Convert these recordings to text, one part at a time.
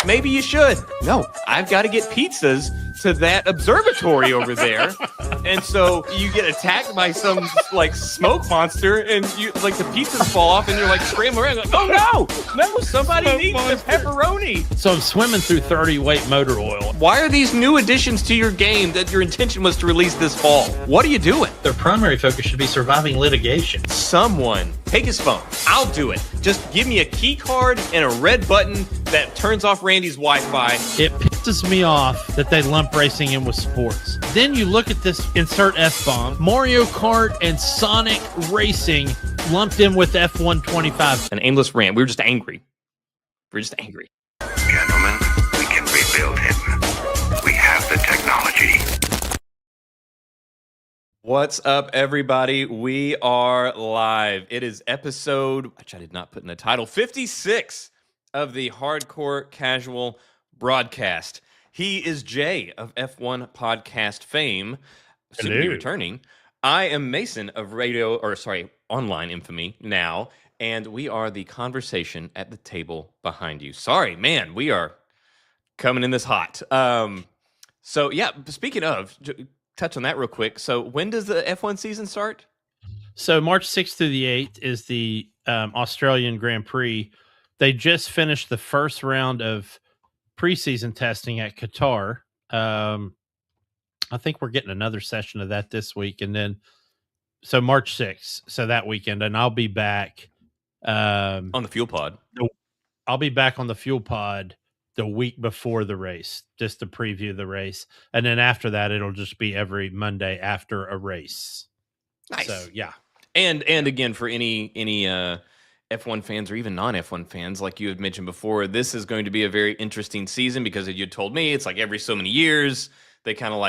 Maybe you should. No, I've got to get pizzas to that observatory over there. And so you get attacked by some like smoke monster, and you like the pizzas fall off, and you're like scrambling around, like, oh no, somebody Smoke needs monster. the pepperoni. So I'm swimming through 30-weight motor oil. Why are these new additions to your game that your intention was to release this fall? What are you doing? Their primary focus should be surviving litigation. Someone take his phone. I'll do it. Just give me a key card and a red button that turns off Randy's Wi-Fi. It pisses me off that they lump racing in with sports. Then you look at this, insert F-bomb, Mario Kart and Sonic Racing lumped in with F125. An aimless rant. We were just angry. Gentlemen, we can rebuild him. We have the technology. What's up, everybody? We are live. It is episode, which I did not put in the title, 56 of the Hardcore Casual broadcast. He is Jay of F1 podcast fame, soon to be returning. I am Mason of online infamy now, and we are the conversation at the table behind you. Sorry, man, we are coming in this hot. So yeah, speaking of, touch on that real quick. So when does the F1 season start? So March 6th through the 8th is the Australian Grand Prix. They just finished the first round of preseason testing at Qatar. I think we're getting another session of that this week. And then, so March 6th, so that weekend, and I'll be back. On the fuel pod. I'll be back on the fuel pod the week before the race, just to preview the race. And then after that, it'll just be every Monday after a race. Nice. So, yeah. And again, for any F1 fans or even non-F1 fans, like you had mentioned before, this is going to be a very interesting season because you told me it's like every so many years they kind of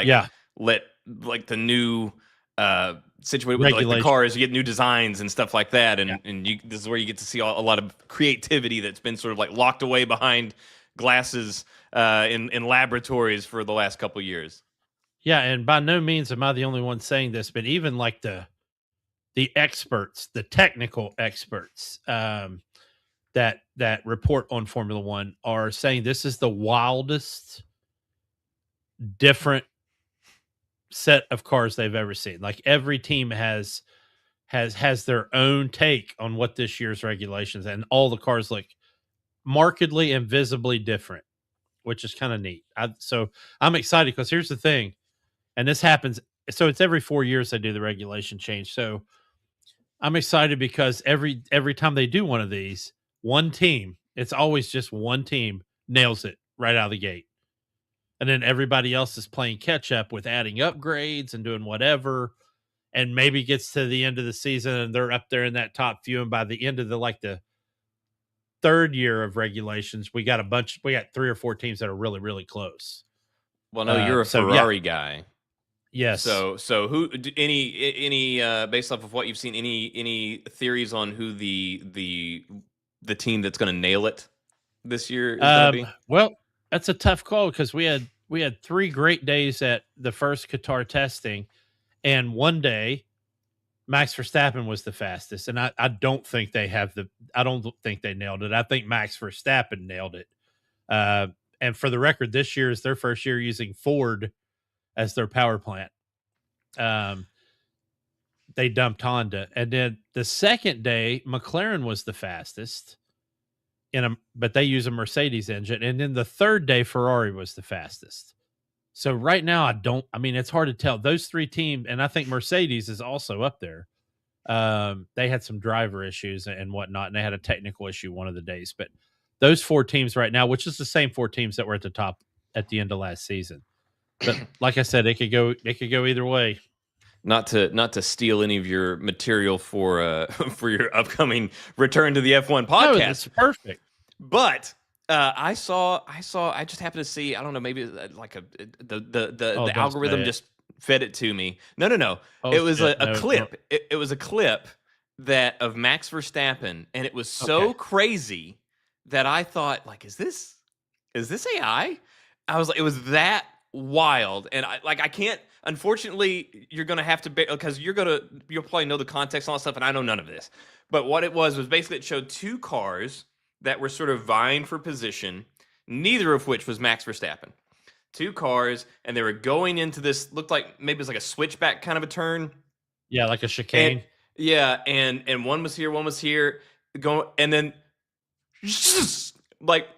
let like the new situated with like the cars, you get new designs and stuff like that, and this is where you get to see a lot of creativity that's been sort of like locked away behind glasses in laboratories for the last couple years. Yeah, and by no means am I the only one saying this, but even like the experts, the technical experts that report on Formula One are saying this is the wildest, different set of cars they've ever seen. Like every team has their own take on what this year's regulations, and all the cars look markedly and visibly different, which is kind of neat. So I'm excited because here's the thing, and this happens. So it's every 4 years they do the regulation change. So I'm excited because every time they do one of these, one team, it's always just one team nails it right out of the gate. And then everybody else is playing catch up with adding upgrades and doing whatever, and maybe gets to the end of the season and they're up there in that top few. And by the end of the third year of regulations, we got 3 or 4 teams that are really, really close. Well, no, you're a Ferrari guy. Yes. So who any based off of what you've seen, any theories on who the team that's going to nail it this year is going to be? Well, that's a tough call because we had 3 great days at the first Qatar testing, and one day Max Verstappen was the fastest, and I don't think they nailed it. I think Max Verstappen nailed it. And for the record, this year is their first year using Ford as their power plant. They dumped Honda, and then the second day McLaren was the fastest. But they use a Mercedes engine. And then the third day, Ferrari was the fastest. So right now, it's hard to tell. Those 3 teams, and I think Mercedes is also up there. They had some driver issues and whatnot, and they had a technical issue one of the days. But those 4 teams right now, which is the same 4 teams that were at the top at the end of last season. But like I said, it could go either way. Not to steal any of your material for your upcoming return to the F1 podcast. No, it's perfect. But I just happened to see, I don't know, maybe like the algorithm just fed it to me. No. It was a clip. No. It was a clip of Max Verstappen, and it was so crazy that I thought, like, is this AI? I was like, it was that wild, and I can't. Unfortunately, you're gonna have to, because you'll probably know the context and all that stuff, and I know none of this. But what it was basically it showed 2 cars that were sort of vying for position neither of which was Max Verstappen. 2 cars, and they were going into this, looked like maybe it was like a switchback kind of a turn. Yeah, like a chicane. And one was here, going, and then like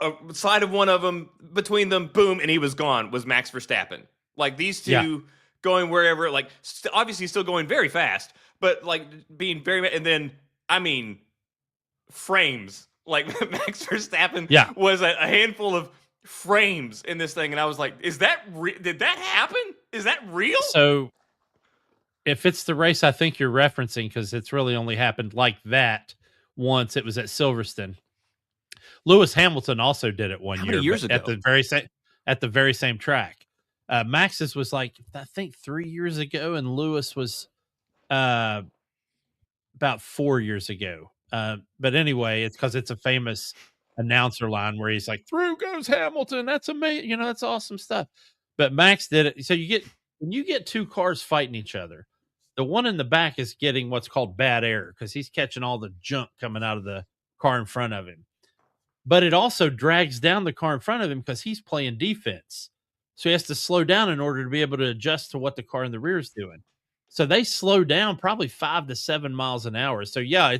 a side of one of them, between them, boom, and he was gone, was Max Verstappen. Like these two going wherever, like obviously still going very fast, but like being very, and then, I mean, frames, like Max Verstappen was a handful of frames in this thing, and I was like, is that did that happen? Is that real? So if it's the race I think you're referencing, because it's really only happened like that once, it was at Silverstone. Lewis Hamilton also did it one How year many years ago? at the very same track. Max's was like, I think 3 years ago, and Lewis was about 4 years ago. But anyway, it's because it's a famous announcer line where he's like, "Through goes Hamilton." That's amazing. You know, that's awesome stuff. But Max did it. So when you get 2 cars fighting each other, the one in the back is getting what's called bad air because he's catching all the junk coming out of the car in front of him. But it also drags down the car in front of him because he's playing defense. So he has to slow down in order to be able to adjust to what the car in the rear is doing. So they slow down probably 5 to 7 miles an hour. So yeah,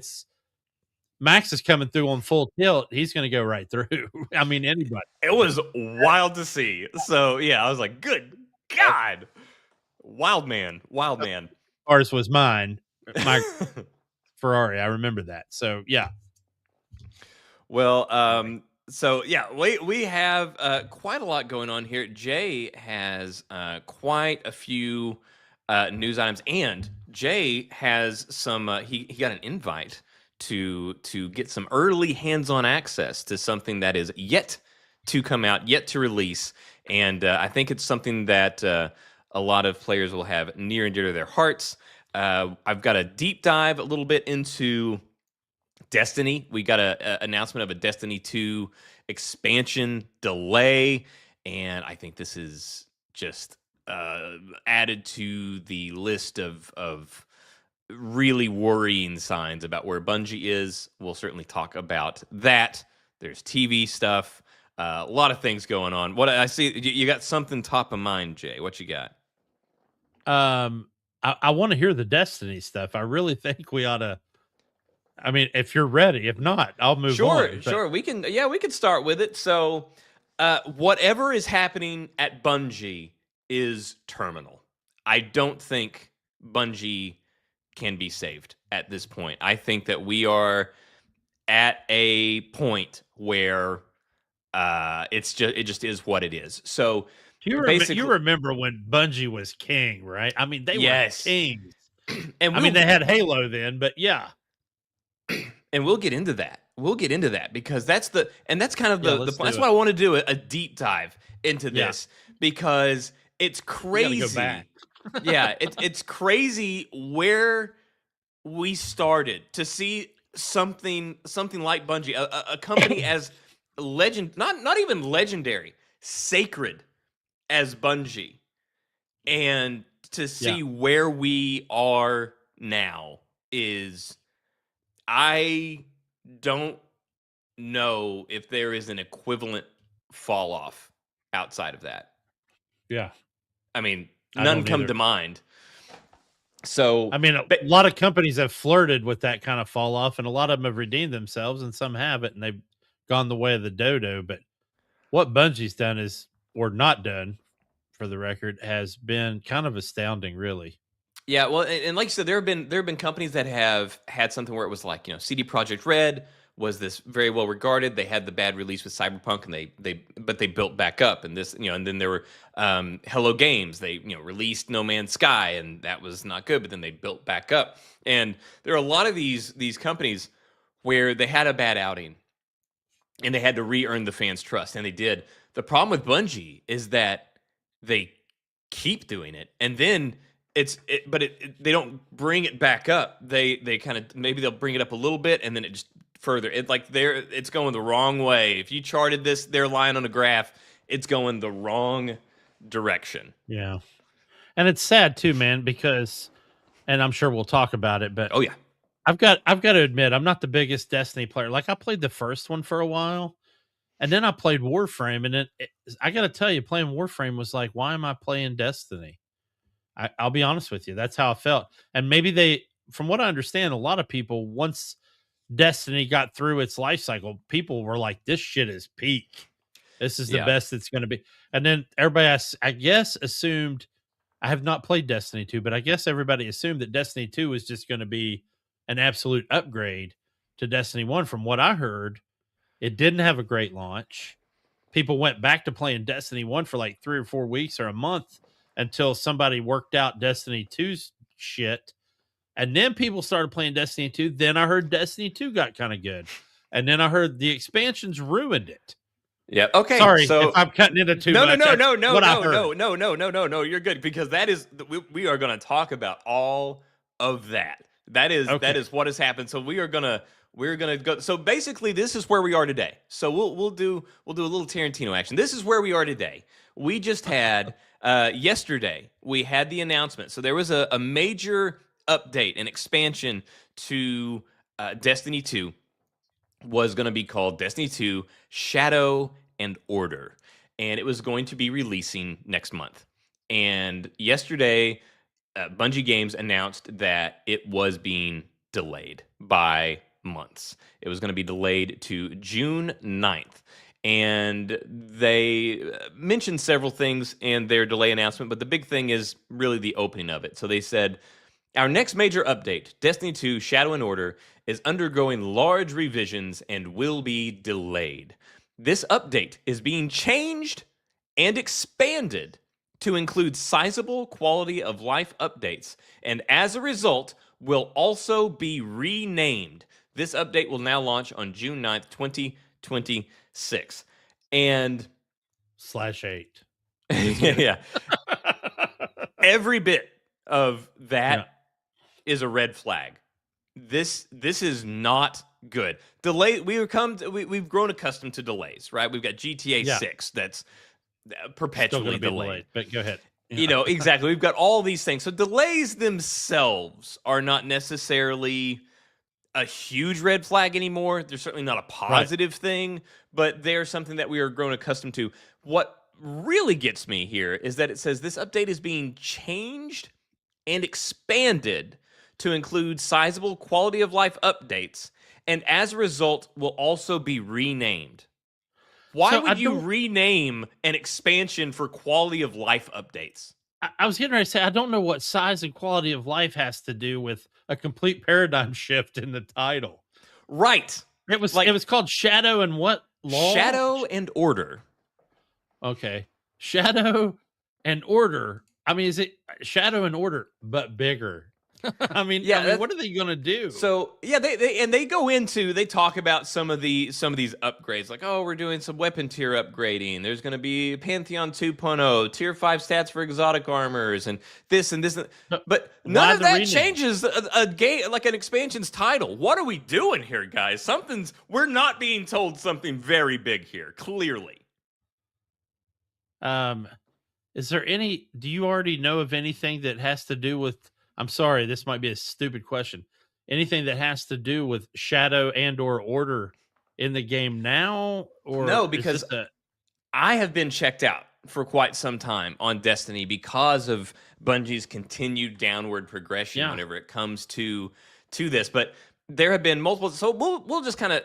Max is coming through on full tilt. He's going to go right through. I mean, anybody. It was wild to see. So yeah, I was like, good God. Wild man. Ours was mine. My Ferrari. I remember that. So yeah. Well, so yeah, we have quite a lot going on here. Jay has quite a few news items, and Jay has some. He got an invite to get some early hands-on access to something that is yet to come out, yet to release, and I think it's something that a lot of players will have near and dear to their hearts. I've got a deep dive a little bit into Destiny. We got an announcement of a Destiny 2 expansion delay, and I think this is just added to the list of really worrying signs about where Bungie is. We'll certainly talk about that. There's TV stuff, a lot of things going on. What I see, you got something top of mind, Jay. What you got? I want to hear the Destiny stuff. I really think we ought to. I mean, if you're ready. If not, I'll move on. Sure. We can start with it. So, whatever is happening at Bungie is terminal. I don't think Bungie can be saved at this point. I think that we are at a point where it just is what it is. So you remember when Bungie was king, right? I mean, they were kings. And I mean, they had Halo then, but yeah. And we'll get into that. Because that's kind of the point. That's why I want to do a deep dive into this, because it's crazy. Go back. It's crazy where we started to see something like Bungie, a company as not even legendary, sacred as Bungie, and to see where we are now is, I don't know if there is an equivalent fall off outside of that. Yeah. I mean, none come to mind. So, I mean, a lot of companies have flirted with that kind of fall off, and a lot of them have redeemed themselves, and some haven't, and they've gone the way of the dodo. But what Bungie's done or not done, for the record, has been kind of astounding, really. Yeah, well, and like you said, there have been companies that have had something where it was like, CD Projekt Red was this very well regarded. They had the bad release with Cyberpunk, and they built back up. And this, and then there were Hello Games. They released No Man's Sky, and that was not good. But then they built back up. And there are a lot of these companies where they had a bad outing, and they had to re-earn the fans' trust, and they did. The problem with Bungie is that they keep doing it, and then they don't bring it back up. They kind of, maybe they'll bring it up a little bit, and then it just further. It's going the wrong way. If you charted their line on a graph, it's going the wrong direction. Yeah, and it's sad too, man, because, and I'm sure we'll talk about it, but oh yeah, I've got to admit, I'm not the biggest Destiny player. Like, I played the first one for a while, And then I played Warframe, and I got to tell you, playing Warframe was like, why am I playing Destiny? I'll be honest with you. That's how I felt. And maybe from what I understand, a lot of people, once Destiny got through its life cycle, people were like, this shit is peak. This is the best it's going to be. And then everybody, I guess, assumed, I have not played Destiny 2, but I guess everybody assumed that Destiny 2 was just going to be an absolute upgrade to Destiny 1. From what I heard, it didn't have a great launch. People went back to playing Destiny 1 for like 3 or 4 weeks or a month until somebody worked out Destiny 2's shit. And then people started playing Destiny 2. Then I heard Destiny 2 got kind of good. And then I heard the expansions ruined it. Yeah. Okay. Sorry so if I'm cutting into too much. No. You're good, because that is we are going to talk about all of that. That is what has happened. So we're gonna go. So basically, this is where we are today. So we'll do a little Tarantino action. This is where we are today. We just had yesterday. We had the announcement. So there was a major update, an expansion to Destiny 2. Was going to be called Destiny 2 Shadow and Order, and it was going to be releasing next month. And yesterday, Bungie Games announced that it was being delayed by months. It was going to be delayed to June 9th. And they mentioned several things in their delay announcement, but the big thing is really the opening of it. So they said, our next major update, Destiny 2 Shadow and Order, is undergoing large revisions and will be delayed. This update is being changed and expanded to include sizable quality of life updates, and as a result, will also be renamed. This update will now launch on June 9th, 2026. And /8. yeah. Every bit of that is a red flag. This is not good. Delay. We've grown accustomed to delays, right? We've got GTA 6 that's perpetually delayed. But go ahead. You know, exactly. We've got all these things. So delays themselves are not necessarily a huge red flag anymore. They're certainly not a positive thing, but they're something that we are grown accustomed to. What really gets me here is that it says this update is being changed and expanded to include sizable quality of life updates, and as a result will also be renamed. Why would you rename an expansion for quality of life updates? I was getting ready to say, I don't know what size and quality of life has to do with a complete paradigm shift in the title. Right. It was called Shadow and what? Shadow and Order. Okay. Shadow and Order. I mean, is it Shadow and Order, but bigger? I mean, what are they going to do? So they talk about some of these upgrades, like, oh, we're doing some weapon tier upgrading. There's going to be Pantheon 2.0, tier 5 stats for exotic armors, and this and this. But none of that changes a game, like an expansion's title. What are we doing here, guys? We're not being told something very big here, clearly. Is there do you already know of anything that has to do with, I'm sorry, this might be a stupid question, anything that has to do with Shadow and or Order in the game now? Or no, because I have been checked out for quite some time on Destiny because of Bungie's continued downward progression whenever it comes to this. But there have been multiple, so we'll just kind of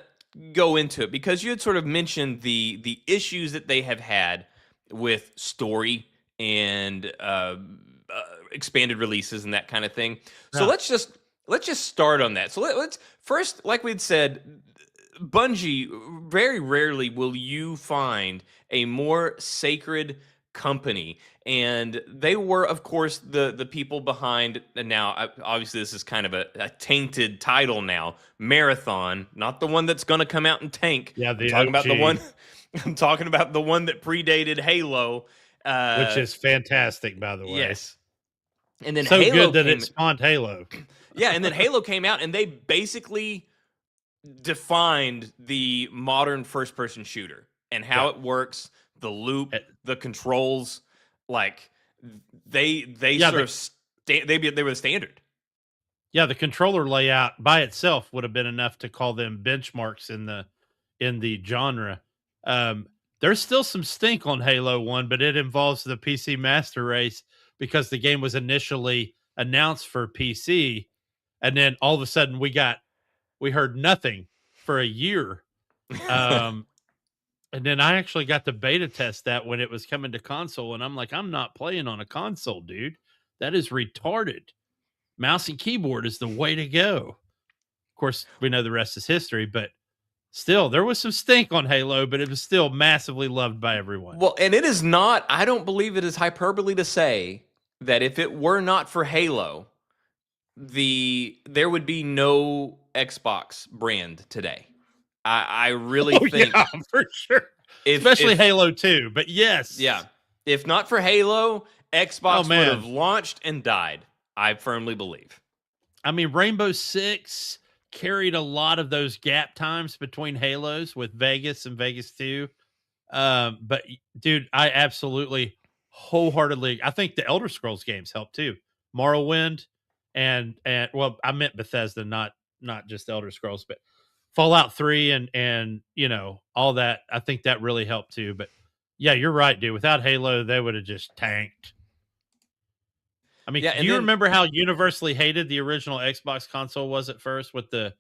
go into it, because you had sort of mentioned the issues that they have had with story and expanded releases and that kind of thing. So let's just start on that. So let's first, like we'd said, Bungie, very rarely will you find a more sacred company, and they were, of course, the people behind. And now, obviously, this is kind of a tainted title now. Marathon, not the one that's going to come out and tank. Yeah, I'm talking about the one. I'm talking about the one that predated Halo, which is fantastic, by the way. Yes. And then so Halo good that it spawned Halo. Yeah, and then Halo came out, and they basically defined the modern first-person shooter and how it works, the loop, the controls. Like they were the standard. Yeah, the controller layout by itself would have been enough to call them benchmarks in the genre. There's still some stink on Halo 1, but it involves the PC Master Race because the game was initially announced for PC, and then all of a sudden we heard nothing for a year. And then I actually got to beta test that when it was coming to console, and I'm like, I'm not playing on a console, dude. That is retarded. Mouse and keyboard is the way to go. Of course, we know the rest is history, but still, there was some stink on Halo, but it was still massively loved by everyone. Well, and it is not, I don't believe it is hyperbole to say that if it were not for Halo, there would be no Xbox brand today. I really think for sure. Especially Halo 2, but yes. Yeah. If not for Halo, Xbox would have launched and died. I firmly believe. I mean, Rainbow Six carried a lot of those gap times between Halos with Vegas and Vegas 2. But dude, I absolutely wholeheartedly, I think the Elder Scrolls games helped too. Morrowind and well, I meant Bethesda, not just Elder Scrolls, but Fallout 3 and you know, all that. I think that really helped too. But yeah, you're right, dude. Without Halo, they would have just tanked. I mean, do you remember how universally hated the original Xbox console was at first with the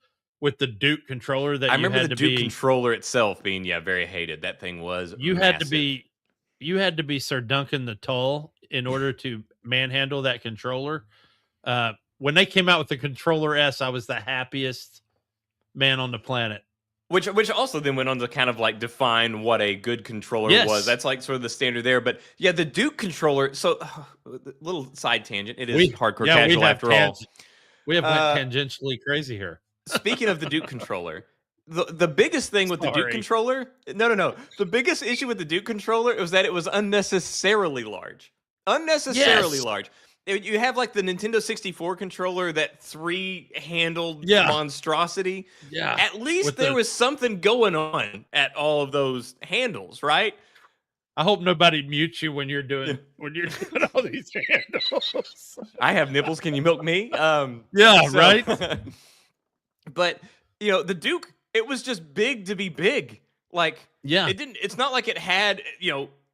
Duke controller that I remember the Duke controller itself being very hated. That thing was you had to be Sir Duncan the Tull in order to manhandle that controller. When they came out with the controller S, I was the happiest man on the planet. Which also then went on to kind of like define what a good controller was. That's like sort of the standard there. But yeah, the Duke controller. So, little side tangent. It is hardcore casual after all. We have went tangentially crazy here. Speaking of the Duke controller, the biggest thing with the Duke controller. No. The biggest issue with the Duke controller was that it was unnecessarily large. Large. You have like the Nintendo 64 controller, that 3-handled monstrosity. Yeah. At least there was something going on at all of those handles, right? I hope nobody mutes you when you're doing all these handles. I have nipples. Can you milk me? Right. But you know, the Duke, it was just big to be big. Like, it's not like it had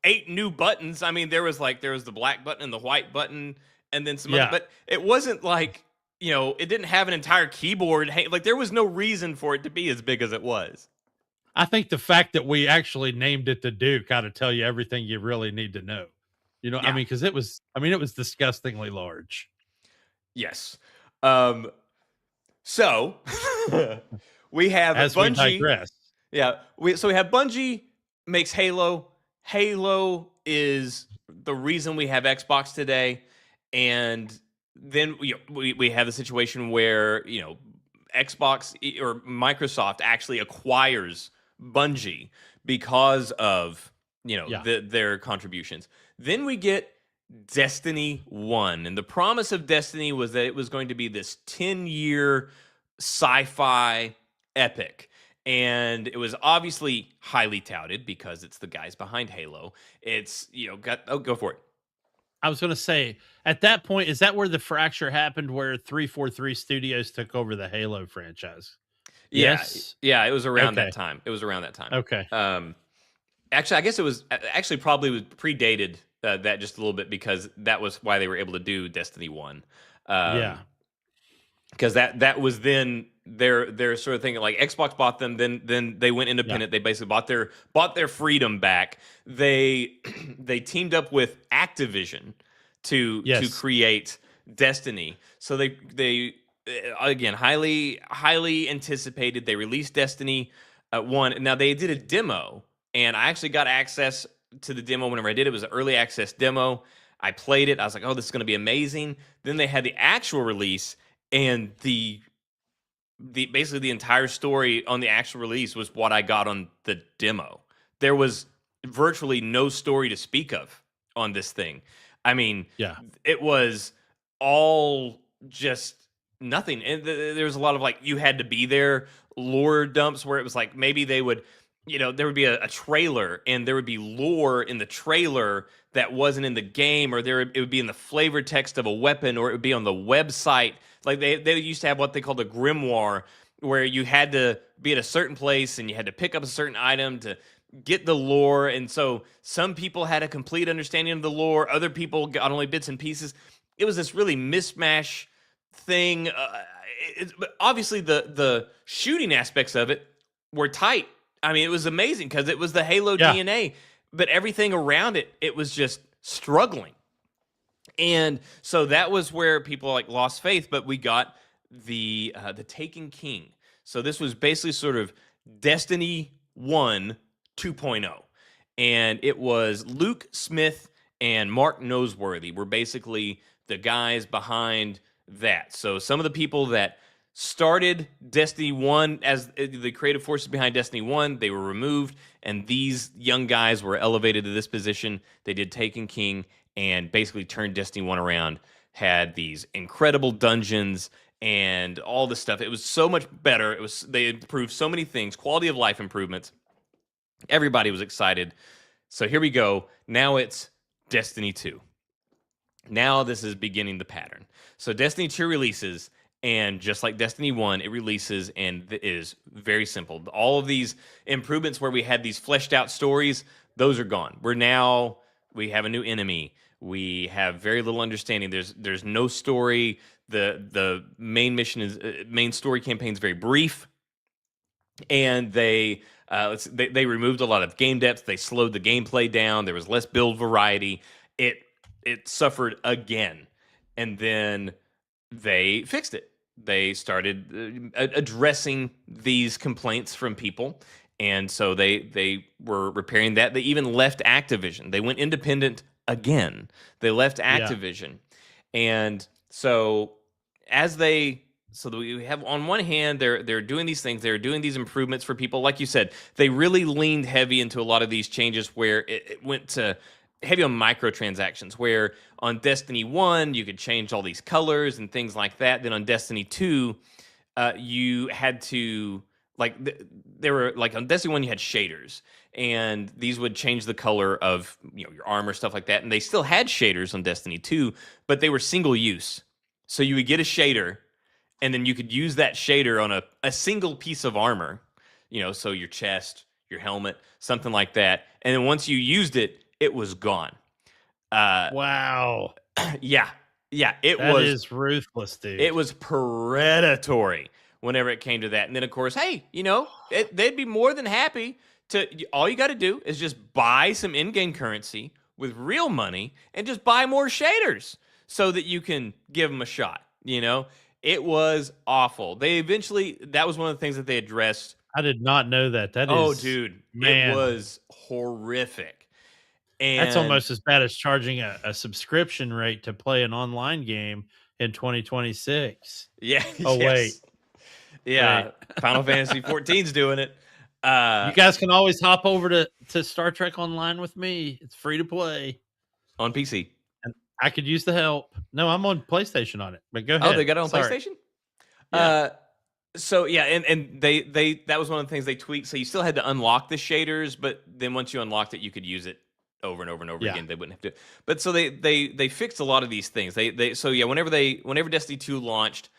8 new buttons. I mean, there was the black button and the white button. And then some other, but it wasn't like, it didn't have an entire keyboard. Like, there was no reason for it to be as big as it was. I think the fact that we actually named it the Duke ought to tell you everything you really need to know. I mean, because it was disgustingly large. Yes. So we have as Bungie. We digress. Yeah. We have Bungie makes Halo. Halo is the reason we have Xbox today. And then we have the situation where Xbox or Microsoft actually acquires Bungie because of their contributions. Then we get Destiny 1, and the promise of Destiny was that it was going to be this 10-year sci-fi epic. And it was obviously highly touted because it's the guys behind Halo. It's go for it. I was going to say, at that point, is that where the fracture happened, where 343 Studios took over the Halo franchise? Yes. Yeah, it was around that time. Okay. Actually, I guess it was probably predated that just a little bit, because that was why they were able to do Destiny 1. Because that was then their sort of thing. Like, Xbox bought them, then they went independent. They basically bought their freedom back. They teamed up with Activision to create Destiny. So they again, highly anticipated. They released Destiny 1. Now, they did a demo, and I actually got access to the demo whenever I did. It was an early access demo. I played it. I was like, oh, this is going to be amazing. Then they had the actual release, and basically the entire story on the actual release was what I got on the demo. There was virtually no story to speak of on this thing. I mean, it was all just nothing. And there was a lot of, like, you had to be there lore dumps where it was like, maybe they would, there would be a trailer, and there would be lore in the trailer that wasn't in the game, or it would be in the flavor text of a weapon, or it would be on the website. Like, they used to have what they called a grimoire, where you had to be at a certain place and you had to pick up a certain item to get the lore. And so some people had a complete understanding of the lore, other people got only bits and pieces. It was this really mismatch thing. But obviously, the shooting aspects of it were tight. I mean, it was amazing because it was the Halo DNA, but everything around it, it was just struggling. And so that was where people like lost faith. But we got the Taken King. So this was basically sort of Destiny 1 2.0. And it was Luke Smith and Mark Noseworthy were basically the guys behind that. So some of the people that started Destiny 1 as the creative forces behind Destiny 1, they were removed, and these young guys were elevated to this position. They did Taken King and basically turned Destiny 1 around, had these incredible dungeons and all this stuff. It was so much better. They improved so many things, quality of life improvements. Everybody was excited. So here we go. Now it's Destiny 2. Now this is beginning the pattern. So Destiny 2 releases, and just like Destiny 1, it releases, and it is very simple. All of these improvements where we had these fleshed out stories, those are gone. We have a new enemy. We have very little understanding. There's no story. The main mission is main story campaign is very brief, and they removed a lot of game depth. They slowed the gameplay down. There was less build variety. It suffered again, and then they fixed it. They started addressing these complaints from people, and so they were repairing that. They even left Activision. They went independent again. They left Activision, and so we have, on one hand, they're doing these things. They're doing these improvements for people. Like you said, they really leaned heavy into a lot of these changes where it went to heavy on microtransactions, where on Destiny 1, you could change all these colors and things like that. Then on Destiny 2, you had to, there were, like on Destiny 1, you had shaders, and these would change the color of your armor, stuff like that. And they still had shaders on Destiny 2, but they were single use. So you would get a shader, and then you could use that shader on a single piece of armor, so your chest, your helmet, something like that. And then once you used it, it was gone. Wow. Yeah. That is ruthless, dude. It was predatory whenever it came to that. And then, of course, hey, they'd be more than happy to. All you got to do is just buy some in-game currency with real money and just buy more shaders so that you can give them a shot. It was awful. That was one of the things that they addressed. I did not know that. Dude, man. It was horrific. And that's almost as bad as charging a subscription rate to play an online game in 2026. Yeah. Oh, wait. Yeah. Wait. Final Fantasy 14's doing it. You guys can always hop over to Star Trek Online with me. It's free to play. On PC. And I could use the help. No, I'm on PlayStation on it, but go ahead. Oh, they got it on PlayStation? Yeah. So yeah, and they that was one of the things they tweaked. So you still had to unlock the shaders, but then once you unlocked it, you could use it over and over and over again. They wouldn't have to. But so they fixed a lot of these things. Whenever Destiny 2 launched,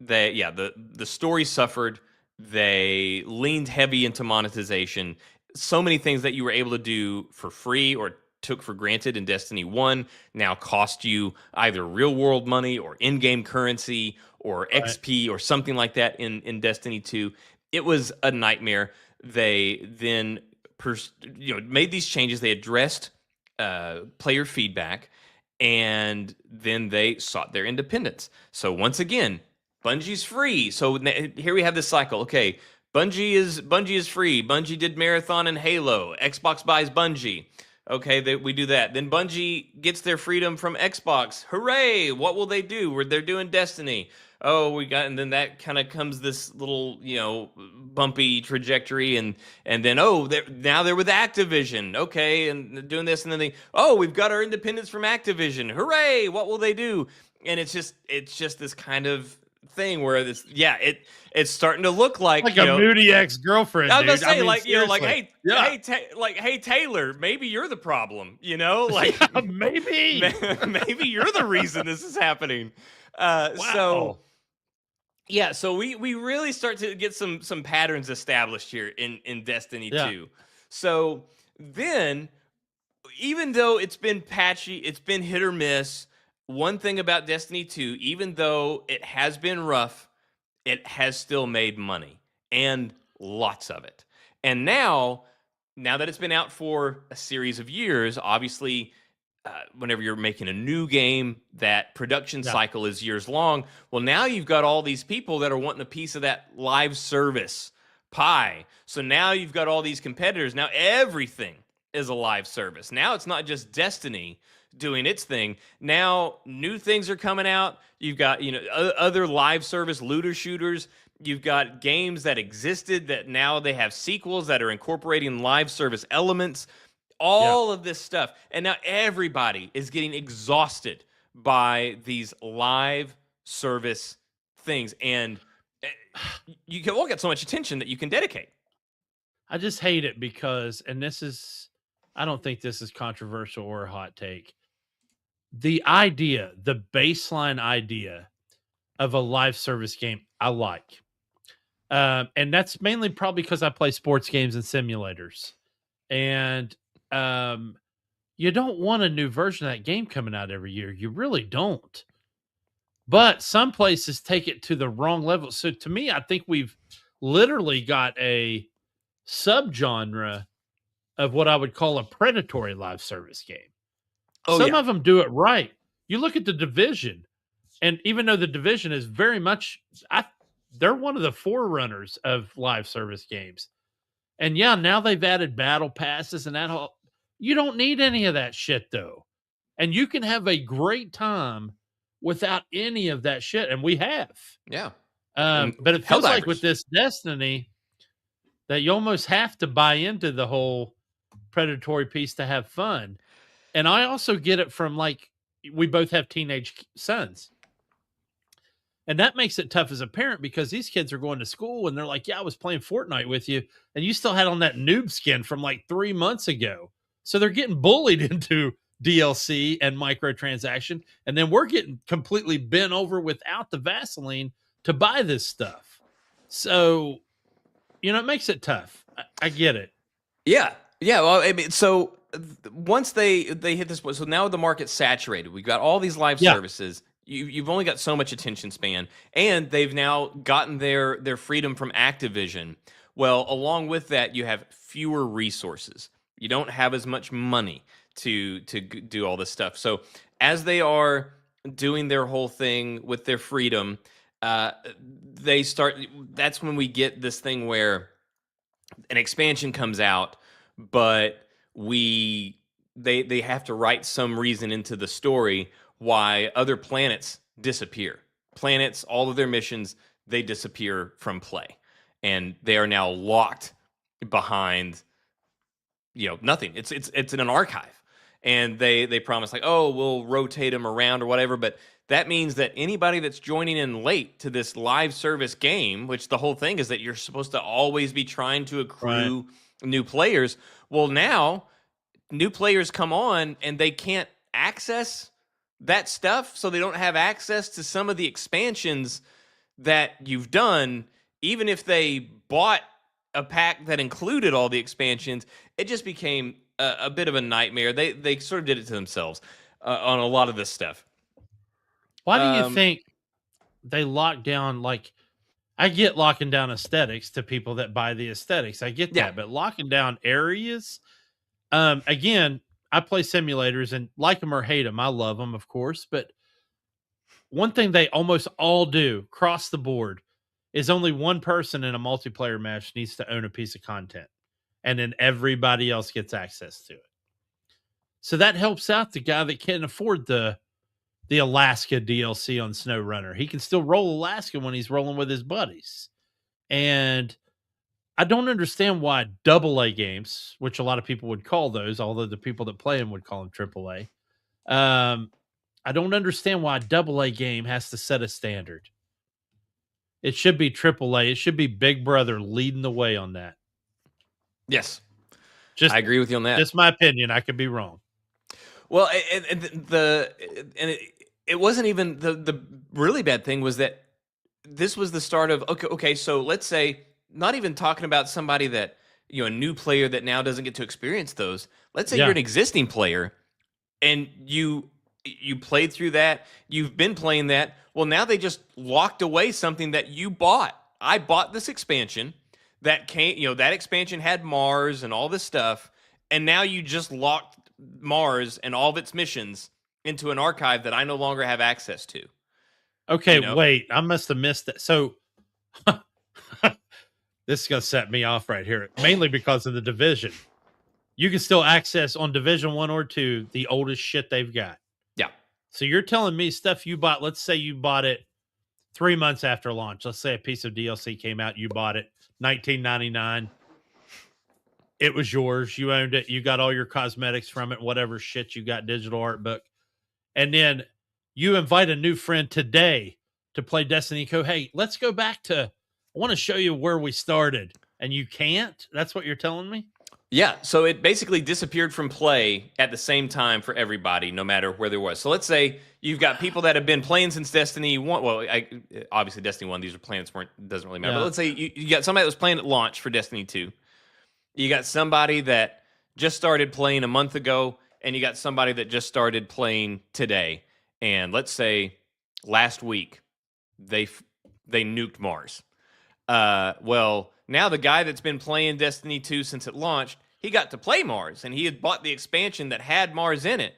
the story suffered. They leaned heavy into monetization. So many things that you were able to do for free or took for granted in Destiny 1 now cost you either real world money or in-game currency or XP or something like that in Destiny 2. It was a nightmare. They then made these changes. They addressed player feedback, and then they sought their independence. So once again, Bungie's free. So here we have this cycle. Okay, Bungie is free. Bungie did Marathon and Halo. Xbox buys Bungie. Okay, we do that. Then Bungie gets their freedom from Xbox. Hooray! What will they do? They're doing Destiny. Oh, and then that kind of comes this little, bumpy trajectory, and then now they're with Activision. Okay, and they're doing this, and then we've got our independence from Activision. Hooray! What will they do? And it's just this kind of thing where it's starting to look like a moody ex-girlfriend. I was gonna say, seriously. hey Taylor, maybe you're the problem. Maybe maybe you're the reason this is happening. Wow. Yeah, so we really start to get some patterns established here in Destiny Yeah. 2. So then, even though it's been patchy, it's been hit or miss, one thing about Destiny 2, even though it has been rough, it has still made money, and lots of it. And now that it's been out for a series of years, obviously, whenever you're making a new game, that production Yeah. cycle is years long. Well, now you've got all these people that are wanting a piece of that live service pie. So now you've got all these competitors. Now everything is a live service. Now it's not just Destiny doing its thing. Now new things are coming out. You've got, other live service looter shooters. You've got games that existed that now they have sequels that are incorporating live service elements. All of this stuff. And now everybody is getting exhausted by these live service things. And you can all get so much attention that you can dedicate. I just hate it because, and I don't think this is controversial or a hot take. The baseline idea of a live service game, I like. And that's mainly probably because I play sports games and simulators. And you don't want a new version of that game coming out every year. You really don't. But some places take it to the wrong level. So to me, I think we've literally got a subgenre of what I would call a predatory live service game. Some of them do it right. You look at the Division, and even though the Division is very much, they're one of the forerunners of live service games. And yeah, now they've added battle passes and that whole. You don't need any of that shit though, and you can have a great time without any of that shit, and we have. Yeah. But it feels like with this Destiny that you almost have to buy into the whole predatory piece to have fun. And I also get it from, like, we both have teenage sons. And that makes it tough as a parent because these kids are going to school and they're like, yeah, I was playing Fortnite with you. And you still had on that noob skin from like 3 months ago. So they're getting bullied into DLC and microtransaction. And then we're getting completely bent over without the Vaseline to buy this stuff. So, it makes it tough. I get it. Yeah. Yeah. Well, I mean, so once they hit this point, so now the market's saturated. We've got all these live services. You've only got so much attention span, and they've now gotten their freedom from Activision. Well, along with that, you have fewer resources. You don't have as much money to do all this stuff. So as they are doing their whole thing with their freedom, they start. That's when we get this thing where an expansion comes out, but they have to write some reason into the story why other planets disappear. Planets, all of their missions, they disappear from play. And they are now locked behind, nothing. It's in an archive. And they promise, like, oh, we'll rotate them around or whatever. But that means that anybody that's joining in late to this live service game, which the whole thing is that you're supposed to always be trying to accrue new players. Well, now new players come on and they can't access that stuff, so they don't have access to some of the expansions that you've done. Even if they bought a pack that included all the expansions, it just became a bit of a nightmare. They sort of did it to themselves on a lot of this stuff. Why do you think they lock down? Like, I get locking down aesthetics to people that buy the aesthetics. I get that, but locking down areas, again, I play simulators and like them or hate them. I love them, of course. But one thing they almost all do across the board is only one person in a multiplayer match needs to own a piece of content. And then everybody else gets access to it. So that helps out the guy that can't afford the Alaska DLC on SnowRunner. He can still roll Alaska when he's rolling with his buddies. And I don't understand why AA games, which a lot of people would call those, although the people that play them would call them AAA. I don't understand why a AA game has to set a standard. It should be AAA. It should be Big Brother leading the way on that. Yes, I agree with you on that. Just my opinion. I could be wrong. Well, it wasn't even the really bad thing was that this was the start of okay. So let's say, not even talking about somebody that, a new player that now doesn't get to experience those. Let's say you're an existing player and you played through that. You've been playing that. Well, now they just locked away something that you bought. I bought this expansion that came. That expansion had Mars and all this stuff, and now you just locked Mars and all of its missions into an archive that I no longer have access to. Okay, wait, I must have missed that. So this is going to set me off right here, mainly because of the Division. You can still access on Division 1 or 2 the oldest shit they've got. Yeah. So you're telling me stuff you bought, let's say you bought it 3 months after launch. Let's say a piece of DLC came out, you bought it $19.99. It was yours. You owned it. You got all your cosmetics from it, whatever shit you got, digital art book. And then you invite a new friend today to play Destiny Co. Hey, let's go back to, I want to show you where we started. And you can't? That's what you're telling me? Yeah. So it basically disappeared from play at the same time for everybody, no matter where there was. So let's say you've got people that have been playing since Destiny 1. Well, obviously Destiny 1, these are planets doesn't really matter. Yeah. But let's say you got somebody that was playing at launch for Destiny 2. You got somebody that just started playing a month ago, and you got somebody that just started playing today. And let's say last week they nuked Mars. Well, now the guy that's been playing Destiny 2 since it launched, he got to play Mars, and he had bought the expansion that had Mars in it.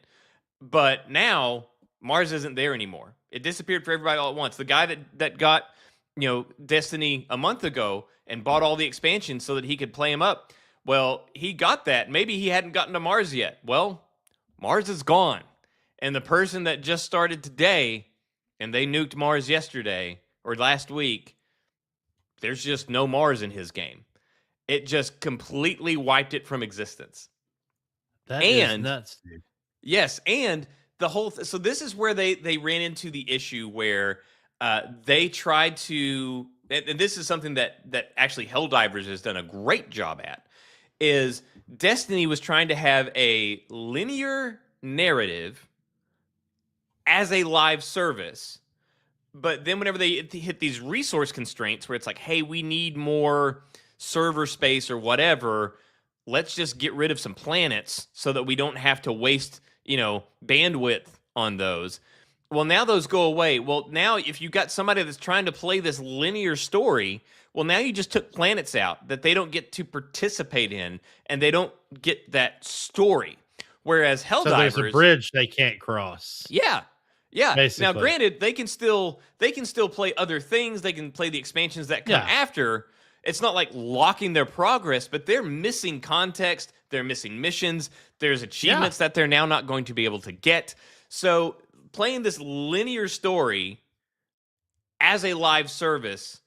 But now Mars isn't there anymore. It disappeared for everybody all at once. The guy that got, Destiny a month ago and bought all the expansions so that he could play them up, well, he got that. Maybe he hadn't gotten to Mars yet. Well, Mars is gone. And the person that just started today and they nuked Mars yesterday or last week, there's just no Mars in his game. It just completely wiped it from existence. That is nuts, dude. Yes, and the whole so this is where they ran into the issue where they tried to, and this is something that actually Helldivers has done a great job at, is Destiny was trying to have a linear narrative as a live service. But then whenever they hit these resource constraints where it's like, hey, we need more server space or whatever, let's just get rid of some planets so that we don't have to waste, bandwidth on those. Well, now those go away. Well, now if you got somebody that's trying to play this linear story, well, now you just took planets out that they don't get to participate in, and they don't get that story. Whereas Helldivers, so there's a bridge they can't cross. Yeah. Yeah. Basically. Now, granted, they can still play other things. They can play the expansions that come after. It's not like locking their progress, but they're missing context. They're missing missions. There's achievements that they're now not going to be able to get. So playing this linear story as a live service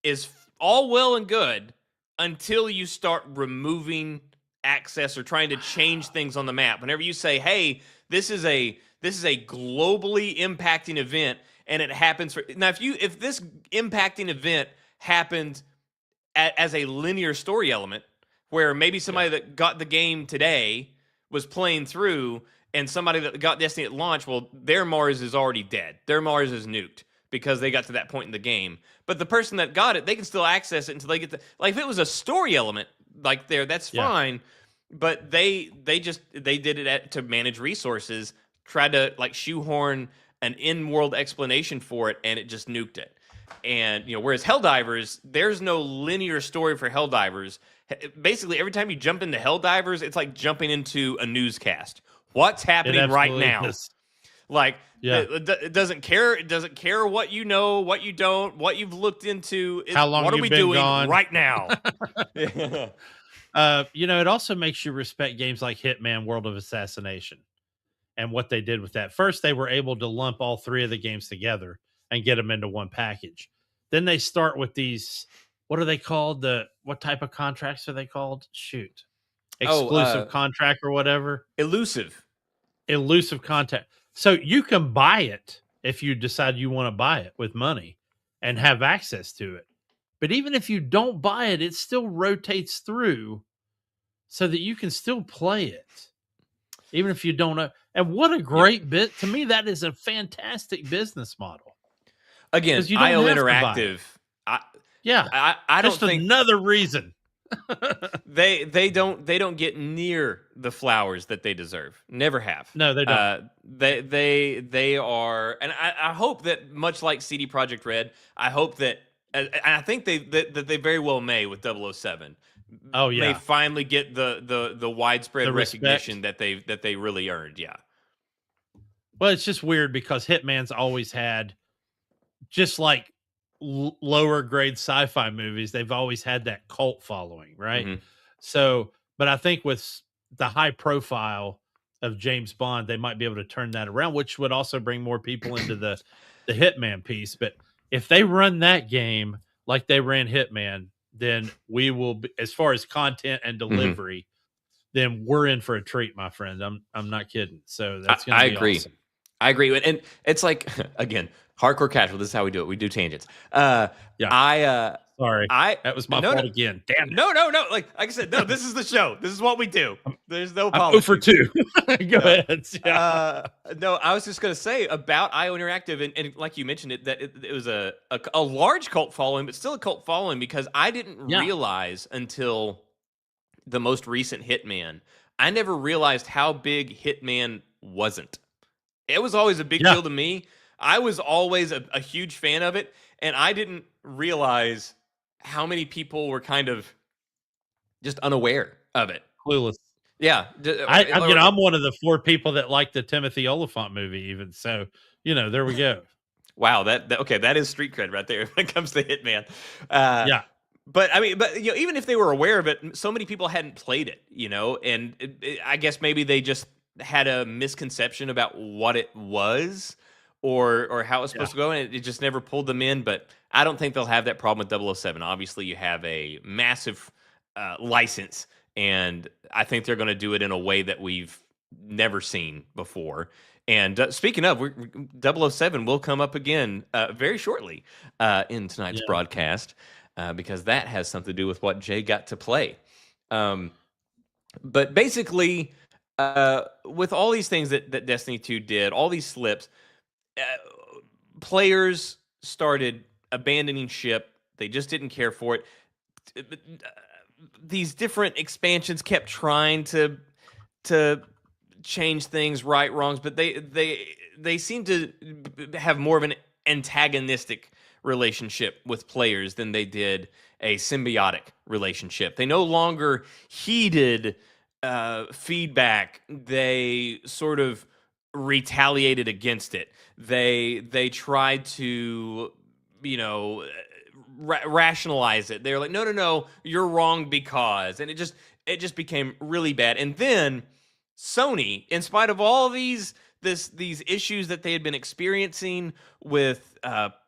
is all well and good until you start removing access or trying to change things on the map. Whenever you say, hey, this is a globally impacting event, and it happens now. If this impacting event happened as a linear story element, where maybe somebody that got the game today was playing through, and somebody that got Destiny at launch, well, their Mars is already dead. Their Mars is nuked because they got to that point in the game. But the person that got it, they can still access it until they get to, like, if it was a story element like there, that's fine. But they did it to manage resources, tried to like shoehorn an in-world explanation for it, and it just nuked it. And whereas Helldivers, there's no linear story for Helldivers. Basically, every time you jump into Helldivers, it's like jumping into a newscast. What's happening right now? Like, it doesn't care. It doesn't care what you know, what you don't, what you've looked into. How long what are we doing gone? right now? It also makes you respect games like Hitman: World of Assassination and what they did with that. First, they were able to lump all three of the games together and get them into one package. Then they start with these, what are they called? What type of contracts are they called? Shoot. Exclusive contract or whatever. Elusive contract. So you can buy it if you decide you want to buy it with money and have access to it. But even if you don't buy it, it still rotates through so that you can still play it. Even if you don't know. And what a great bit. To me, that is a fantastic business model. again, 'Cause you don't IO have to buy Interactive. it. Yeah, I don't just think another reason. they don't get near the flowers that they deserve. Never have. No, they don't. They are, and I hope that much like CD Projekt Red, I hope that, and I think that they very well may with 007. Oh, May yeah. finally get the widespread The recognition respect. that they really earned. Yeah. Well, it's just weird because Hitman's always had, just like lower grade sci-fi movies, they've always had that cult following, right? Mhm. So, but I think with the high profile of James Bond, they might be able to turn that around, which would also bring more people into the Hitman piece. But if they run that game like they ran Hitman, then we will be, as far as content and delivery, then we're in for a treat, my friend. I'm not kidding. So that's going I to be agree. awesome. I agree. And it's like, again, hardcore casual. This is how we do it. We do tangents. Yeah. Sorry, I that was my no, fault no, again. Damn it. no. Like I said, no. This is the show. This is what we do. There's no I'm apology. 0 for 2. Go ahead. Yeah. No, I was just gonna say about IO Interactive, and like you mentioned it, that it was a large cult following, but still a cult following because I didn't Yeah. realize until the most recent Hitman. I never realized how big Hitman wasn't. It was always a big Yeah. deal to me. I was always a huge fan of it, and I didn't realize how many people were kind of just unaware of it. Clueless. Yeah. I'm one of the 4 people that like the Timothy Oliphant movie even. So, there we go. Wow, okay, that is street cred right there when it comes to Hitman. Yeah. But I mean, even if they were aware of it, so many people hadn't played it, and I guess maybe they just had a misconception about what it was or how it's supposed to go, and it just never pulled them in. But I don't think they'll have that problem with 007. Obviously, you have a massive license, and I think they're going to do it in a way that we've never seen before. And speaking of, 007 will come up again very shortly in tonight's broadcast because that has something to do with what Jay got to play. But basically, with all these things that Destiny 2 did, all these slips, players started abandoning ship. They just didn't care for it. These different expansions kept trying to change things, right, wrongs, but they seem to have more of an antagonistic relationship with players than they did a symbiotic relationship. They no longer heeded feedback. They sort of retaliated against it. They tried to, rationalize it. They're like, no, you're wrong because, and it just became really bad. And then Sony, in spite of all these issues that they had been experiencing with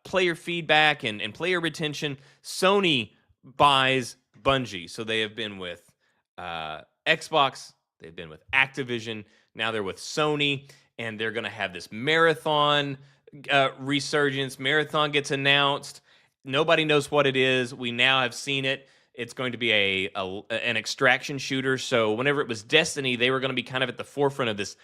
player feedback and player retention, Sony buys Bungie. So they have been with Xbox, they've been with Activision, now they're with Sony, and they're going to have this Marathon resurgence. Marathon gets announced. Nobody knows what it is. We now have seen it. It's going to be an extraction shooter. So whenever it was Destiny, they were going to be kind of at the forefront of this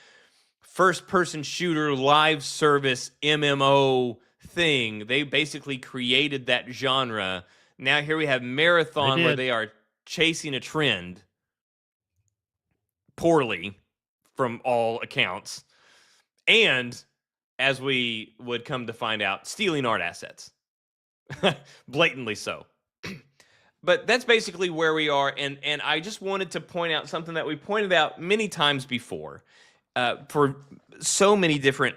first-person shooter live service MMO thing. They basically created that genre. Now here we have Marathon where they are chasing a trend poorly from all accounts. And as we would come to find out, stealing art assets. Blatantly so. But that's basically where we are, and I just wanted to point out something that we pointed out many times before for so many different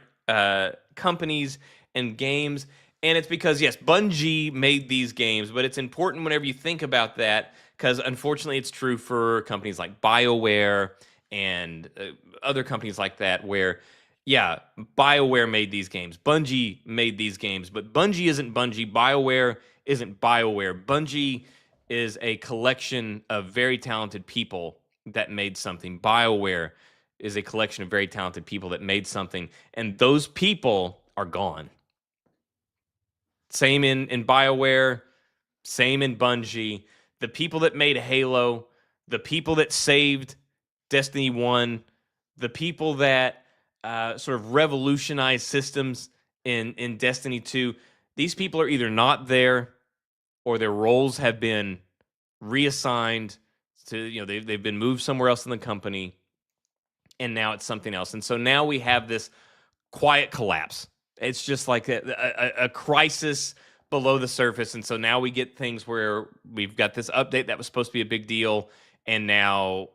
companies and games, and it's because, yes, Bungie made these games, but it's important whenever you think about that, because unfortunately it's true for companies like BioWare and other companies like that where, yeah, BioWare made these games, Bungie made these games, but Bungie isn't Bungie, BioWare isn't BioWare. Bungie is a collection of very talented people that made something. BioWare is a collection of very talented people that made something, and those people are gone. Same in BioWare, same in Bungie. The people that made Halo, the people that saved Destiny 1, the people that sort of revolutionized systems in Destiny 2, these people are either not there or their roles have been reassigned to, they've been moved somewhere else in the company, and now it's something else. And so now we have this quiet collapse. It's just like a crisis below the surface. And so now we get things where we've got this update that was supposed to be a big deal, and now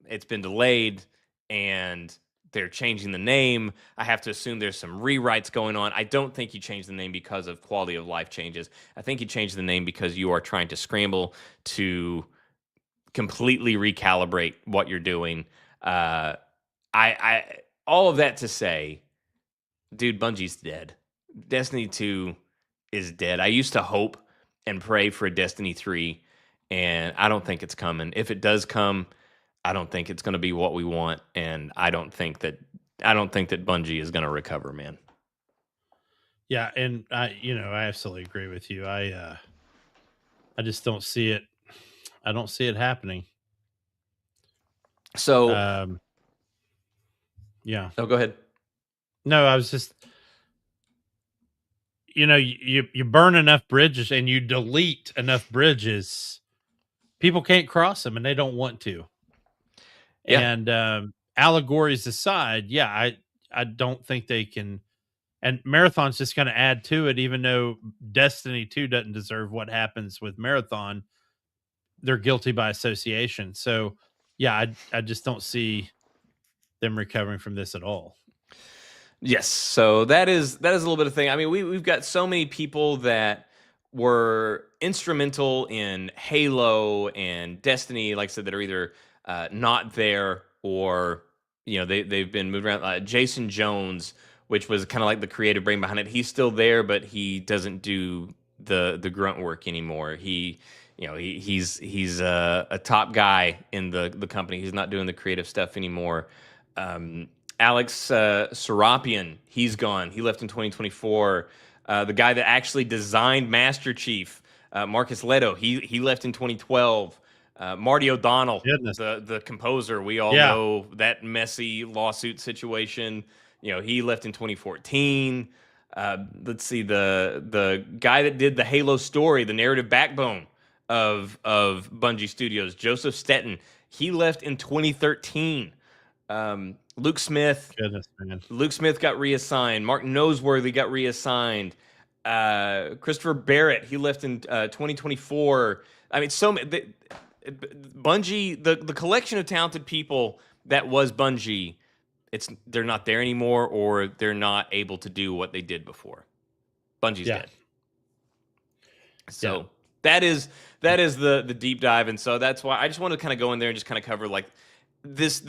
it's been delayed, and they're changing the name. I have to assume there's some rewrites going on. I don't think you change the name because of quality of life changes. I think you change the name because you are trying to scramble to completely recalibrate what you're doing. I all of that to say, dude, Bungie's dead. Destiny 2 is dead. I used to hope and pray for a Destiny 3, and I don't think it's coming. If it does come, I don't think it's going to be what we want, and I don't think that Bungie is going to recover, man. Yeah, and I absolutely agree with you. I just don't see it. I don't see it happening. So, yeah. Oh, go ahead. No, I was just, you burn enough bridges and you delete enough bridges, people can't cross them, and they don't want to. Yeah. And allegories aside, I don't think they can. And Marathon's just going to add to it, even though Destiny 2 doesn't deserve what happens with Marathon. They're guilty by association. So, yeah, I just don't see them recovering from this at all. Yes. So that is a little bit of thing. I mean, we've got so many people that were instrumental in Halo and Destiny, like I said, that are either not there or they've been moved around. Jason Jones, which was kind of like the creative brain behind it, he's still there, but he doesn't do the grunt work anymore. He's a top guy in the company. He's not doing the creative stuff anymore. Alex Serapian, he's gone. He left in 2024. The guy that actually designed Master Chief, Marcus Leto, he left in 2012. Marty O'Donnell, the composer, we all know that messy lawsuit situation. He left in 2014. Let's see, the guy that did the Halo story, the narrative backbone of Bungie Studios, Joseph Stetton, he left in 2013. Luke Smith. Goodness, man. Luke Smith got reassigned. Mark Noseworthy got reassigned. Christopher Barrett, he left in 2024. I mean, Bungie, the collection of talented people that was Bungie, they're not there anymore, or they're not able to do what they did before. Bungie's dead. So that is the deep dive, and so that's why I just want to kind of go in there and just kind of cover like this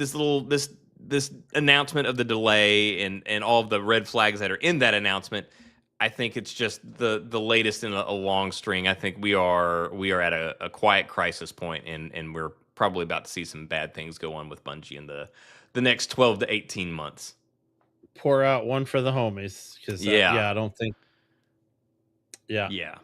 announcement of the delay and all of the red flags that are in that announcement. I think it's just the latest in a long string. I think we are at a quiet crisis point, and we're probably about to see some bad things go on with Bungie in the next 12 to 18 months. Pour out one for the homies, because I don't think. Yeah.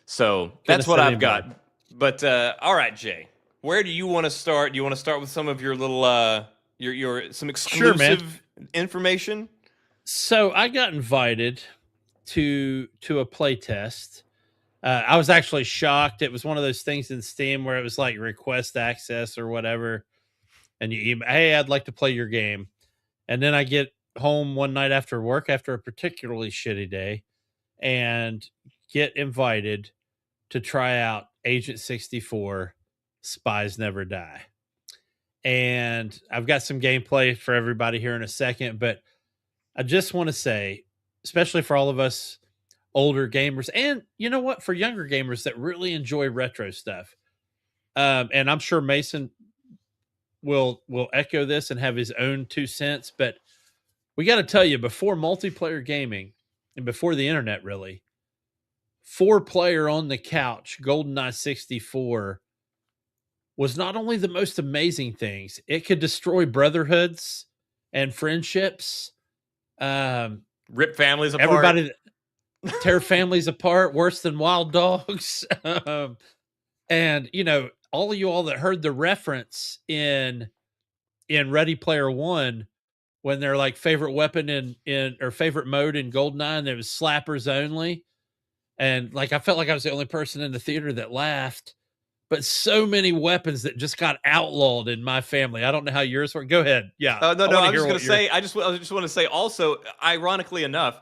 So that's what I've got. But all right, Jay, where do you want to start? Do you want to start with some of your little your some exclusive information? So I got invited to a play test. I was actually shocked. It was one of those things in Steam where it was like request access or whatever, and you email, hey, I'd like to play your game. And then I get home one night after work after a particularly shitty day and get invited to try out Agent 64 Spies Never Die. And I've got some gameplay for everybody here in a second, but I just want to say, especially for all of us older gamers, and you know what, for younger gamers that really enjoy retro stuff, and I'm sure Mason will echo this and have his own 2 cents, but we got to tell you, before multiplayer gaming and before the internet, really, 4-player on the couch GoldenEye 64 was not only the most amazing things, it could destroy brotherhoods and friendships, rip families apart, everybody tear families apart worse than wild dogs. And all of you all that heard the reference in Ready Player One, when they're like favorite weapon in or favorite mode in GoldenEye, and it was slappers only. And like I felt like I was the only person in the theater that laughed. But so many weapons that just got outlawed in my family. I don't know how yours were. Go ahead. Yeah. No. I I'm just going to say. I just want to say. Also, ironically enough,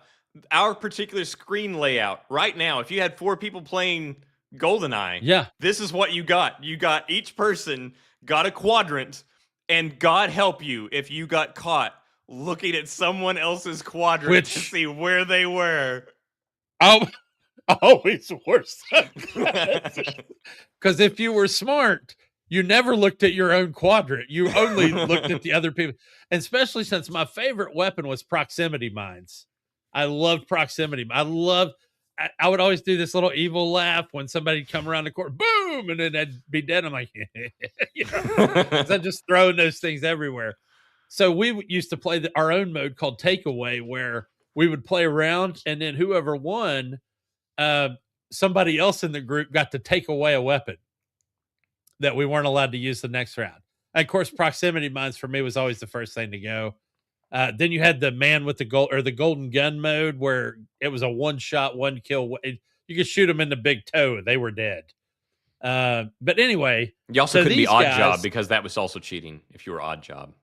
our particular screen layout right now. If you had 4 people playing GoldenEye, yeah, this is what you got. You got each person got a quadrant, and God help you if you got caught looking at someone else's quadrant to see where they were. Always worse. Because if you were smart, you never looked at your own quadrant. You only looked at the other people. And especially since my favorite weapon was proximity mines. I loved proximity. I would always do this little evil laugh when somebody'd come around the corner, boom, and then I'd be dead. I'm like, you know, 'cause I'm just throwing those things everywhere. So we used to play our own mode called Takeaway, where we would play around, and then whoever won, somebody else in the group got to take away a weapon that we weren't allowed to use the next round. And of course, proximity mines for me was always the first thing to go. Then you had the man with the golden gun mode, where it was a 1-shot, 1-kill. You could shoot them in the big toe; they were dead. But anyway, you also couldn't be odd job because that was also cheating if you were odd job.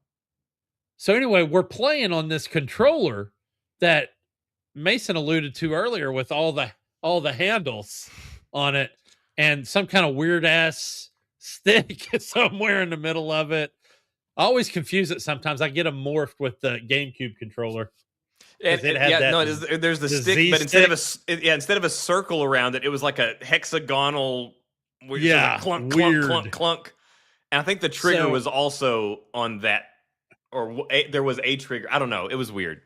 So anyway, we're playing on this controller that Mason alluded to earlier, with all the handles on it and some kind of weird ass stick somewhere in the middle of it. I always confuse it sometimes. I get them morphed with the GameCube controller. And there's the stick, but instead of a circle around it, it was like a hexagonal. Clunk, weird. Clunk, clunk. And I think the trigger was also on that, or there was a trigger. I don't know. It was weird.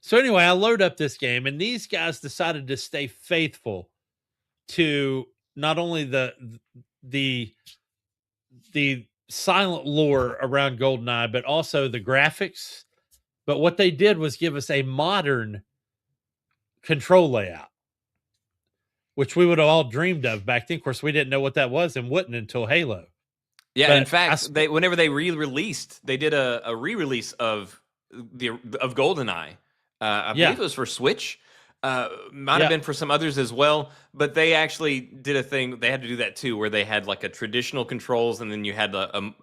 So anyway, I load up this game, and these guys decided to stay faithful to not only the silent lore around GoldenEye, but also the graphics. But what they did was give us a modern control layout, which we would have all dreamed of back then. Of course, we didn't know what that was and wouldn't until Halo. Yeah, but in fact, whenever they re-released, they did a re-release of GoldenEye. I believe it was for Switch. Might have been for some others as well, but they actually did a thing. They had to do that too, where they had like a traditional controls, and then you had the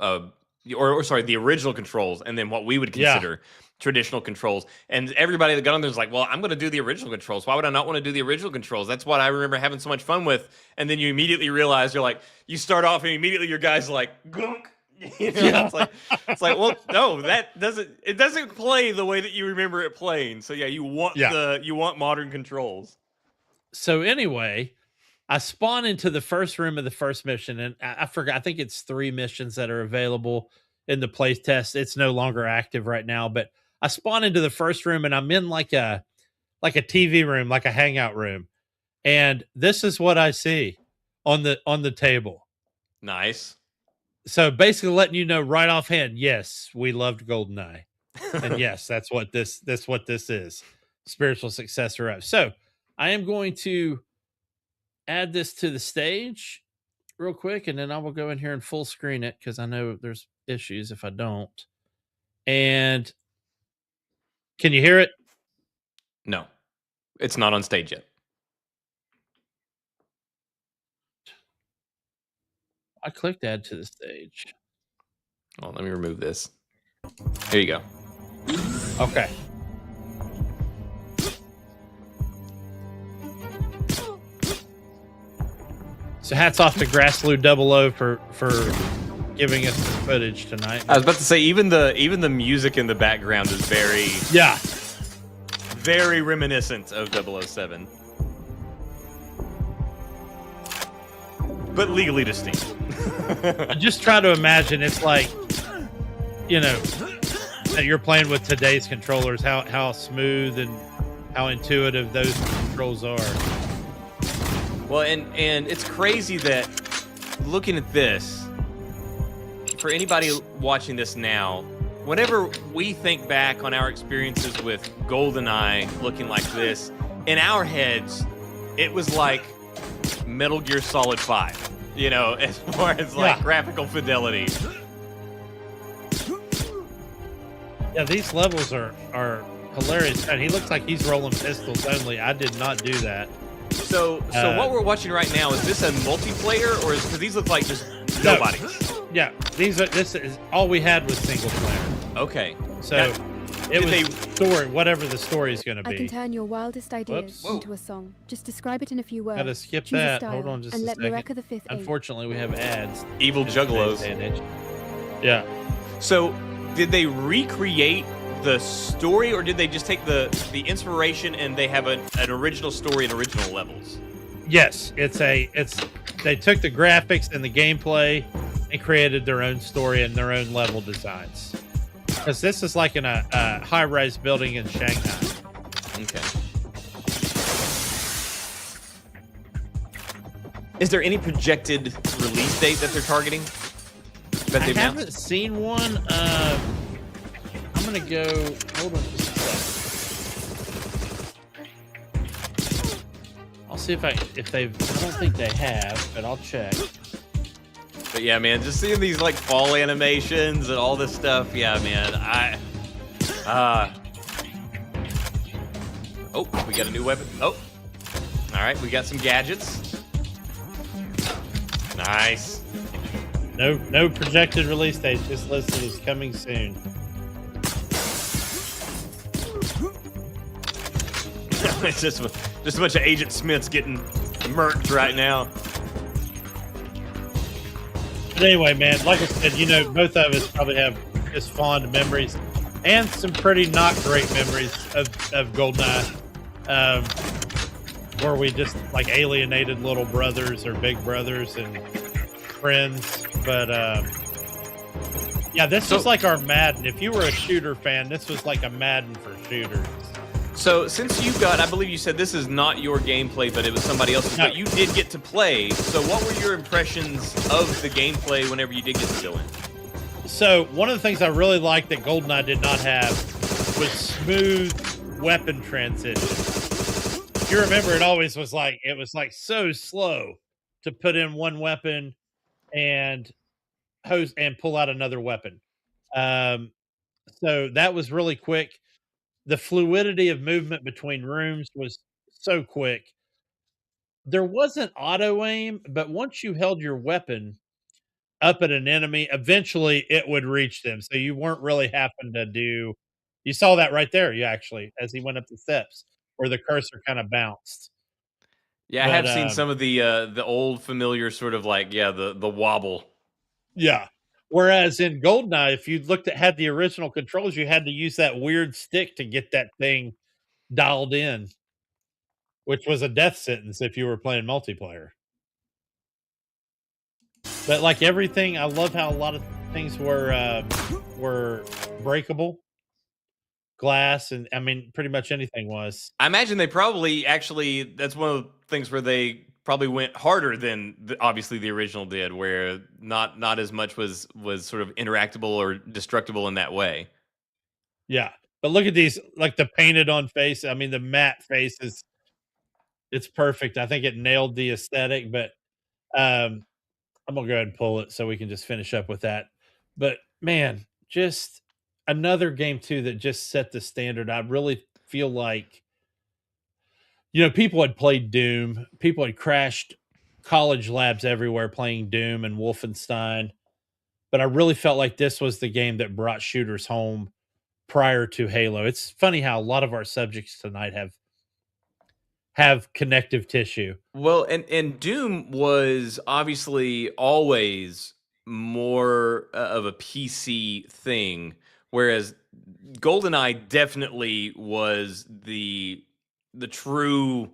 original controls, and then what we would consider traditional controls. And everybody that got on there was like, "Well, I'm going to do the original controls. Why would I not want to do the original controls? That's what I remember having so much fun with." And then you immediately realize you start off, and immediately your guy's like, "Gunk." You know, it's like, well, no, it doesn't play the way that you remember it playing. So you want modern controls. So anyway, I spawn into the first room of the first mission, and I forgot. I think it's 3 missions that are available in the playtest. It's no longer active right now, but I spawn into the first room, and I'm in like a TV room, like a hangout room, and this is what I see on the table. Nice. So basically letting you know right offhand, yes, we loved GoldenEye. And yes, that's what this is. Spiritual successor of. So I am going to add this to the stage real quick, and then I will go in here and full screen it, because I know there's issues if I don't. And can you hear it? No, it's not on stage yet. I clicked add to the stage. Oh, let me remove this. Here you go. Okay. So hats off to Grassloo 00 for giving us the footage tonight. I was about to say, even the music in the background is very reminiscent of 007. But legally distinct. I just try to imagine it's like, that you're playing with today's controllers, how smooth and how intuitive those controls are. Well, and it's crazy that looking at this, for anybody watching this now, whenever we think back on our experiences with GoldenEye looking like this, in our heads, it was like Metal Gear Solid 5, as far as graphical fidelity. Yeah, these levels are hilarious, and he looks like he's rolling pistols only. I did not do that. So what we're watching right now, is this a multiplayer, or because these look like just No. nobody? Yeah, this is all we had was single player. Okay. So Now, it did was they- story, whatever the story is going to I can be. turn your wildest ideas Whoops. into a song. Just describe it in a few words. Gotta skip Choose a that. style, Hold on just and a let second. Mareka the Fifth aid. Unfortunately, we have ads. Evil juggalos. Yeah. So, did they recreate the story, or did they just take the inspiration and they have an original story and original levels? Yes, they took the graphics and the gameplay and created their own story and their own level designs. Because this is like in a high-rise building in Shanghai. Okay. Is there any projected release date that they're targeting? That I they've haven't announced? seen one. I'm gonna go. Hold on just a second. I'll see if they've. I don't think they have, but I'll check. But yeah, man, just seeing these like fall animations and all this stuff. Yeah, man. Oh, we got a new weapon. Oh, all right, we got some gadgets. Nice. No projected release date. Just listed as coming soon. It's just a bunch of Agent Smiths getting murked right now. But anyway, man, like I said, both of us probably have just fond memories and some pretty not great memories of GoldenEye, where we just like alienated little brothers or big brothers and friends. But yeah, this was like our Madden. If you were a shooter fan, this was like a Madden for shooters. So since you got, I believe you said this is not your gameplay, but it was somebody else's, No. but you did get to play. So what were your impressions of the gameplay whenever you did get to go in? So one of the things I really liked that GoldenEye did not have was smooth weapon transition. If you remember, it was like so slow to put in one weapon and hose and pull out another weapon. So that was really quick. The fluidity of movement between rooms was so quick. There wasn't auto aim, but once you held your weapon up at an enemy, eventually it would reach them. So you weren't really having to do. You saw that right there. You actually, as he went up the steps, where the cursor kind of bounced. Yeah, I But, have seen some of the old familiar sort of like, yeah, the wobble. Yeah. Whereas in GoldenEye, if you had the original controls, you had to use that weird stick to get that thing dialed in, which was a death sentence if you were playing multiplayer. But like everything, I love how a lot of things were breakable, glass, and I mean, pretty much anything was. I imagine they probably actually, that's one of the things where they probably went harder than obviously the original did, where not as much was sort of interactable or destructible in that way. Yeah, but look at these, like the painted on face. I mean, the matte face it's perfect. I think it nailed the aesthetic. But I'm gonna go ahead and pull it so we can just finish up with that. But man, just another game too that just set the standard. I really feel like people had played Doom, people had crashed college labs everywhere playing Doom and Wolfenstein, but I really felt like this was the game that brought shooters home prior to Halo. It's funny how a lot of our subjects tonight have connective tissue. Well, and Doom was obviously always more of a PC thing, whereas GoldenEye definitely was the true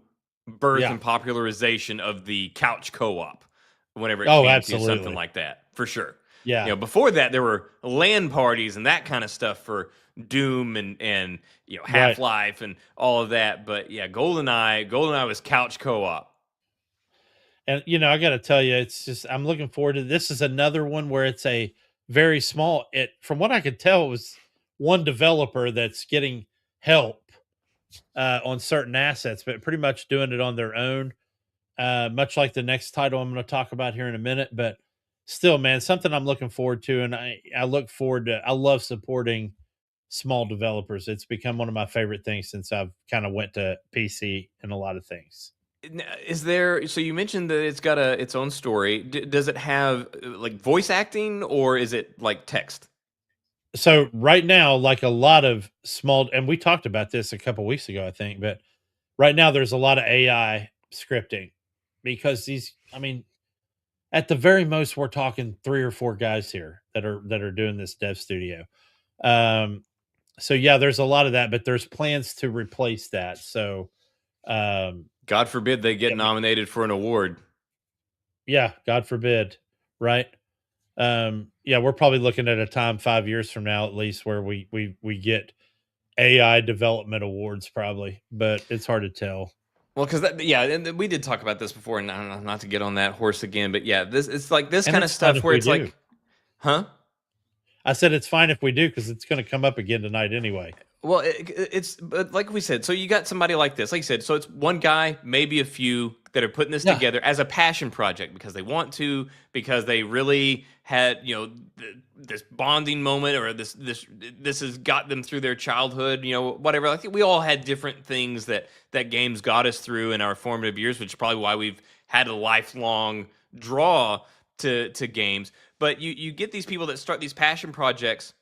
birth Yeah. and popularization of the couch co-op whenever it Oh, came absolutely. to something like that, for sure. Yeah. Before that there were LAN parties and that kind of stuff for Doom and Half-Life and all of that, but yeah, GoldenEye was couch co-op. And I got to tell you, it's just I'm looking forward to this. Is another one where it's a very small. From what I could tell, it was one developer that's getting help on certain assets, but pretty much doing it on their own. Much like the next title I'm going to talk about here in a minute, but still, man, something I'm looking forward to, and I love supporting small developers. It's become one of my favorite things since I've kind of went to PC and a lot of things. Is there? So you mentioned that it's got its own story. Does it have like voice acting, or is it like text? So right now, like a lot of small, and we talked about this a couple weeks ago, I think, but right now there's a lot of AI scripting because I mean, at the very most, we're talking 3 or 4 guys here that are doing this dev studio. Um, so yeah, there's a lot of that, but there's plans to replace that. So, God forbid they get yeah, nominated for an award. yeah, God forbid, right? Yeah, we're probably looking at a time 5 years from now, at least, where we get AI development awards, probably, but it's hard to tell. Well, because and we did talk about this before, and I don't know, not to get on that horse again, but yeah, it's like this And kind of it's fine stuff if where we it's do. like, huh? I said it's fine if we do because it's going to come up again tonight anyway. Well, it's but like we said, so you got somebody like this, like you said, so it's one guy, maybe a few that are putting this Yeah. together as a passion project because they want to, because they really had, this bonding moment, or this has got them through their childhood, whatever. I think we all had different things that games got us through in our formative years, which is probably why we've had a lifelong draw to games. But you get these people that start these passion projects.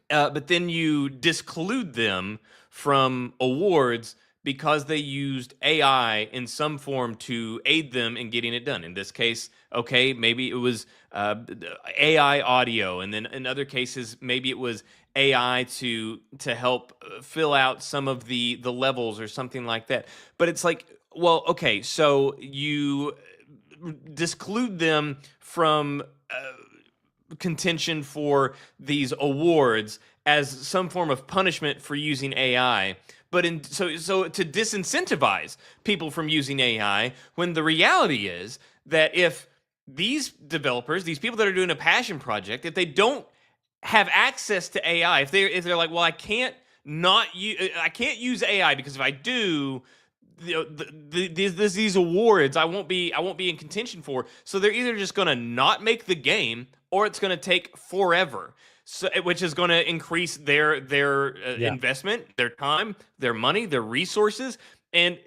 But then you disclude them from awards because they used AI in some form to aid them in getting it done. In this case, okay, maybe it was AI audio, and then in other cases, maybe it was AI to help fill out some of the levels or something like that. But it's like, well, okay, so you disclude them from contention for these awards as some form of punishment for using AI, but so to disincentivize people from using AI, when the reality is that if these developers, these people that are doing a passion project, if they don't have access to AI, if they're like, well, I can't use AI because if I do, these awards I won't be in contention for. So they're either just going to not make the game, or it's going to take forever. So, which is going to increase their investment, their time, their money, their resources, and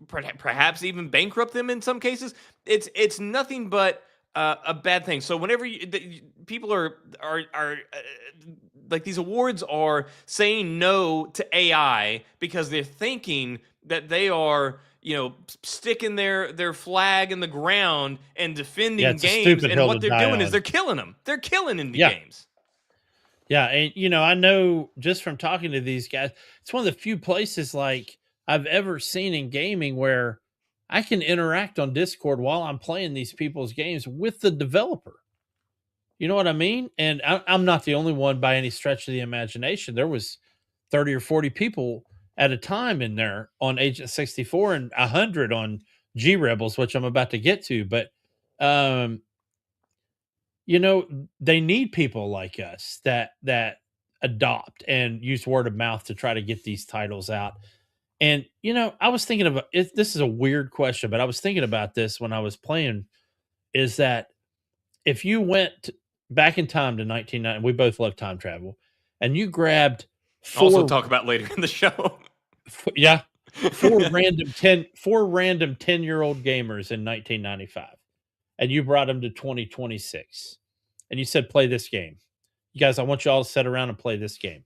perhaps even bankrupt them in some cases. It's nothing but a bad thing. So whenever people are like, these awards are saying no to AI because they're thinking that they are, sticking their flag in the ground and defending games, and what they're doing is they're killing them. They're killing indie games. Yeah, and I know just from talking to these guys, it's one of the few places like I've ever seen in gaming where I can interact on Discord while I'm playing these people's games with the developer. You know what I mean? And I'm not the only one by any stretch of the imagination. There was 30 or 40 people at a time in there on Agent 64 and 100 on G Rebels, which I'm about to get to. But, they need people like us that adopt and use word of mouth to try to get these titles out. And, I was thinking about it. This is a weird question, but I was thinking about this when I was playing, is that if you went back in time to 1990, we both love time travel, and you grabbed also talk about later in the show. four random 10-year-old gamers in 1995, and you brought them to 2026, and you said, play this game. You guys, I want you all to sit around and play this game.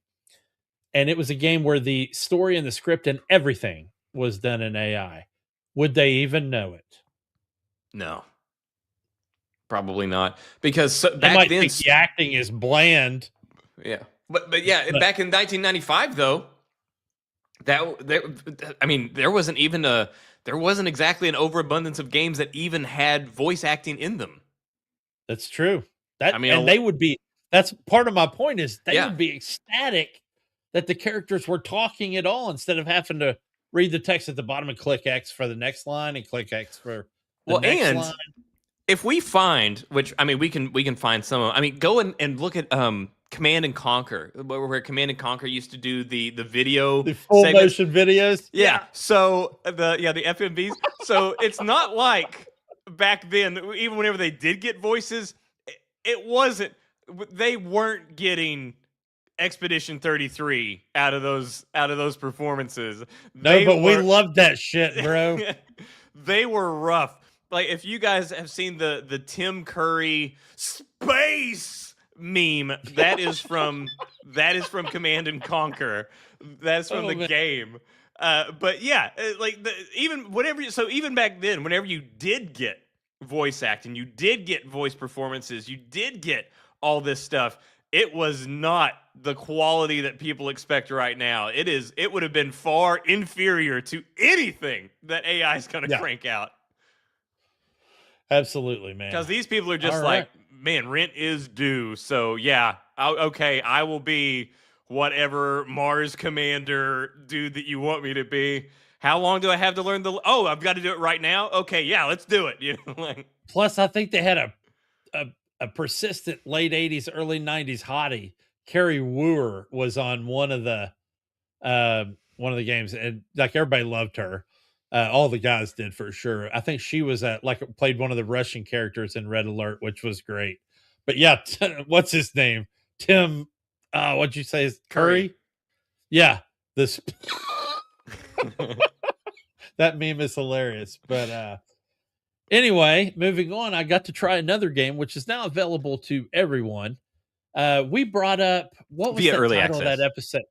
And it was a game where the story and the script and everything was done in AI. Would they even know it? No. Probably not, because back then the acting is bland. Yeah, but back in 1995 though, there wasn't exactly an overabundance of games that even had voice acting in them. That's true. They would be. That's part of my point. Is they would be ecstatic that the characters were talking at all instead of having to read the text at the bottom and click X for the next line and click X for the next line. If we find, which we can find some of, go and look at Command and Conquer, where Command and Conquer used to do the video, the full motion videos. Yeah. So the FMVs. So it's not like back then, even whenever they did get voices, they weren't getting Expedition 33 out of those performances. No, but we loved that shit, bro. they were rough. Like, if you guys have seen the Tim Curry space meme, that is from Command and Conquer. That's from the game. But yeah, even back then, whenever you did get voice acting, you did get voice performances, you did get all this stuff, it was not the quality that people expect right now. It would have been far inferior to anything that AI is going to crank out. Absolutely, man. Because these people are just man, rent is due. So yeah, okay, I will be whatever Mars commander dude that you want me to be. How long do I have to learn I've got to do it right now? Okay, yeah, let's do it. Plus, I think they had a persistent late 80s, early 90s hottie. Carrie Wooer was on one of the games, and like everybody loved her. All the guys did for sure. I think she was played one of the Russian characters in Red Alert, which was great. But yeah, what's his name? Tim. What'd you say? Curry? Yeah. This that meme is hilarious. But anyway, moving on. I got to try another game, which is now available to everyone. We brought up what was the title of that episode?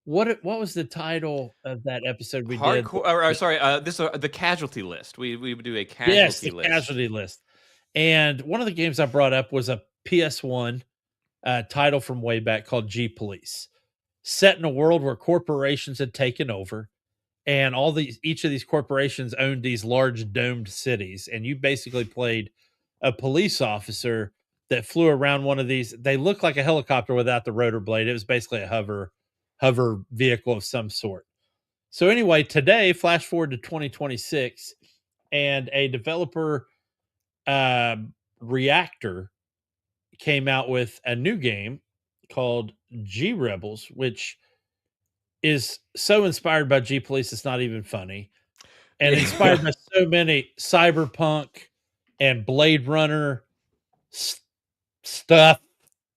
What was the title of that episode we did? This is the casualty list. We would do a casualty list. Casualty list. And one of the games I brought up was a PS1 title from way back called G-Police, set in a world where corporations had taken over, and each of these corporations owned these large domed cities, and you basically played a police officer that flew around one of these. They looked like a helicopter without the rotor blade. It was basically a hover vehicle of some sort. So anyway, today, flash forward to 2026, and a developer, Reactor, came out with a new game called G Rebels, which is so inspired by G-Police, it's not even funny, and inspired by so many cyberpunk and Blade Runner stuff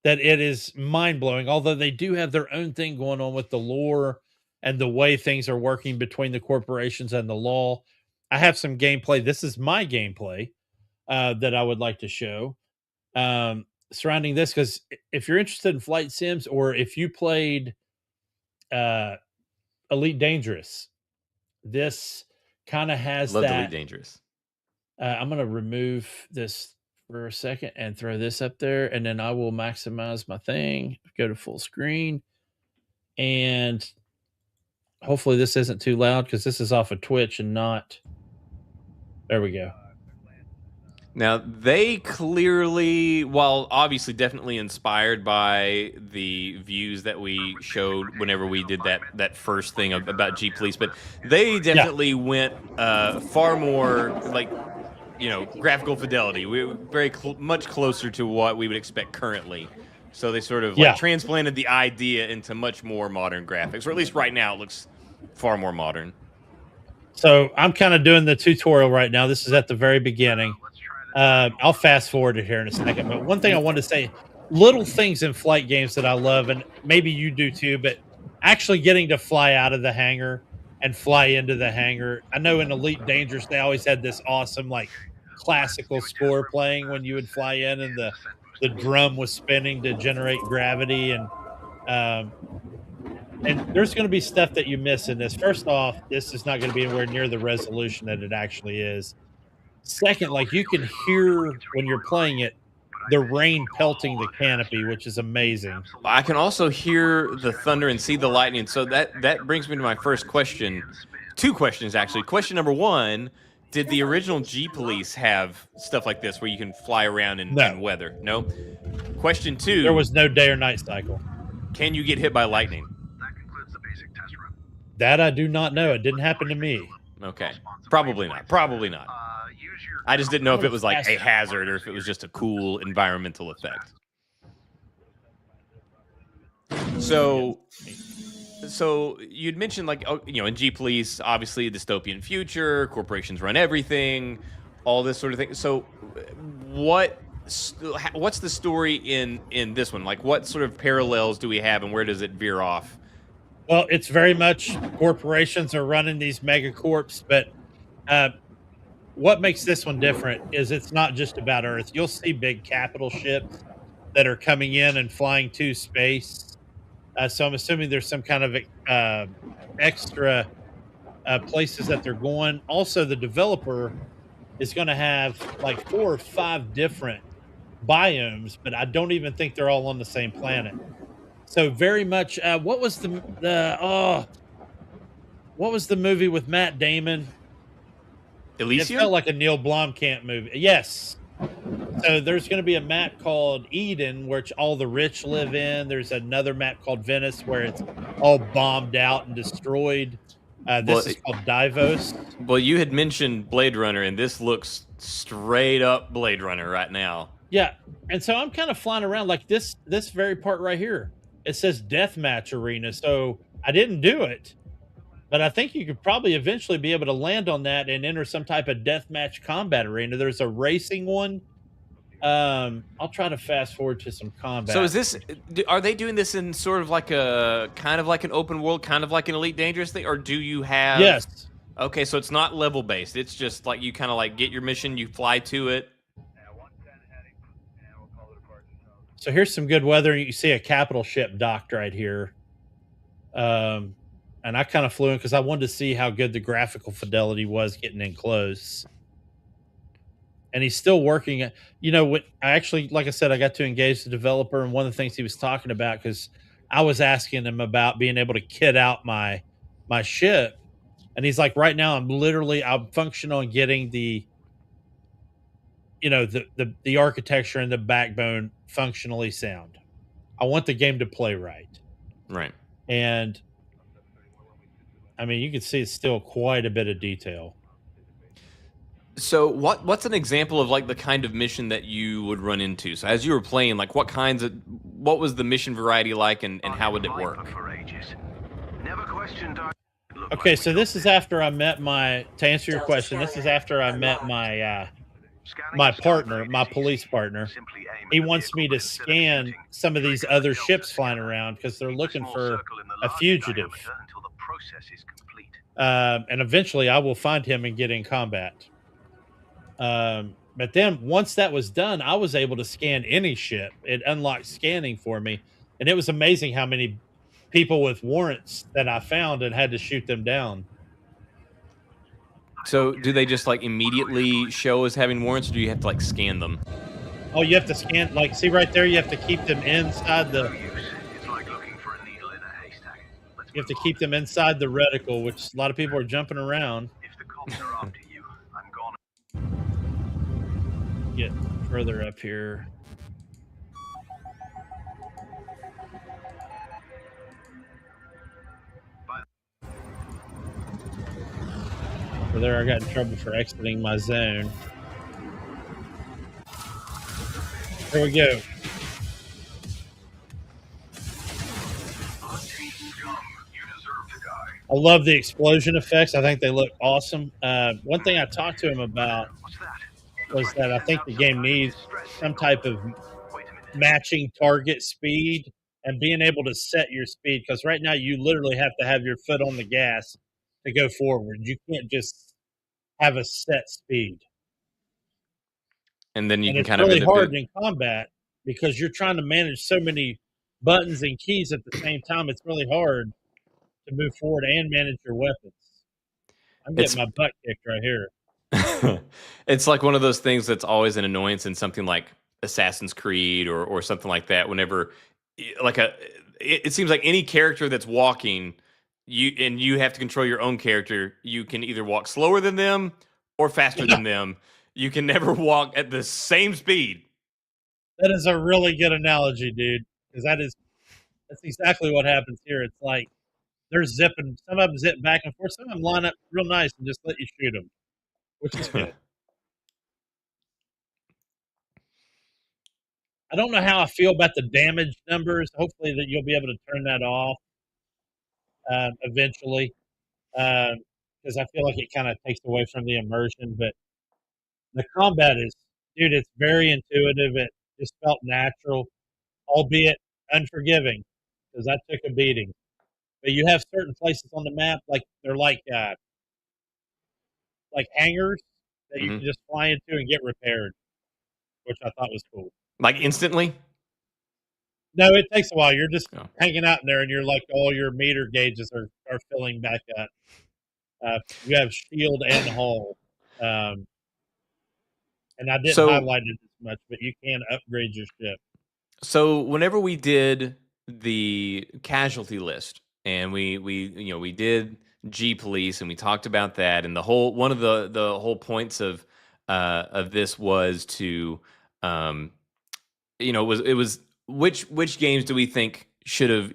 that it is mind-blowing. Although they do have their own thing going on with the lore and the way things are working between the corporations and the law. I have some gameplay. This is my gameplay that I would like to show surrounding this, because if you're interested in flight sims, or if you played Elite Dangerous, this kind of has Loved that. Elite Dangerous. I'm going to remove this for a second and throw this up there, and then I will maximize my thing, go to full screen, and hopefully this isn't too loud because this is off of Twitch and not. There we go. Now, they clearly, while obviously definitely inspired by the views that we showed whenever we did that first thing about G-Police, but they definitely went far more graphical fidelity. We were very much closer to what we would expect currently. So they sort of transplanted the idea into much more modern graphics, or at least right now it looks far more modern. So I'm kind of doing the tutorial right now. This is at the very beginning. I'll fast forward it here in a second. But one thing I wanted to say, little things in flight games that I love, and maybe you do too, but actually getting to fly out of the hangar and fly into the hangar. I know in Elite Dangerous, they always had this awesome, classical score playing when you would fly in, and the drum was spinning to generate gravity. And there's going to be stuff that you miss in this. First off, this is not going to be anywhere near the resolution that it actually is. Second, you can hear when you're playing it, the rain pelting the canopy, which is amazing. I can also hear the thunder and see the lightning. So that brings me to my first question. Two questions, actually. Question number one, did the original G-Police have stuff like this where you can fly around in weather? No? Question two. There was no day or night cycle. Can you get hit by lightning? That I do not know. It didn't happen to me. Okay. Probably not. I just didn't know if it was a hazard or if it was just a cool environmental effect. So you'd mentioned in G-Police, obviously a dystopian future, corporations run everything, all this sort of thing. So what's the story in this one? What sort of parallels do we have, and where does it veer off? Well, it's very much corporations are running these megacorps, but what makes this one different is it's not just about Earth. You'll see big capital ships that are coming in and flying to space. So I'm assuming there's some kind of extra places that they're going. Also, the developer is going to have like 4 or 5 different biomes, but I don't even think they're all on the same planet. So very much. What was what was the movie with Matt Damon? It Elysium? felt like a Neil Blomkamp movie. Yes. So there's going to be a map called Eden, which all the rich live in. There's another map called Venice, where it's all bombed out and destroyed. Well, This is called Divos. Well, you had mentioned Blade Runner, and this looks straight up Blade Runner right now. Yeah, and so I'm kind of flying around like this very part right here. It says Deathmatch Arena, so I didn't do it, but I think you could probably eventually be able to land on that and enter some type of deathmatch combat arena. There's a racing one. I'll try to fast forward to some combat. So is this? Are they doing this in sort of like a kind of like an open world, kind of like an Elite Dangerous thing, or do you have? Yes. Okay, so it's not level based. It's just like you kind of like get your mission, you fly to it. So here's some good weather. You see a capital ship docked right here. And I kind of flew in because I wanted to see how good the graphical fidelity was getting in close. And he's still working. When I actually, like I said, I got to engage the developer, and one of the things he was talking about, because I was asking him about being able to kit out my ship, and he's like, right now I'm functional on getting the architecture and the backbone functionally sound. I want the game to play right. Right. And I mean, you can see it's still quite a bit of detail. So what's an example of like the kind of mission that you would run into? So as you were playing, like what was the mission variety like, and how would it work? Okay, so this is after I met to answer your question, this is after I met my partner, my police partner. He wants me to scan some of these other ships flying around because they're looking for a fugitive. And eventually I will find him and get in combat. But then once that was done, I was able to scan any ship. It unlocked scanning for me. And it was amazing how many people with warrants that I found and had to shoot them down. So do they just like immediately show as having warrants, or do you have to like scan them? Oh, you have to scan, like, see right there, you have to keep them inside the reticle, which a lot of people are jumping around. Get further up here. So there, I got in trouble for exiting my zone. Here we go. I love the explosion effects. I think they look awesome. One thing I talked to him about was that I think the game needs some type of matching target speed and being able to set your speed, because right now you literally have to have your foot on the gas to go forward. You can't just have a set speed. And then you can it's kind of really hard in combat because you're trying to manage so many buttons and keys at the same time. It's really hard to move forward and manage your weapons. I'm getting my butt kicked right here. It's like one of those things that's always an annoyance in something like Assassin's Creed or something like that. Whenever it seems like any character that's walking, you have to control your own character. You can either walk slower than them or faster than them. You can never walk at the same speed. That is a really good analogy, dude. Because that's exactly what happens here. It's like they're zipping. Some of them zip back and forth. Some of them line up real nice and just let you shoot them, which is good. I don't know how I feel about the damage numbers. Hopefully that you'll be able to turn that off eventually, because I feel like it kind of takes away from the immersion. But the combat it's very intuitive. It just felt natural, albeit unforgiving, because I took a beating. But you have certain places on the map, like they're like hangars, that you Mhm. can just fly into and get repaired, which I thought was cool. Like instantly? No, it takes a while. You're just Oh. hanging out in there, and you're like all your meter gauges are filling back up. You have shield and hull, um, and I didn't So highlight it as much, but you can upgrade your ship. So whenever we did the casualty list and we did G-Police and we talked about that, and the whole one of the whole points of this was to um it was which games do we think should have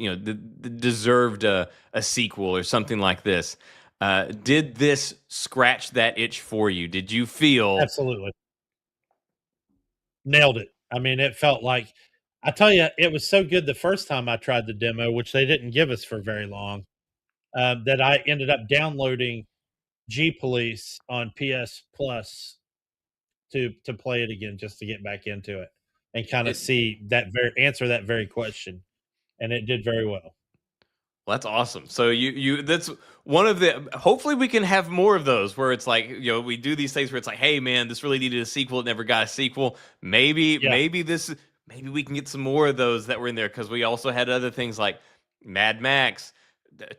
deserved a sequel or something like this. Did this scratch that itch for you? Did you feel Absolutely. Nailed it. I mean, it felt like I tell you, it was so good the first time I tried the demo, which they didn't give us for very long, that I ended up downloading G-Police on PS Plus to play it again, just to get back into it and kind of it? see answer that very question, and it did very well. Well, that's awesome. So you that's one of the hopefully we can have more of those where it's like, we do these things where it's like, hey man, this really needed a sequel, it never got a sequel. Maybe Yeah. maybe we can get some more of those that were in there, because we also had other things like Mad Max,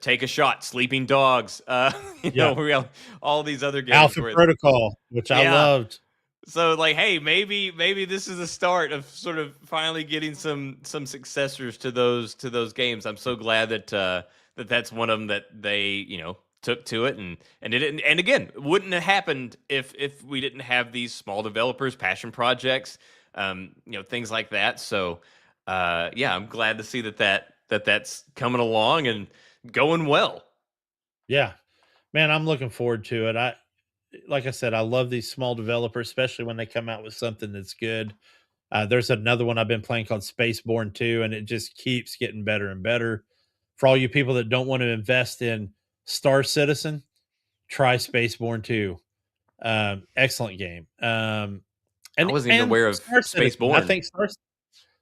Take a Shot, Sleeping Dogs, all these other games Alpha where Protocol, which I Yeah. loved. so like, hey, maybe this is the start of sort of finally getting some successors to those games. I'm so glad that that's one of them that they took to it, and it didn't. And again, wouldn't have happened if we didn't have these small developers, passion projects, things like that. So yeah, I'm glad to see that's coming along and going well. Yeah, man, I'm looking forward to it. Like I said, I love these small developers, especially when they come out with something that's good. There's another one I've been playing called Spaceborne 2, and it just keeps getting better and better. For all you people that don't want to invest in Star Citizen, try Spaceborne 2. Excellent game. I wasn't even aware of Star Citizen, I Spaceborne. think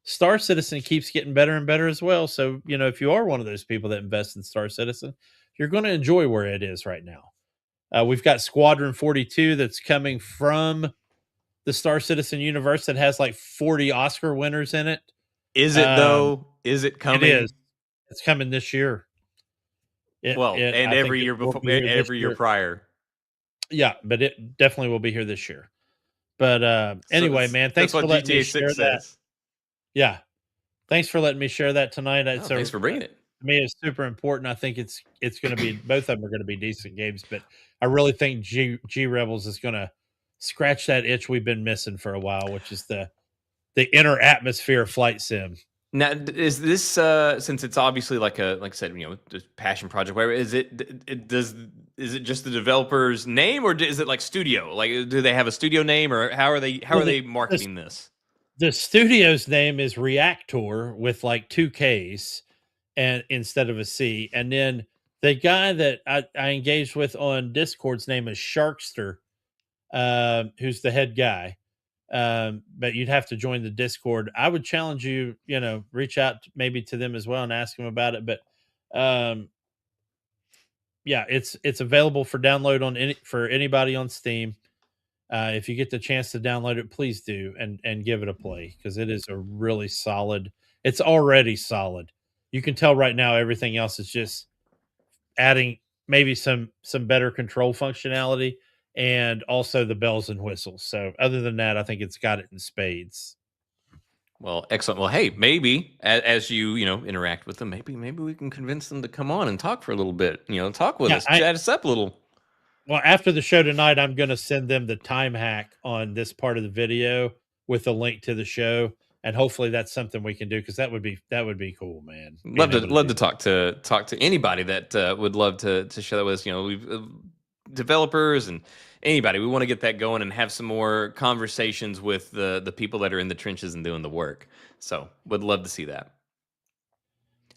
Star Citizen keeps getting better and better as well. So, if you are one of those people that invest in Star Citizen, you're going to enjoy where it is right now. We've got Squadron 42 that's coming from the Star Citizen universe that has like 40 Oscar winners in it. Is it though? Is it coming? It is. It's coming this year. And I every think year it will before, be here this every year prior. Yeah, but it definitely will be here this year. But anyway, man, That's thanks what for letting me GTA share 6 that. says. Yeah, thanks for letting me share that tonight. Oh, thanks for bringing it. To me, it's super important. I think it's going to be both of them are going to be decent games, but I really think G Rebels is going to scratch that itch we've been missing for a while, which is the inner atmosphere of flight sim. Now, is this since it's obviously like I said, passion project? Whatever is it? Is it just the developer's name, or is it like studio? Like, do they have a studio name, or how are they marketing this? The studio's name is Reactor with like 2 Ks and instead of a C. And then the guy that I engaged with on Discord's name is Sharkster, who's the head guy. But you'd have to join the Discord. I would challenge you, reach out maybe to them as well and ask them about it. But yeah, it's available for download for anybody on Steam. If you get the chance to download it, please do and give it a play, because it is a really solid. It's already solid. You can tell right now everything else is just adding maybe some better control functionality and also the bells and whistles. So other than that, I think it's got it in spades. Well, excellent. Well, hey, maybe as you interact with them, maybe we can convince them to come on and talk for a little bit. Talk with us, chat us up a little. Well, after the show tonight, I'm going to send them the time hack on this part of the video with a link to the show, and hopefully that's something we can do, because that would be cool, man. Love to talk to anybody that would love to share that with us. We've developers and anybody. We want to get that going and have some more conversations with the people that are in the trenches and doing the work. So would love to see that.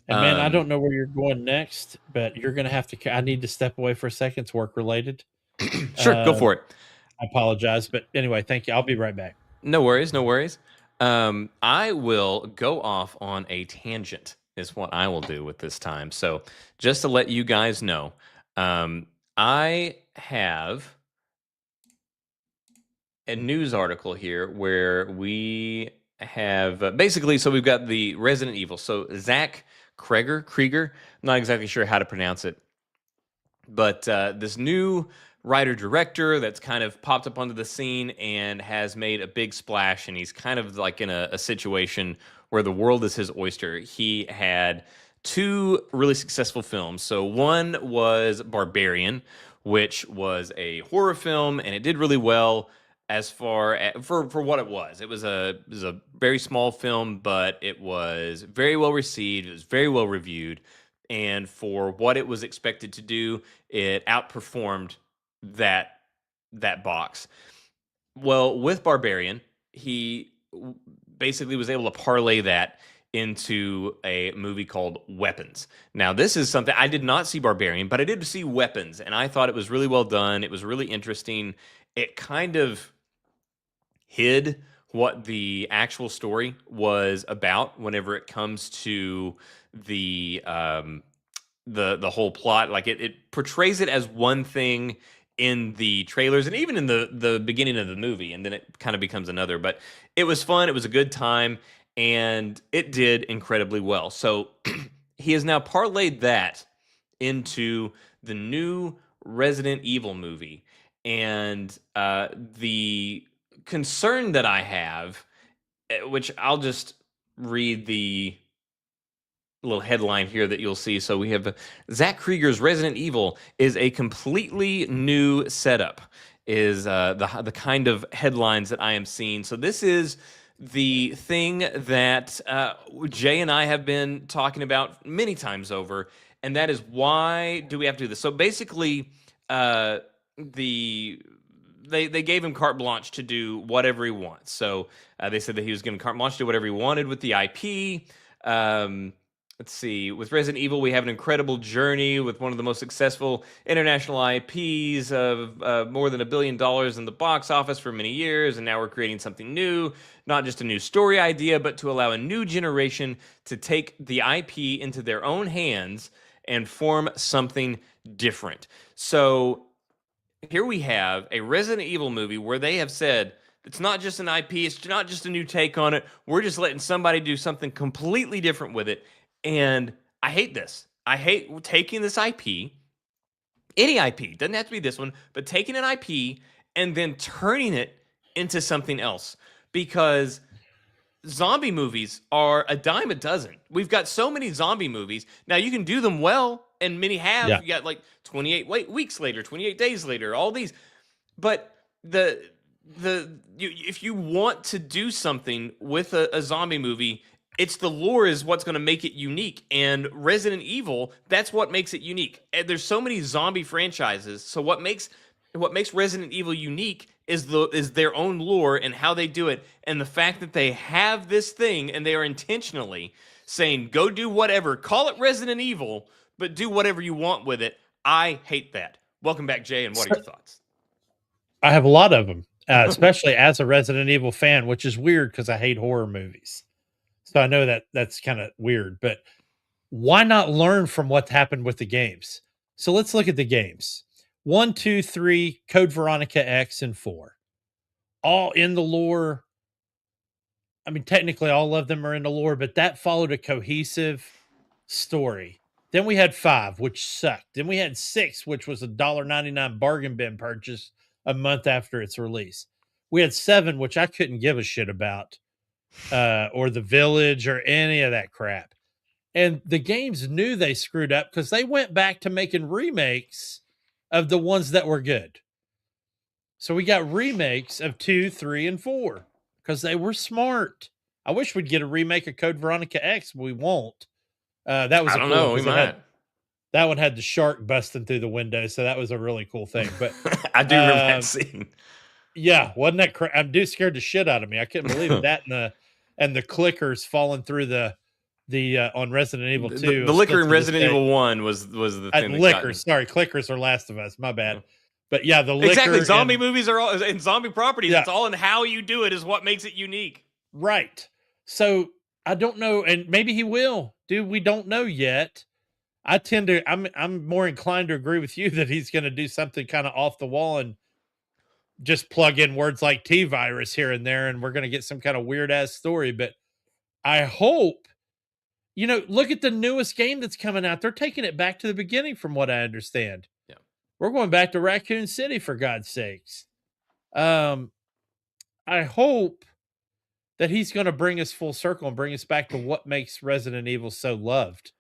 And man, I don't know where you're going next, but you're going to have to. I need to step away for a second. It's work related. Sure, go for it. I apologize, but anyway, thank you. I'll be right back. No worries. I will go off on a tangent. Is what I will do with this time. So just to let you guys know, I have a news article here where we have basically, so we've got the Resident Evil. So Zach Krieger, I'm not exactly sure how to pronounce it, but this new writer director that's kind of popped up onto the scene and has made a big splash, and he's kind of like in a situation where the world is his oyster. He had two really successful films. So one was Barbarian, which was a horror film, and it did really well as far as, for what it was. It was a very small film, but it was very well received. It was very well reviewed, and for what it was expected to do, it outperformed that box. Well, with Barbarian, he basically was able to parlay that into a movie called Weapons. Now, this is something I did not see Barbarian, but I did see Weapons, and I thought it was really well done. It was really interesting. It kind of hid what the actual story was about whenever it comes to the whole plot. Like it portrays it as one thing in the trailers and even in the beginning of the movie, and then it kind of becomes another. But it was fun. It was a good time, and it did incredibly well. So he has now parlayed that into the new Resident Evil movie. And the concern that I have, which I'll just read the little headline here that you'll see. So we have Zach Krieger's Resident Evil is a completely new setup, is the kind of headlines that I am seeing. So this is the thing that Jay and I have been talking about many times over, and that is, why do we have to do this? So basically, they gave him carte blanche to do whatever he wants. So they said that he was given carte blanche to do whatever he wanted with the IP. Let's see. With Resident Evil, we have an incredible journey with one of the most successful international IPs of more than $1 billion in the box office for many years, and now we're creating something new, not just a new story idea, but to allow a new generation to take the IP into their own hands and form something different. So here we have a Resident Evil movie where they have said, it's not just an IP, it's not just a new take on it, we're just letting somebody do something completely different with it. And I hate this. I hate taking this IP, any IP, doesn't have to be this one, but taking an IP and then turning it into something else. Because zombie movies are a dime a dozen. We've got so many zombie movies. Now, you can do them well, and many have. Yeah. You got like 28 weeks later, 28 days later, all these. But if you want to do something with a zombie movie, it's the lore is what's going to make it unique. And Resident Evil, that's what makes it unique. And there's so many zombie franchises. So what makes Resident Evil unique is their own lore and how they do it, and the fact that they have this thing and they are intentionally saying, go do whatever, call it Resident Evil, but do whatever you want with it. I hate that. Welcome back, Jay, and what are your thoughts? I have a lot of them, especially as a Resident Evil fan, which is weird because I hate horror movies. So I know that's kind of weird, but why not learn from what happened with the games? So let's look at the games. 1, 2, 3, Code Veronica X, and 4. All in the lore. I mean, technically all of them are in the lore, but that followed a cohesive story. Then we had 5, which sucked. Then we had 6, which was a $1.99 bargain bin purchase a month after its release. We had 7, which I couldn't give a shit about, or The Village or any of that crap. And the games knew they screwed up because they went back to making remakes of the ones that were good. So we got remakes of 2, 3, and 4 because they were smart. I wish we'd get a remake of Code Veronica X, but we won't. That was I don't know. We might. That one had the shark busting through the window, so that was a really cool thing. But I do remember that scene. Yeah, wasn't that I'm dude scared the shit out of me. I couldn't believe it. That and the clickers falling through the on Resident Evil 2. The liquor in Resident Evil 1 was the thing. Liquors, sorry, clickers are Last of Us. My bad. But yeah, the liquor. Exactly. Zombie movies are all in zombie properties. Yeah. It's all in how you do it is what makes it unique. Right. So I don't know, and maybe he will. Dude, we don't know yet. I'm more inclined to agree with you that he's going to do something kind of off the wall and just plug in words like T-virus here and there, and we're going to get some kind of weird ass story. But I hope, look at the newest game that's coming out. They're taking it back to the beginning, from what I understand. Yeah. We're going back to Raccoon City, for God's sakes. I hope that he's going to bring us full circle and bring us back to what makes Resident Evil so loved.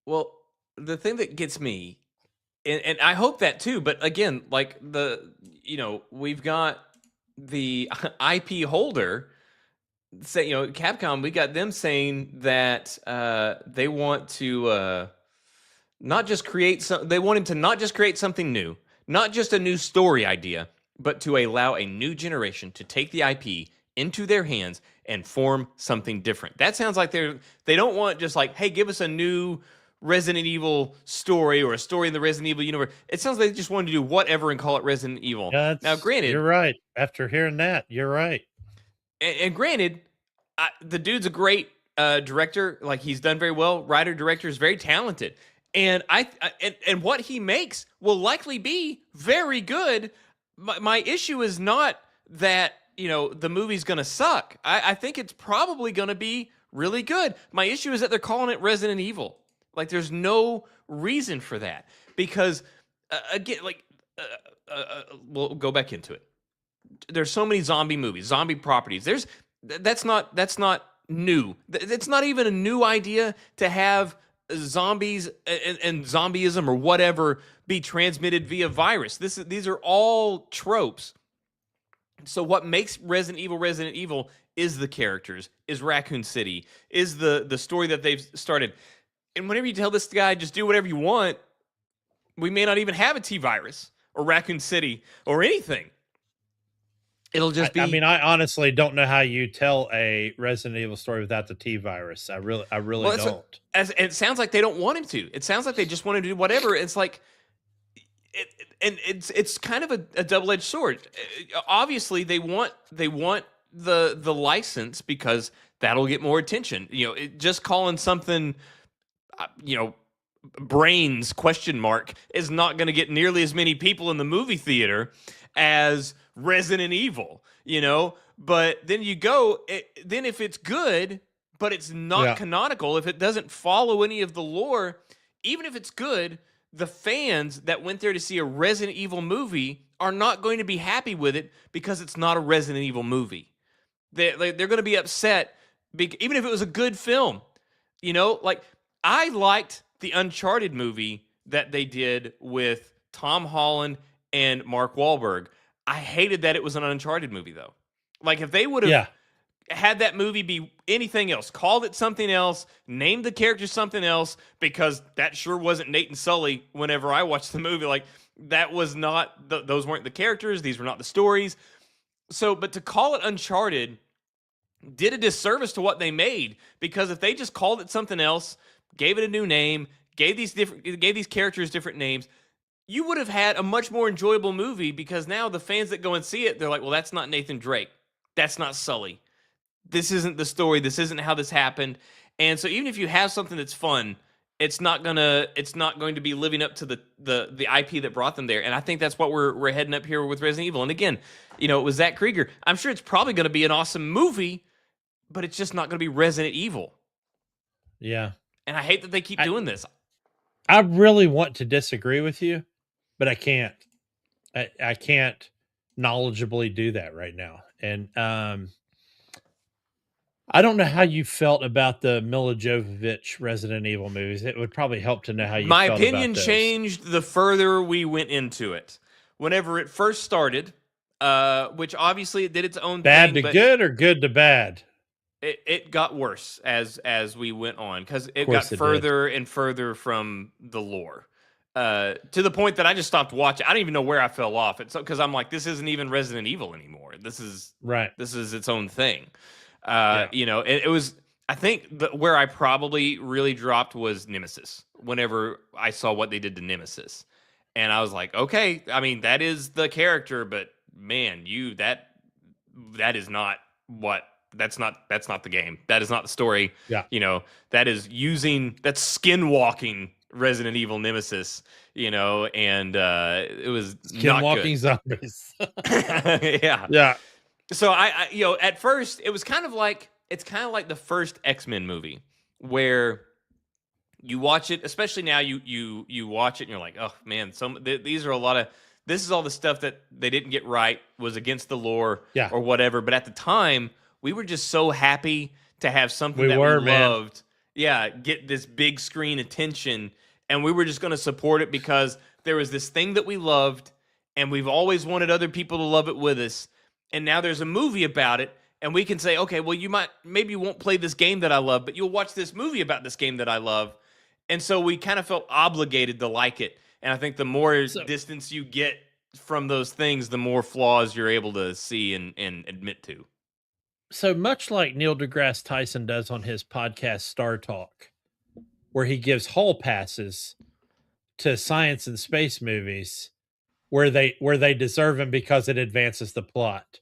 Well, the thing that gets me, and I hope that too, but again, like we've got the IP holder say, Capcom, we got them saying that they want to not just create they want him to not just create something new, not just a new story idea, but to allow a new generation to take the IP into their hands and form something different. That sounds like they don't want just like, hey, give us a new Resident Evil story or a story in the Resident Evil universe. It sounds like they just wanted to do whatever and call it Resident Evil. Now, granted, you're right. After hearing that, you're right. And granted, the dude's a great director. Like, he's done very well. Writer, director is very talented. And and what he makes will likely be very good. My issue is not that, the movie's going to suck. I think it's probably going to be really good. My issue is that they're calling it Resident Evil. Like, there's no reason for that. Because, again, we'll go back into it. There's so many zombie movies, zombie properties. That's not new. It's not even a new idea to have zombies and zombieism or whatever be transmitted via virus. These are all tropes. So what makes Resident Evil is the characters, is Raccoon City, is the story that they've started. And whenever you tell this guy, just do whatever you want, we may not even have a T-virus or Raccoon City or anything. It'll just be. I mean, I honestly don't know how you tell a Resident Evil story without the T-virus. I really don't. It sounds like they don't want him to. It sounds like they just want him to do whatever. It's like, it's kind of a double-edged sword. Obviously, they want the license because that'll get more attention. Just calling something, brains ? Is not going to get nearly as many people in the movie theater as Resident Evil, but then then if it's good, but it's not canonical, if it doesn't follow any of the lore, even if it's good, the fans that went there to see a Resident Evil movie are not going to be happy with it because it's not a Resident Evil movie. They're going to be upset, even if it was a good film. Like, I liked the Uncharted movie that they did with Tom Holland and Mark Wahlberg. I hated that it was an Uncharted movie, though. Like, if they would have had that movie be anything else, called it something else, named the characters something else, because that sure wasn't Nate and Sully whenever I watched the movie. Like, that was not, those weren't the characters, these were not the stories. So, but to call it Uncharted did a disservice to what they made, because if they just called it something else, gave it a new name, gave these characters different names, you would have had a much more enjoyable movie, because now the fans that go and see it, they're like, well, that's not Nathan Drake. That's not Sully. This isn't the story. This isn't how this happened. And so even if you have something that's fun, it's not going to be living up to the IP that brought them there. And I think that's what we're heading up here with Resident Evil. And again, it was Zach Krieger. I'm sure it's probably going to be an awesome movie, but it's just not going to be Resident Evil. Yeah. And I hate that they keep doing this. I really want to disagree with you, but I can't. I can't knowledgeably do that right now. And I don't know how you felt about the Mila Jovovich Resident Evil movies. It would probably help to know how you My felt opinion about those. changed the further we went into it. Whenever it first started, which obviously it did its own bad thing. to good or good to bad? It got worse as we went on, because it got further and further from the lore, to the point that I just stopped watching. I don't even know where I fell off. It's because I'm like, this isn't even Resident Evil anymore. This is its own thing. It was. I think where I probably really dropped was Nemesis. Whenever I saw what they did to Nemesis, and I was like, okay, I mean, that is the character, but man, that is not what. That's not the game. That is not the story. Yeah. That's skinwalking Resident Evil nemesis, and it was not Skinwalking good. zombies. Yeah. Yeah. So at first it was kind of like the first X-Men movie where you watch it, especially now you watch it and you're like, oh man, these are a lot of, this is all the stuff that they didn't get right, was against the lore or whatever. But at the time, we were just so happy to have something we loved. Yeah, get this big screen attention, and we were just going to support it because there was this thing that we loved, and we've always wanted other people to love it with us. And now there's a movie about it, and we can say, okay, well, maybe you won't play this game that I love, but you'll watch this movie about this game that I love. And so we kind of felt obligated to like it. And I think the more distance you get from those things, the more flaws you're able to see and admit to. So much like Neil deGrasse Tyson does on his podcast Star Talk, where he gives hall passes to science and space movies where they deserve them because it advances the plot.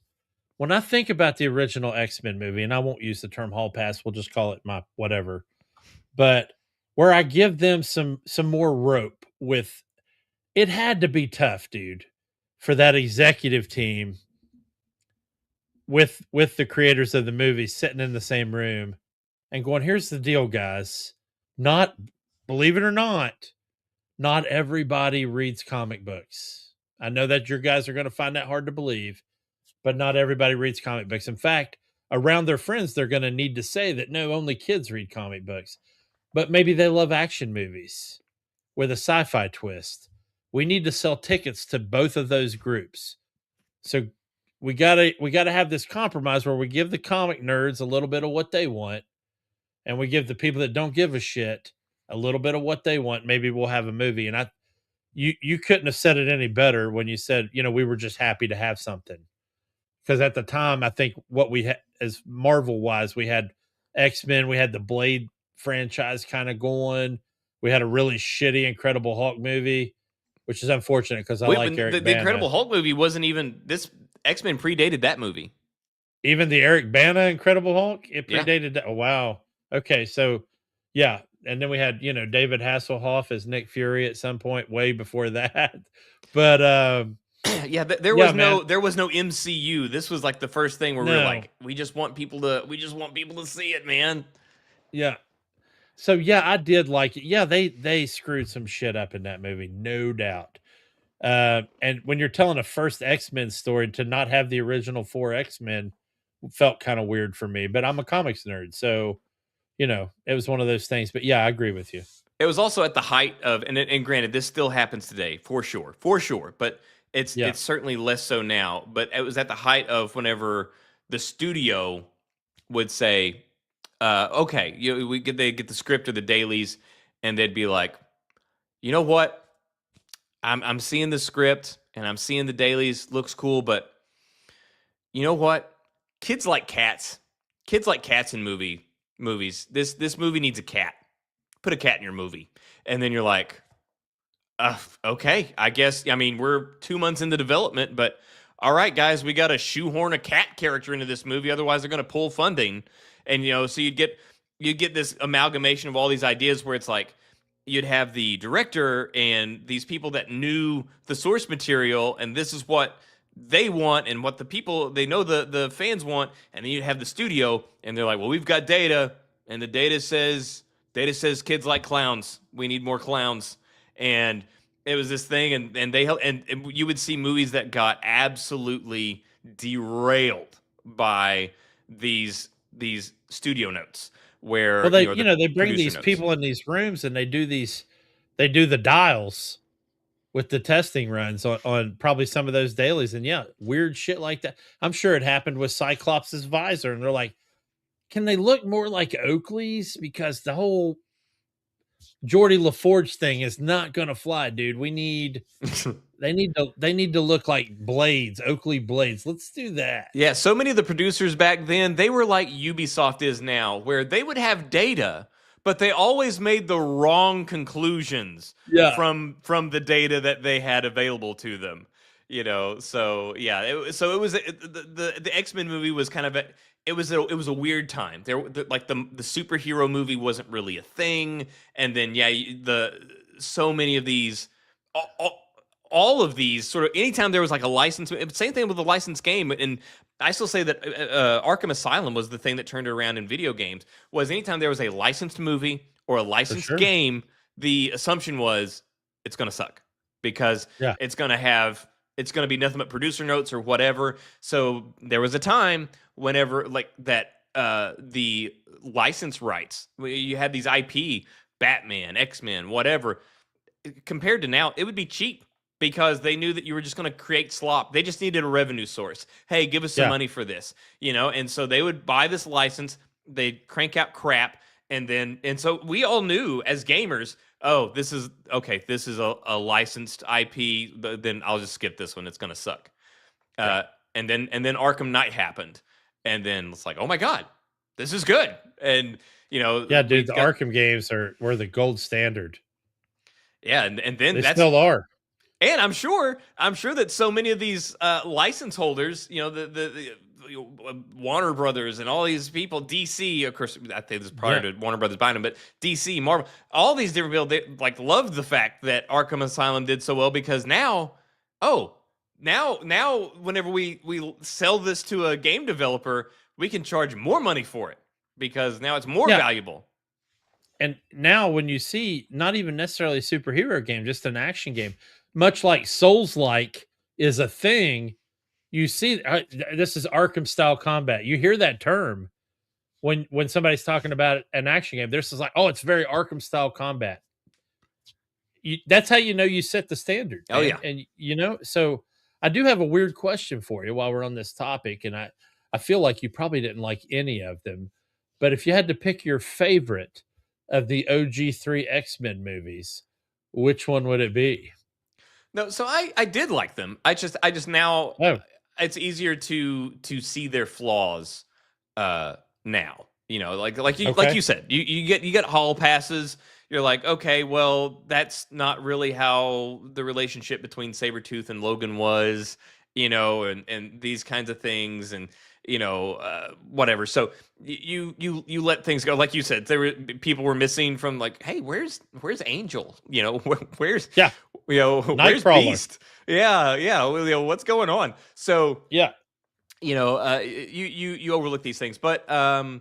When I think about the original X-Men movie, and I won't use the term hall pass, we'll just call it my whatever, but where I give them some more rope with, it had to be tough, dude, for that executive team with the creators of the movie sitting in the same room and going, here's the deal, guys. Not, believe it or not everybody reads comic books. I know that your guys are going to find that hard to believe, but not everybody reads comic books. In fact, around their friends, they're going to need to say that no, only kids read comic books. But maybe they love action movies with a sci-fi twist. We need to sell tickets to both of those groups. So we gotta have this compromise where we give the comic nerds a little bit of what they want, and we give the people that don't give a shit a little bit of what they want. Maybe we'll have a movie. And you couldn't have said it any better when you said, we were just happy to have something. Because at the time, I think what we had as Marvel wise, we had X-Men, we had the Blade franchise kind of going. We had a really shitty Incredible Hulk movie, which is unfortunate because I like Eric Bana. The Incredible Hulk movie wasn't even, this X-Men predated that movie. Even the Eric Bana Incredible Hulk, it predated that. Oh, wow. Okay, so yeah, and then we had David Hasselhoff as Nick Fury at some point way before that. But there was no MCU. This was like the first thing where we were like, we just want people to see it, man. Yeah. So yeah, I did like it. Yeah, they screwed some shit up in that movie, no doubt. And when you're telling a first X-Men story, to not have the original 4 X-Men felt kind of weird for me. But I'm a comics nerd, so it was one of those things. But yeah, I agree with you. It was also at the height of, and granted, this still happens today for sure. But it's certainly less so now. But it was at the height of whenever the studio would say, okay, they get the script or the dailies, and they'd be like, you know what? I'm seeing the script and I'm seeing the dailies, looks cool, but you know what? Kids like cats. Kids like cats in movies. This movie needs a cat. Put a cat in your movie. And then you're like, okay, I guess. I mean, we're 2 months into development, but all right, guys, we got to shoehorn a cat character into this movie. Otherwise, they're going to pull funding. And, so you'd get this amalgamation of all these ideas where it's like, you'd have the director and these people that knew the source material, and this is what they want and what the people they know the fans want, and then you have the studio and they're like, well, we've got data, and the data says kids like clowns. We need more clowns. And it was this thing, and you would see movies that got absolutely derailed by these studio notes. Where they bring these people in these rooms and they do the dials with the testing runs on probably some of those dailies, and weird shit like that. I'm sure it happened with Cyclops' visor, and they're like, can they look more like Oakley's, because the whole Geordie LaForge thing is not gonna fly, dude. We need they need to look like blades, Oakley blades. Let's do that. Yeah, so many of the producers back then, they were like Ubisoft is now, where they would have data, but they always made the wrong conclusions from the data that they had available to them. So yeah, it was the X-Men movie was kind of it was a weird time. The superhero movie wasn't really a thing, and then so many of these, all of these sort of, anytime there was like a license, same thing with the licensed game. And I still say that Arkham Asylum was the thing that turned it around in video games, was anytime there was a licensed movie or a licensed game, the assumption was it's going to suck because it's going to be nothing but producer notes or whatever. So there was a time whenever like that, the license rights, you had these IP, Batman, X-Men, whatever, compared to now, it would be cheap because they knew that you were just going to create slop. They just needed a revenue source. Hey, give us some money for this, and so they would buy this license, they'd crank out crap, and so we all knew as gamers, oh, this is a licensed IP, then I'll just skip this one. It's going to suck. And then Arkham Knight happened, and then it's like, oh my God, this is good. And dude, the Arkham games were the gold standard. Yeah, and then they still are. And I'm sure that so many of these license holders, the Warner Brothers and all these people, DC, of course, I think this is prior to Warner Brothers buying them, but DC, Marvel, all these different people, they like loved the fact that Arkham Asylum did so well because now whenever we sell this to a game developer, we can charge more money for it because now it's more valuable. And now when you see not even necessarily a superhero game, just an action game, much like Souls-like is a thing, you see this is Arkham style combat. You hear that term when somebody's talking about an action game. This is like, oh, it's very Arkham style combat. That's how you know you set the standard. Oh, yeah. And so I do have a weird question for you while we're on this topic, and I feel like you probably didn't like any of them, but if you had to pick your favorite of the OG 3 X-Men movies, which one would it be? No, so I did like them. I just now it's easier to see their flaws now. Like you said, you get hall passes. You're like, okay, well, that's not really how the relationship between Sabretooth and Logan was, and these kinds of things, and whatever. So you let things go. Like you said, people were missing from like, hey, where's Angel? Where's where's Beast? Yeah. What's going on? So you overlook these things, but I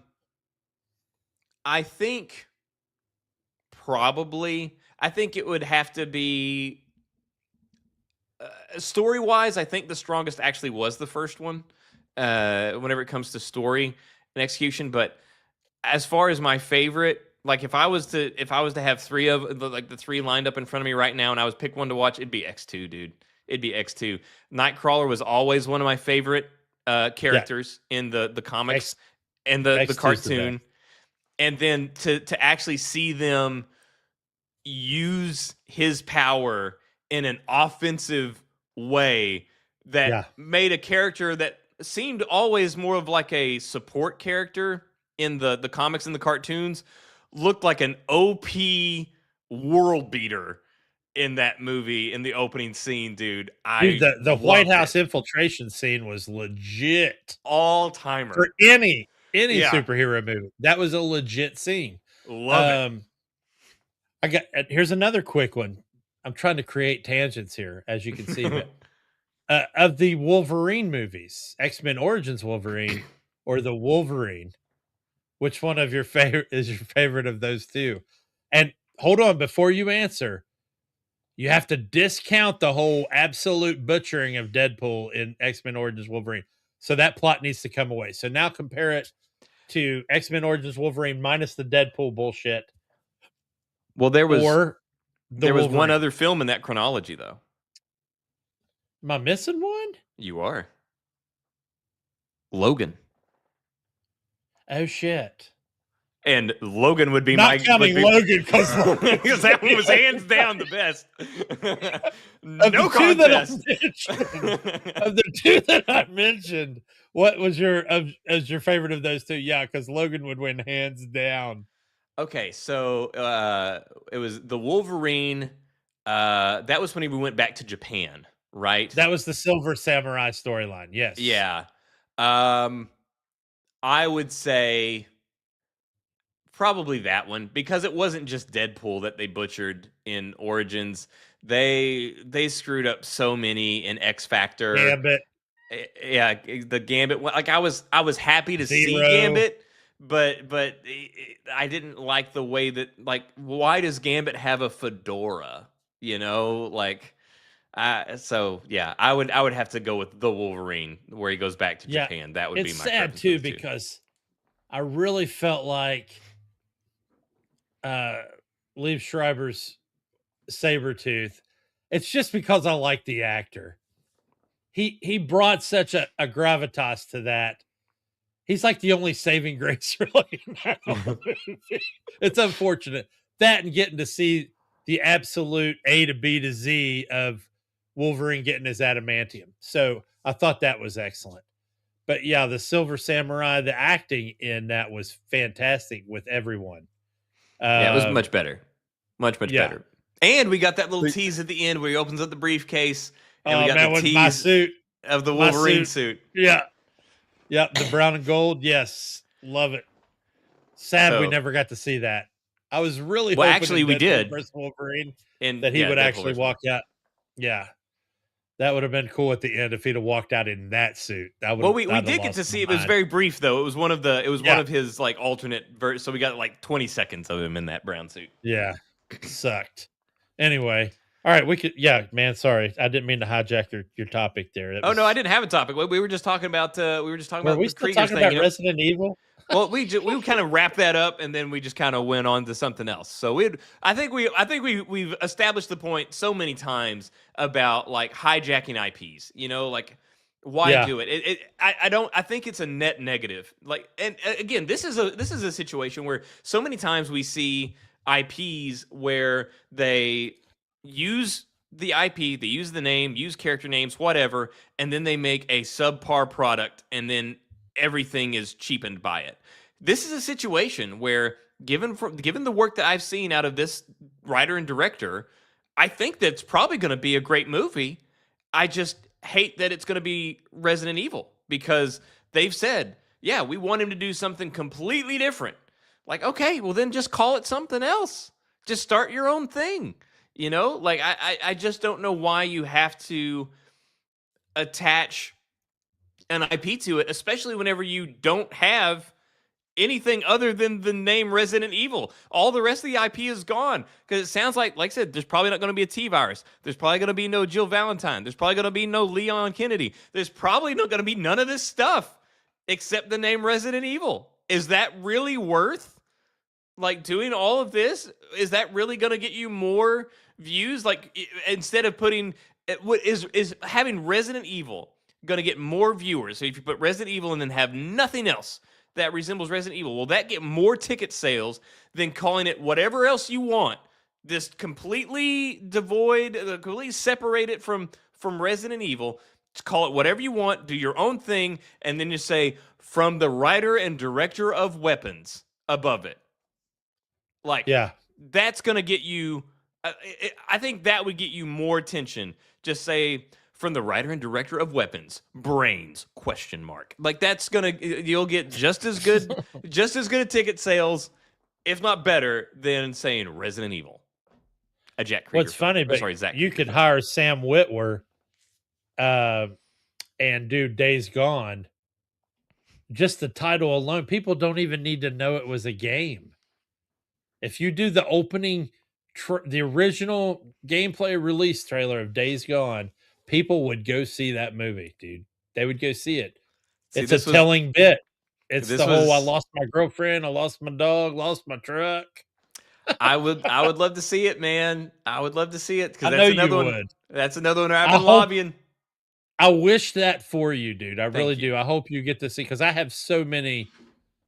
think it would have to be story-wise. I think the strongest actually was the first one. Whenever it comes to story and execution, but as far as my favorite, like if I was to have three of the three lined up in front of me right now, and I was pick one to watch, it'd be X2, dude. It'd be X2. Nightcrawler was always one of my favorite characters in the comics and the cartoon, and then to actually see them use his power in an offensive way that made a character that seemed always more of like a support character in the comics and the cartoons looked like an OP world beater in that movie in the opening scene, dude. The White House infiltration scene was legit. All timer for any superhero movie. That was a legit scene. Love it. Here's another quick one. I'm trying to create tangents here, as you can see. But, of the Wolverine movies, X-Men Origins Wolverine or the Wolverine, which one of your favorite is your favorite of those two? And hold on, before you answer, you have to discount the whole absolute butchering of Deadpool in X-Men Origins Wolverine. So that plot needs to come away. So now compare it to X-Men Origins Wolverine minus the Deadpool bullshit. Well, there was Wolverine. one other film in that chronology, though. Am I missing one? You are. Logan. Oh shit! And Logan would be not counting Logan because that one was hands down the best. No contest. Of the two that I mentioned, what was your favorite of those two? Yeah, because Logan would win hands down. Okay, so it was the Wolverine. That was when we went back to Japan, right? That was the Silver Samurai storyline. Yes. Yeah. I would say Probably that one, because it wasn't just Deadpool that they butchered in Origins. They screwed up so many in X Factor. Gambit. Yeah, the Gambit. Like I was happy to see Zero. Gambit, but I didn't like the way that, like, why does Gambit have a fedora? You know, like, so yeah, I would have to go with the Wolverine where he goes back to Japan. That would be It's my sad preference too of the two. because I really felt like Liev Schreiber's Sabretooth. It's just because I like the actor. He brought such a gravitas to that. He's like the only saving grace really in that whole movie. It's unfortunate. That and getting to see the absolute A to B to Z of Wolverine getting his adamantium. So I thought that was excellent. But yeah, the Silver Samurai, the acting in that was fantastic with everyone. Yeah, it was much better. Much yeah. better. And we got that little tease at the end where he opens up the briefcase and we got the with tease my suit. of the My Wolverine suit. Yeah. Yep, the brown and gold. Yes. Love it. Sad we never got to see that. I was really hoping actually we did versus Wolverine and that he would Deadpool actually versus walk out. Yeah. That would have been cool at the end if he'd have walked out in that suit. That would. Well, we did get to see it. It was very brief though. It was one of his like alternate so we got like 20 seconds of him in that brown suit. Yeah. Sucked. Anyway. All right, we could. Yeah, man. Sorry, I didn't mean to hijack your topic there. No, I didn't have a topic. We were just talking about. Were we the still Kriegers talking thing, about Resident Evil? Well, we kind of wrapped that up, and then we just kind of went on to something else. So I think we've established the point so many times about like hijacking IPs. You know, like why do it? I think it's a net negative. Like, and again, this is a situation where so many times we see IPs where they use the IP, they use the name, use character names, whatever, and then they make a subpar product, and then everything is cheapened by it. This is a situation where, given the work that I've seen out of this writer and director, I think that's probably going to be a great movie. I just hate that it's going to be Resident Evil because they've said, yeah, we want him to do something completely different. Like, okay, well then just call it something else. Just start your own thing. You know, like I just don't know why you have to attach an IP to it, especially whenever you don't have anything other than the name Resident Evil. All the rest of the IP is gone because it sounds like I said, there's probably not going to be a T-Virus. There's probably going to be no Jill Valentine. There's probably going to be no Leon Kennedy. There's probably not going to be none of this stuff except the name Resident Evil. Is that really worth like doing all of this? Is that really going to get you more views? Like instead of putting what is having Resident Evil going to get more viewers? So if you put Resident Evil and then have nothing else that resembles Resident Evil, will that get more ticket sales than calling it whatever else you want? This completely devoid, completely separate it from Resident Evil. Just call it whatever you want, do your own thing, and then you say from the writer and director of Weapons above it. Like, yeah, that's going to get you. I think that would get you more attention. Just say from the writer and director of Weapons, Brains ? Like that's you'll get just as good ticket sales, if not better, than saying Resident Evil. A Jack Krieger. What's funny, but Zach you could hire Sam Witwer, and do Days Gone. Just the title alone, people don't even need to know it was a game. If you do the opening, the original gameplay release trailer of Days Gone, people would go see that movie, dude. They would go see it. It's a telling bit. It's the whole I lost my girlfriend, I lost my dog, lost my truck. I would love to see it, man. I would love to see it because that's another one. That's another one I've been lobbying. I wish that for you, dude. I really do. I hope you get to see because I have so many.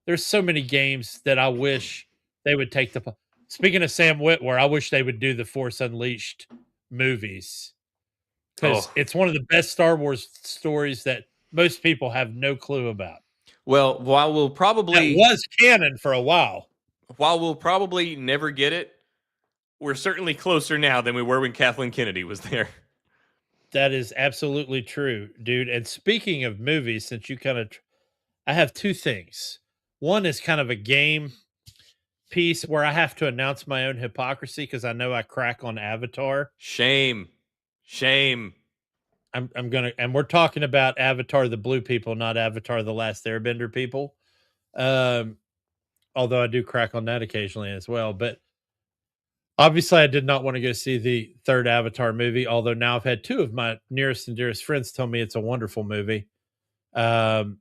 There's so many games that I wish they would take the. Speaking of Sam Witwer, I wish they would do the Force Unleashed movies because it's one of the best Star Wars stories that most people have no clue about. Well, while we'll probably it was canon for a while. While we'll probably never get it, we're certainly closer now than we were when Kathleen Kennedy was there. That is absolutely true, dude. And speaking of movies, since you I have two things. One is kind of a game piece where I have to announce my own hypocrisy because I know I crack on Avatar. Shame. I'm gonna, and we're talking about Avatar: The Blue People, not Avatar: The Last Airbender people. Although I do crack on that occasionally as well. But obviously, I did not want to go see the third Avatar movie. Although now I've had two of my nearest and dearest friends tell me it's a wonderful movie, and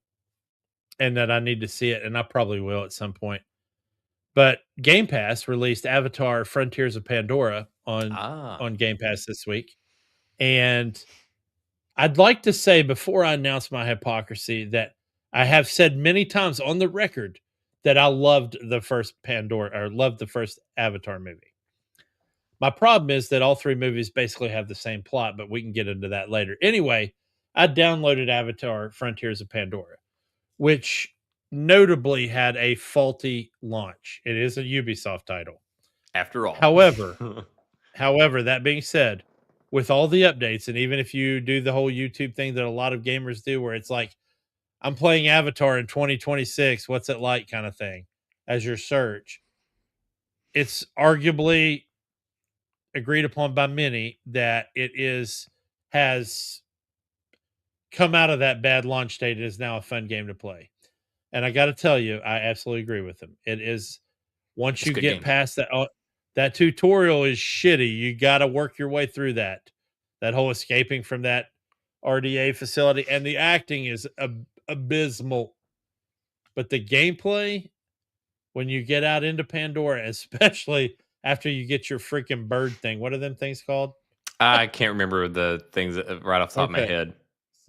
that I need to see it, and I probably will at some point. But Game Pass released Avatar: Frontiers of Pandora on Game Pass this week, and I'd like to say before I announce my hypocrisy that I have said many times on the record that I loved the first Avatar movie. My problem is that all three movies basically have the same plot, but we can get into that later. Anyway, I downloaded Avatar: Frontiers of Pandora, which notably had a faulty launch. It is a Ubisoft title. After all. However, that being said, with all the updates, and even if you do the whole YouTube thing that a lot of gamers do, where it's like, I'm playing Avatar in 2026, what's it like kind of thing, as your search, it's arguably agreed upon by many that has come out of that bad launch state. It is now a fun game to play. And I got to tell you, I absolutely agree with him. It is, once you get past that, that tutorial is shitty. You got to work your way through that whole escaping from that RDA facility, and the acting is abysmal. But the gameplay, when you get out into Pandora, especially after you get your freaking bird thing, what are them things called? I can't remember the things right off the top of my head.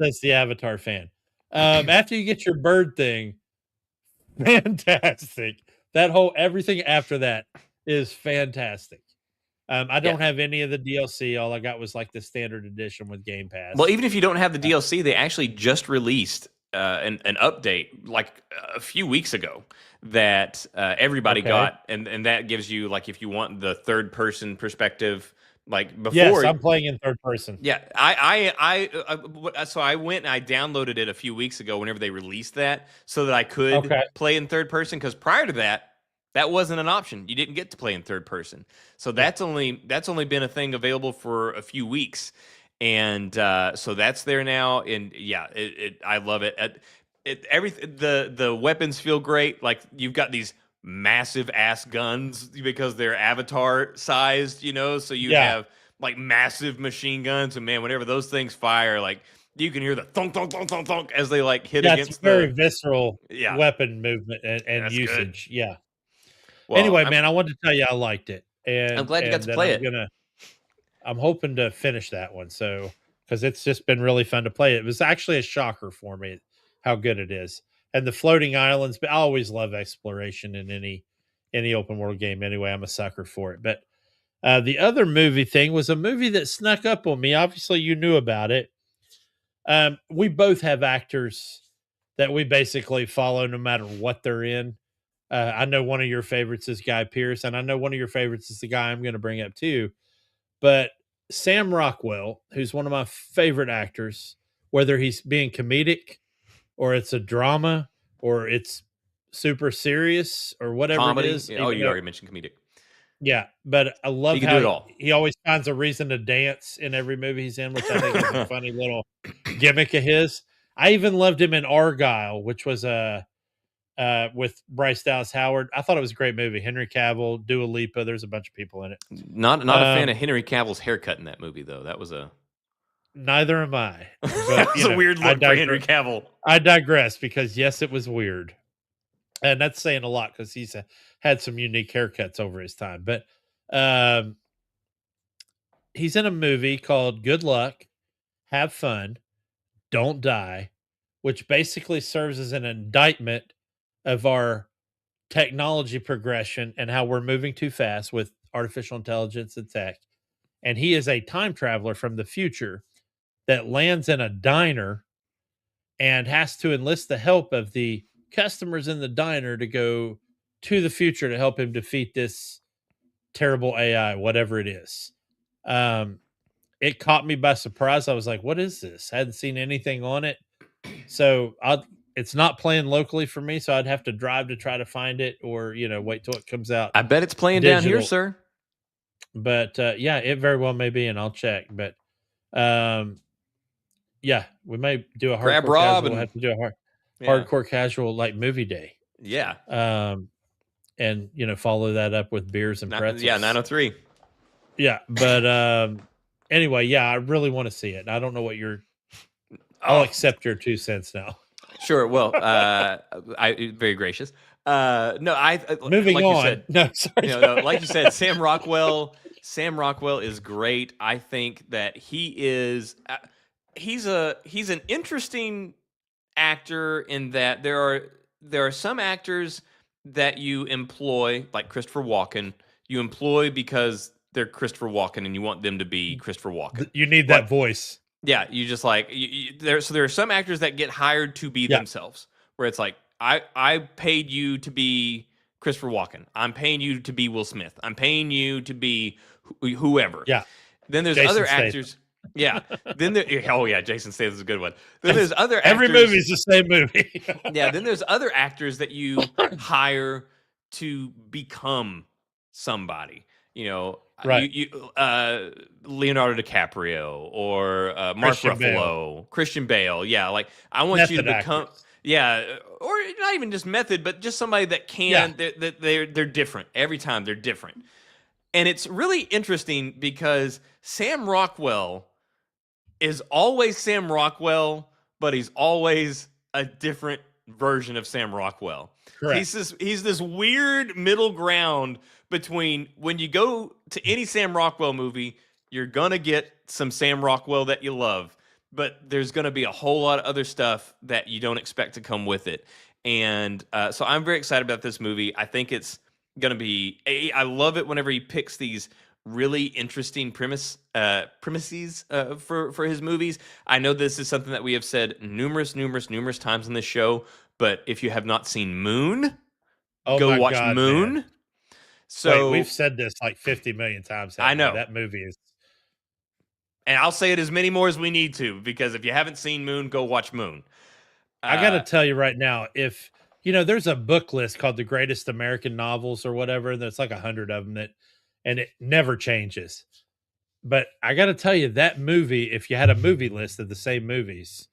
Says the Avatar fan. After you get your bird thing, fantastic. That whole everything after that is fantastic. I don't have any of the DLC. All I got was like the standard edition with Game Pass. Well, even if you don't have the DLC, they actually just released an update like a few weeks ago that everybody got, and that gives you, like, if you want the third person perspective, like before. Yes, I'm playing in third person. Yeah, so I went and I downloaded it a few weeks ago whenever they released that, so that I could play in third person, because prior to that wasn't an option. You didn't get to play in third person. So that's only been a thing available for a few weeks. And so that's there now. And yeah, I love it. Everything, the weapons feel great. Like, you've got these massive ass guns because they're Avatar sized, so you have like massive machine guns, and man, whenever those things fire, like, you can hear the thunk thunk thunk thunk thunk as they like hit against. It's very visceral weapon movement and usage. Good. Yeah. Well, anyway, man, I wanted to tell you I liked it, and I'm glad you got to play it. I'm hoping to finish that one, so, because it's just been really fun to play. It was actually a shocker for me how good it is, and the floating islands. But I always love exploration in any open world game. Anyway, I'm a sucker for it. But the other movie thing was a movie that snuck up on me. Obviously, you knew about it. We both have actors that we basically follow no matter what they're in. I know one of your favorites is Guy Pearce, and I know one of your favorites is the guy I'm going to bring up too. But Sam Rockwell, who's one of my favorite actors, whether he's being comedic or it's a drama or it's super serious or whatever comedy. It is. Yeah, you already mentioned comedic. Yeah, but I love he can do it all. He always finds a reason to dance in every movie he's in, which I think is a funny little gimmick of his. I even loved him in Argyle, which was with Bryce Dallas Howard. I thought it was a great movie. Henry Cavill, Dua Lipa. There's a bunch of people in it. Not a fan of Henry Cavill's haircut in that movie, though. That was a. Neither am I. But, that was a weird look for Henry Cavill. I digress, because yes, it was weird, and that's saying a lot because he's had some unique haircuts over his time. But he's in a movie called Good Luck, Have Fun, Don't Die, which basically serves as an indictment of our technology progression and how we're moving too fast with artificial intelligence and tech. And he is a time traveler from the future that lands in a diner and has to enlist the help of the customers in the diner to go to the future to help him defeat this terrible AI, whatever it is. It caught me by surprise. I was like, what is this? I hadn't seen anything on it. So it's not playing locally for me, so I'd have to drive to try to find it, or wait till it comes out. I bet it's playing down here, Digital. sir. But yeah, it very well may be, and I'll check. But yeah, we may do a Grab hardcore Rob casual. We'll and- have to do a Yeah. hardcore casual like movie day. Yeah. And follow that up with beers and pretzels. Yeah, 903. Yeah, but anyway, yeah, I really want to see it. I don't know what I'll accept your 2 cents now. Sure. Well, I very gracious. No, Moving like on. You said, no, sorry. no, like you said, Sam Rockwell. Sam Rockwell is great. I think that he is. He's an interesting actor in that there are some actors that you employ, like Christopher Walken. You employ because they're Christopher Walken, and you want them to be Christopher Walken. You need that voice. Yeah, you just like there. So there are some actors that get hired to be themselves, where it's like I paid you to be Christopher Walken. I'm paying you to be Will Smith. I'm paying you to be whoever. Yeah. Then there's Jason other Statham. actors. Yeah. Then Jason Statham is a good one. Then there's other actors. Every movie's the same movie. Yeah. Then there's other actors that you hire to become somebody. Right. Leonardo DiCaprio or Mark Christian Ruffalo, Christian Bale. Yeah, like I want you to become. actors. Yeah, or not even just method, but just somebody that can. Yeah. They're different every time. They're different, and it's really interesting because Sam Rockwell is always Sam Rockwell, but he's always a different version of Sam Rockwell. Correct. He's this weird middle ground between when you go to any Sam Rockwell movie, you're going to get some Sam Rockwell that you love, but there's going to be a whole lot of other stuff that you don't expect to come with it. And so I'm very excited about this movie. I think it's going to be, I love it whenever he picks these really interesting premises for his movies. I know this is something that we have said numerous times on this show, but if you have not seen Moon, go watch Moon. Man. So we've said this like 50 million times. I know that movie is, and I'll say it as many more as we need to, because if you haven't seen Moon, go watch Moon. I got to tell you right now, if there's a book list called The Greatest American Novels or whatever, and there's like 100 of them and it never changes. But I got to tell you, that movie, if you had a movie list of the same movies,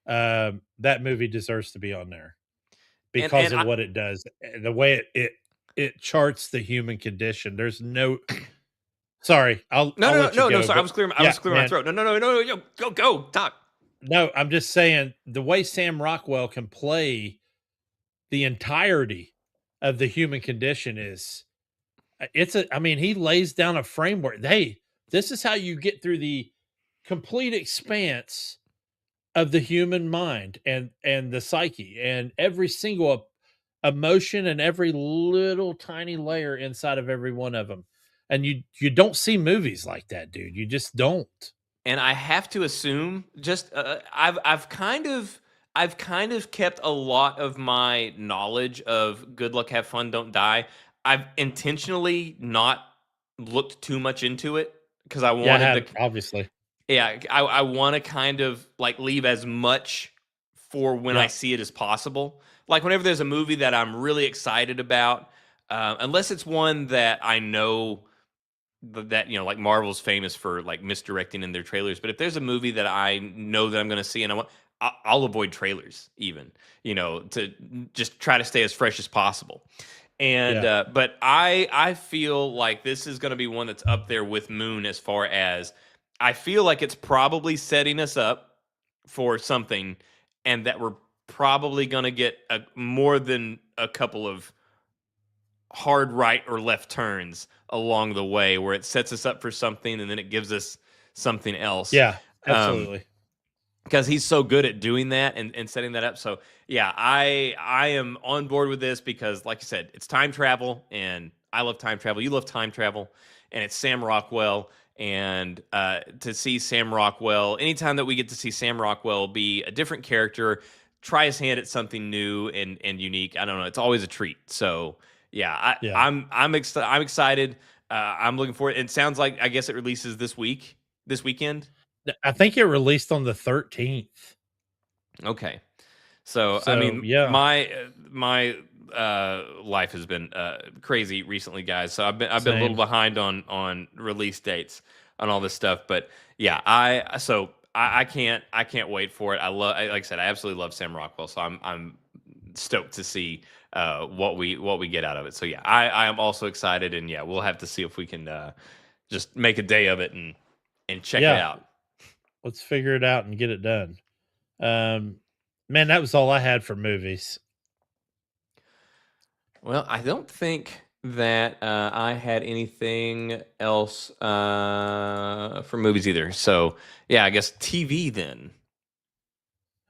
that movie deserves to be on there because of what it does, the way it charts the human condition. There's no. Sorry, I'll let you go, sorry, I was clearing my throat. No, go talk. No, I'm just saying the way Sam Rockwell can play the entirety of the human condition is, he lays down a framework. Hey, this is how you get through the complete expanse of the human mind and the psyche and every single emotion and every little tiny layer inside of every one of them. And you don't see movies like that, dude. You just don't. And I have to assume, just I've kind of kept a lot of my knowledge of Good Luck, Have Fun, Don't Die. I've intentionally not looked too much into it because I wanted to. Obviously. Yeah, I want to kind of like leave as much for when I see it as possible. Like whenever there's a movie that I'm really excited about, unless it's one that I know that like Marvel's famous for like misdirecting in their trailers. But if there's a movie that I know that I'm going to see and I'll avoid trailers even, to just try to stay as fresh as possible. And but I feel like this is going to be one that's up there with Moon as far as I feel like it's probably setting us up for something, and that we're probably going to get more than a couple of hard right or left turns along the way where it sets us up for something and then it gives us something else. Yeah, absolutely. Because he's so good at doing that and setting that up. So yeah, I am on board with this because, like you said, it's time travel, and I love time travel. You love time travel, and it's Sam Rockwell. And to see Sam Rockwell, anytime that we get to see Sam Rockwell be a different character, try his hand at something new and unique, I don't know, it's always a treat. So yeah, I'm excited. I'm looking forward. It sounds like, I guess it releases this weekend. I think it released on the 13th. Okay. So I So, mean, yeah. my life has been crazy recently, guys. So I've been a little Same. behind on release dates on all this stuff. But yeah, I can't wait for it. Like I said, I absolutely love Sam Rockwell. So I'm stoked to see what we get out of it. So yeah, I am also excited, and yeah, we'll have to see if we can just make a day of it and check it Yeah. out. Let's figure it out and get it done. Man, that was all I had for movies. Well, I don't think that I had anything else for movies either. So yeah, I guess TV then.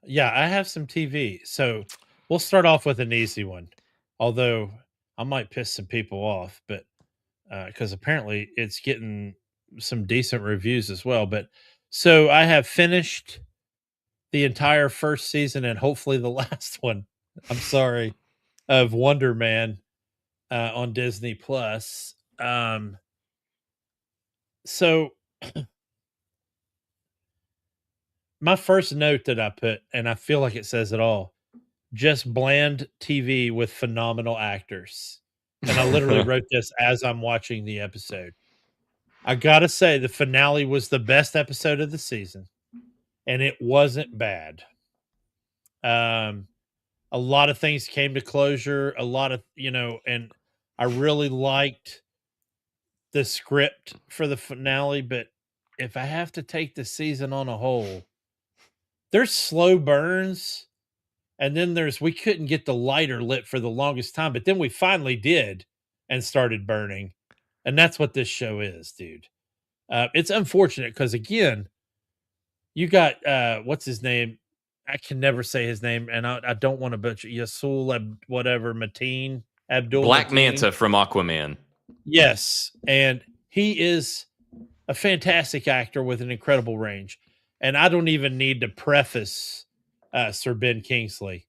Yeah, I have some TV. So we'll start off with an easy one. Although I might piss some people off, but because apparently it's getting some decent reviews as well. But so I have finished the entire first season and hopefully the last one. I'm sorry, of Wonder Man on Disney Plus. So my first note that I put, and I feel like it says it all, just bland TV with phenomenal actors. And I literally wrote this as I'm watching the episode. I gotta say, the finale was the best episode of the season, and it wasn't bad. A lot of things came to closure. A lot of and I really liked the script for the finale. But if I have to take the season on a whole, there's slow burns, and then we couldn't get the lighter lit for the longest time, but then we finally did and started burning, and that's what this show is, dude. It's unfortunate because again, you got what's his name? I can never say his name, and I don't want to butcher Yasul whatever Mateen Abdul Black Mateen. Manta from Aquaman. Yes, and he is a fantastic actor with an incredible range. And I don't even need to preface Sir Ben Kingsley.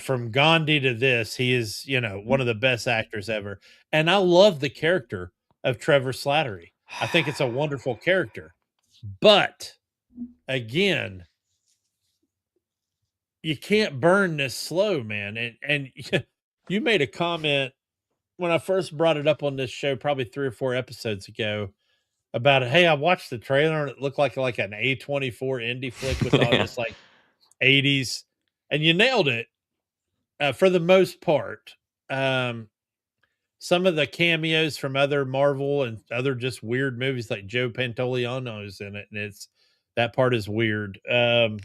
From Gandhi to this, he is, one of the best actors ever. And I love the character of Trevor Slattery. I think it's a wonderful character. But again, you can't burn this slow, man. And you made a comment when I first brought it up on this show, probably 3 or 4 episodes ago, about it. Hey, I watched the trailer and it looked like an A24 indie flick with all this like 80s, and you nailed it for the most part. Some of the cameos from other Marvel and other just weird movies like Joe Pantoliano's in it, and that part is weird. I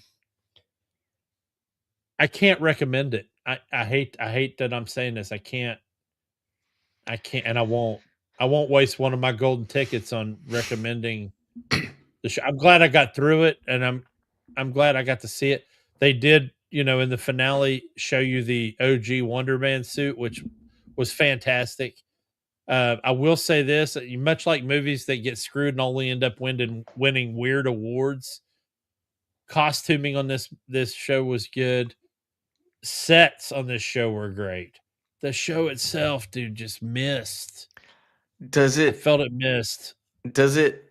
can't recommend it. I hate that I'm saying this. I can't, and I won't. I won't waste one of my golden tickets on recommending the show. I'm glad I got through it, and I'm glad I got to see it. They did, in the finale, show you the OG Wonder Man suit, which was fantastic. I will say this: much like movies that get screwed and only end up winning weird awards, costuming on this show was good. Sets on this show were great. The show itself, dude, just missed. I felt it missed. Does it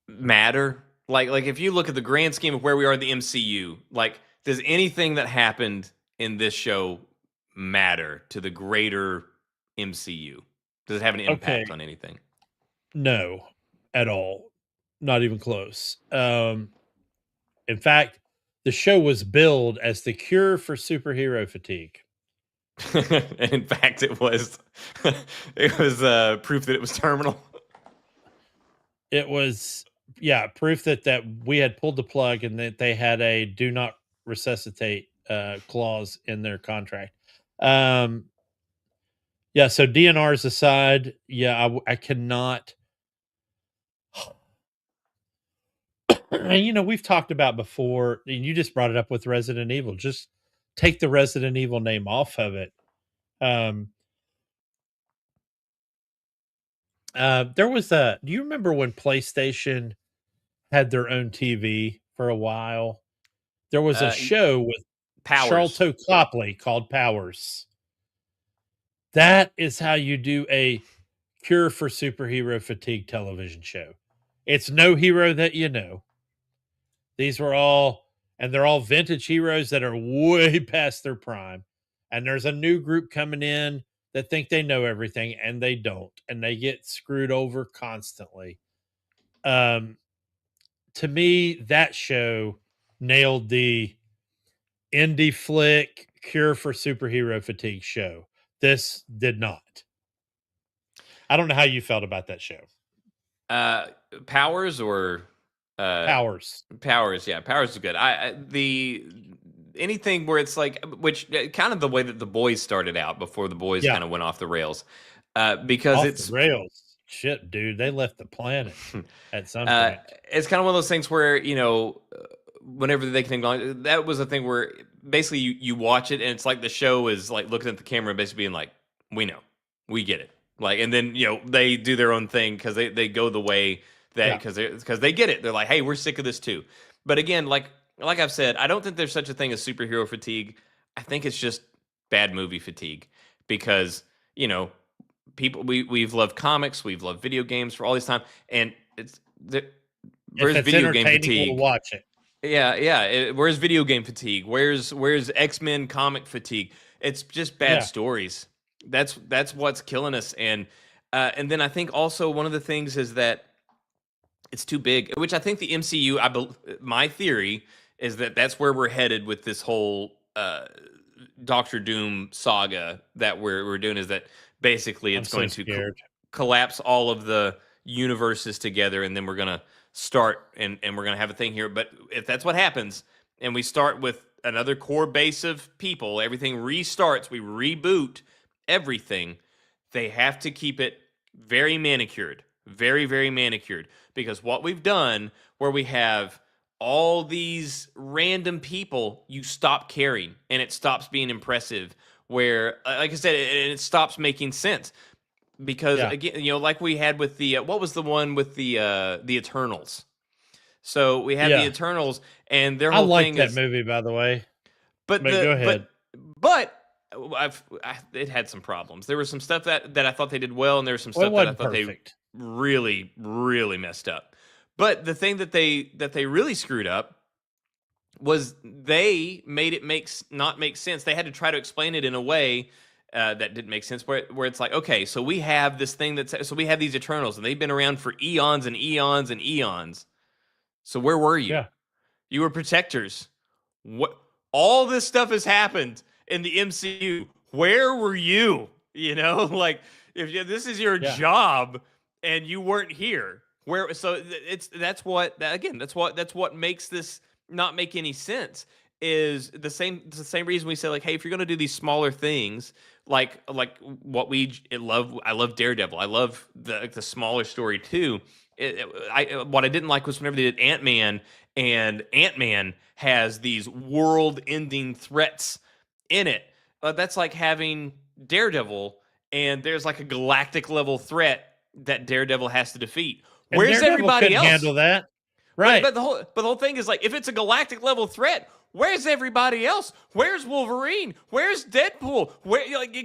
matter? Like if you look at the grand scheme of where we are in the MCU, like does anything that happened in this show matter to the greater MCU? Does it have an impact on anything? No, at all. Not even close. In fact, the show was billed as the cure for superhero fatigue. And in fact, it was proof that it was terminal. It was, proof that we had pulled the plug and that they had a do not resuscitate clause in their contract. So DNRs aside, I cannot. And we've talked about before, and you just brought it up with Resident Evil. Just take the Resident Evil name off of it. There was do you remember when PlayStation had their own TV for a while? There was a show with Charlton Copley called Powers. That is how you do a cure for superhero fatigue television show. It's no hero that you know. These were all and they're all vintage heroes that are way past their prime. And there's a new group coming in that think they know everything, and they don't, and they get screwed over constantly. To me, that show nailed the indie flick cure for superhero fatigue show. This did not. I don't know how you felt about that show. Powers or Powers. Powers, yeah, Powers is good. The anything where it's like, which kind of the way that the boys started out before the boys kind of went off the rails, because Off the rails. Shit, dude, they left the planet at some point. It's kind of one of those things where, whenever they can acknowledge, that was a thing where basically you watch it and it's like the show is like looking at the camera and basically being like, we know, we get it. Like, and then, they do their own thing because they go the way that, because they get it. They're like, hey, we're sick of this too. But again, like I've said, I don't think there's such a thing as superhero fatigue. I think it's just bad movie fatigue because, people, we've loved comics, we've loved video games for all this time, and where's video game fatigue? We'll watch it. Yeah. Where's video game fatigue? Where's X-Men comic fatigue? It's just bad stories. That's what's killing us. And then I think also one of the things is that it's too big, which I think the MCU, my theory is that that's where we're headed with this whole Doctor Doom saga that we're doing, is that basically it's going to collapse all of the universes together, and then we're going to start and we're going to have a thing here. But if that's what happens and we start with another core base of people, everything restarts, we reboot everything, they have to keep it very manicured, very, very manicured, because what we've done where we have all these random people, you stop caring and it stops being impressive, where, like I said, it stops making sense. Because again, like we had with the what was the one with the Eternals? So we had the Eternals, and their whole thing that movie, by the way. But go ahead. But it had some problems. There was some stuff that I thought they did well, and there was some stuff that I thought they really, really messed up. But the thing that they really screwed up was they made it not make sense. They had to try to explain it in a way that didn't make sense, where it's like, okay, so we have this thing so we have these Eternals, and they've been around for eons and eons and eons. So where were you? Yeah. You were protectors. What? All this stuff has happened in the MCU. Where were you? Like, if this is your job and you weren't here, where? So that's what makes this not make any sense. Is the same reason we say, like, hey, if you're going to do these smaller things, like what I love Daredevil. I love the smaller story too. What I didn't like was whenever they did Ant-Man, and Ant-Man has these world-ending threats in it. That's like having Daredevil, and there's like a galactic level threat that Daredevil has to defeat. And Where's Daredevil everybody else? Handle that, right? But the whole thing is, like, if it's a galactic level threat, where's everybody else? Where's Wolverine? Where's Deadpool?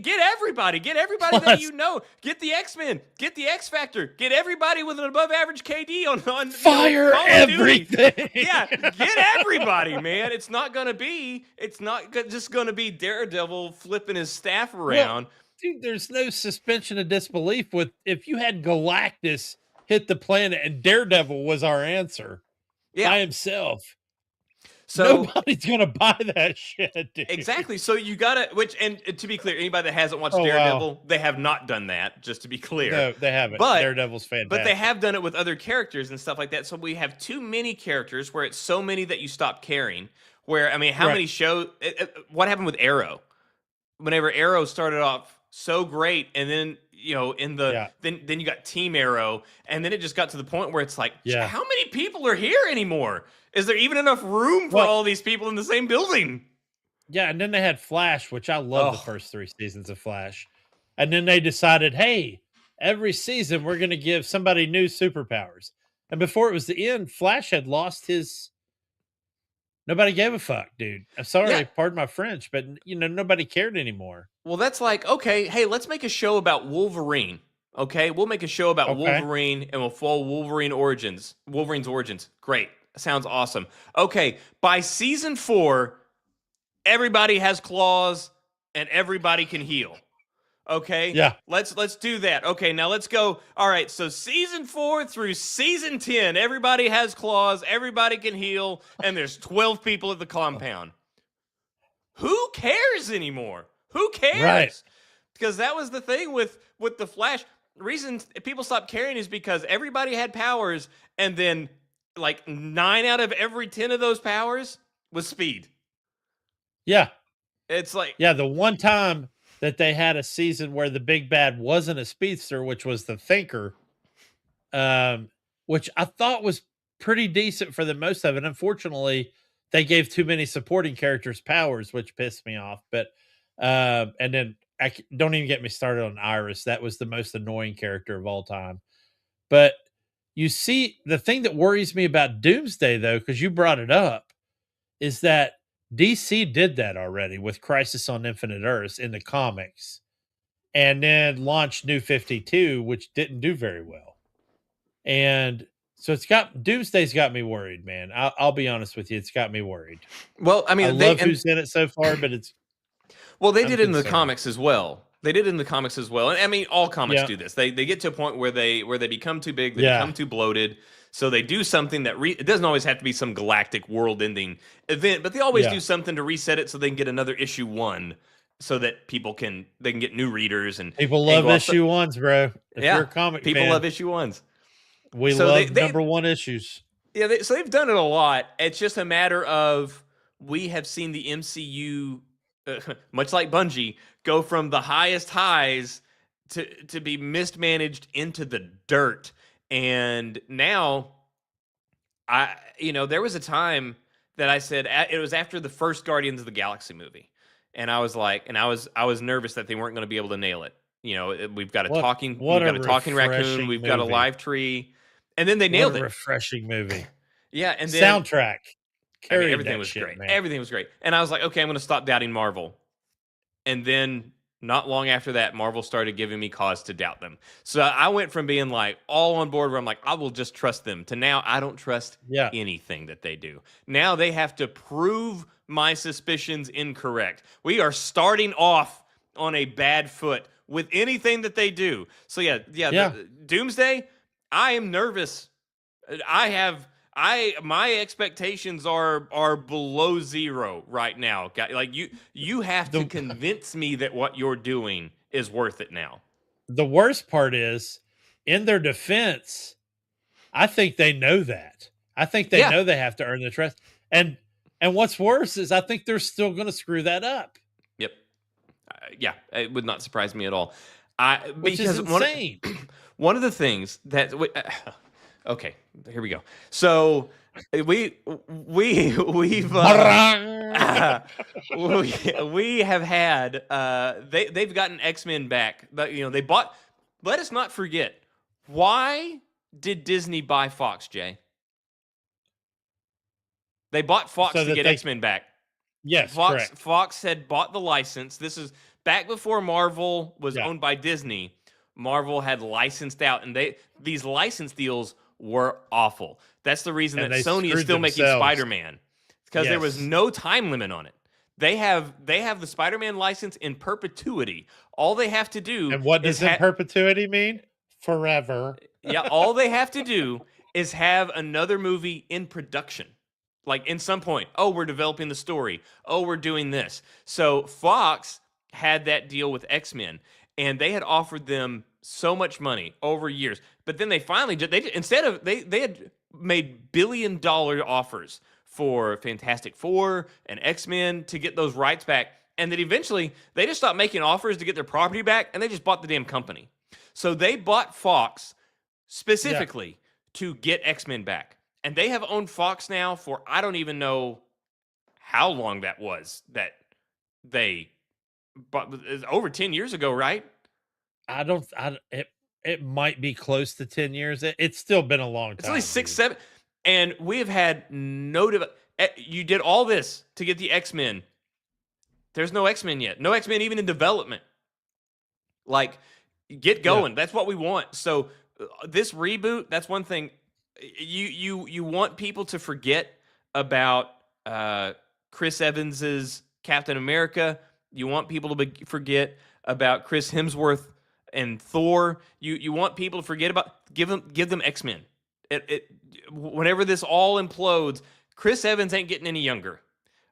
Get everybody that you know. Get the X-Men. Get the X Factor. Get everybody with an above average KD on fire everything. Yeah, get everybody, man. It's not just gonna be Daredevil flipping his staff around. Well, dude, there's no suspension of disbelief if you had Galactus hit the planet and Daredevil was our answer by himself. So nobody's gonna buy that shit, dude. Exactly. So you gotta, and to be clear, anybody that hasn't watched Daredevil, they have not done that. Just to be clear, no, they haven't. But Daredevil's fantastic. But they have done it with other characters and stuff like that. So we have too many characters where it's so many that you stop caring. Where, I mean, how many shows? What happened with Arrow? Whenever Arrow started off so great, and then then you got Team Arrow, and then it just got to the point where it's like, how many people are here anymore? Is there even enough room for all these people in the same building? Yeah, and then they had Flash, which I love the first 3 seasons of Flash. And then they decided, hey, every season we're going to give somebody new superpowers. And before it was the end, Flash had lost his... Nobody gave a fuck, dude. I'm sorry, pardon my French, but, nobody cared anymore. Well, that's like, okay, hey, let's make a show about Wolverine. Okay, we'll make a show about Wolverine, and we'll follow Wolverine's origins. Great. Sounds awesome. Okay, by season 4, everybody has claws and everybody can heal. Okay? Yeah. Let's do that. Okay, now let's go. All right, so season 4 through season 10, everybody has claws, everybody can heal, and there's 12 people at the compound. Who cares anymore? Who cares? Right. Because that was the thing with the Flash. The reason people stopped caring is because everybody had powers, and then like 9 out of every 10 of those powers was speed. Yeah. It's like, Yeah, the one time that they had a season where the big bad wasn't a speedster, which was the Thinker, which I thought was pretty decent for the most of it. Unfortunately, they gave too many supporting characters powers, which pissed me off. But and then don't even get me started on Iris. That was the most annoying character of all time. But you see, the thing that worries me about Doomsday, though, because you brought it up, is that DC did that already with Crisis on Infinite Earths in the comics, and then launched New 52, which didn't do very well. And so Doomsday's got me worried, man. I'll be honest with you, it's got me worried. well, I mean, I love who's in it so far, but it's they I'm did it in the concerned. comics as well. They did it in the comics as well. And I mean, all comics Yeah. do this. They get to a point where they become too big, they Yeah. become too bloated. So they do something that it doesn't always have to be some galactic world-ending event, but they always Yeah. do something to reset it so they can get another issue 1, so that they can get new readers and People and love go off issue ones, bro. If Yeah, you're a comic people fan, love issue 1s. we So love they- number 1 issues. Yeah, so they've done it a lot. It's just a matter of we have seen the MCU, much like Bungie, go from the highest highs to be mismanaged into the dirt. And now, there was a time that I said it was after the first Guardians of the Galaxy movie, and I was like, I was nervous that they weren't going to be able to nail it. We've got a talking refreshing raccoon, we've got a movie. live tree. And then they nailed What a it. refreshing movie. Yeah, and then Soundtrack. Carried everything that was shit, great. man. Everything was great. And I was like, okay, I'm going to stop doubting Marvel. And then not long after that, Marvel started giving me cause to doubt them. So I went from being like all on board where I'm like, I will just trust them, to now I don't trust anything that they do. Now they have to prove my suspicions incorrect. We are starting off on a bad foot with anything that they do. So Doomsday, I am nervous. My expectations are below 0 right now. Like you have to convince me that what you're doing is worth it now. The worst part is, in their defense, I think they know that. I think they know they have to earn the trust. And what's worse is I think they're still going to screw that up. Yep. It would not surprise me at all. Which is insane. One of the things that okay, here we go. So we have had they've gotten X-Men back. They bought. Let us not forget, why did Disney buy Fox, Jay? They bought Fox to get X-Men back. Yes, correct. correct. Fox had bought the license. This is back before Marvel was owned by Disney. Marvel had licensed out, and these license deals were awful. That's the reason that Sony is still making Spider-Man, because there was no time limit on it. They have the Spider-Man license in perpetuity. All they have to do, and what does in perpetuity mean? Forever. Yeah, all they have to do is have another movie in production. Like, in some point, oh, we're developing the story. Oh, we're doing this. So Fox had that deal with X-Men, and they had offered them so much money over years. But then they finally they had made billion-dollar offers for Fantastic Four and X-Men to get those rights back. And then eventually they just stopped making offers to get their property back, and they just bought the damn company. So they bought Fox specifically to get X-Men back. And they have owned Fox now for I don't even know how long that was that they bought. Over 10 years ago, right? It might be close to 10 years. It's still been a long time. It's only 6, 7. And we have had you did all this to get the X-Men. There's no X-Men yet. No X-Men even in development. Like, get going. That's what we want. So this reboot, that's one thing. you want people to forget about Chris Evans's Captain America. You want people to forget about Chris Hemsworth and Thor. You want people to forget about give them X-Men. Whenever this all implodes, Chris Evans ain't getting any younger.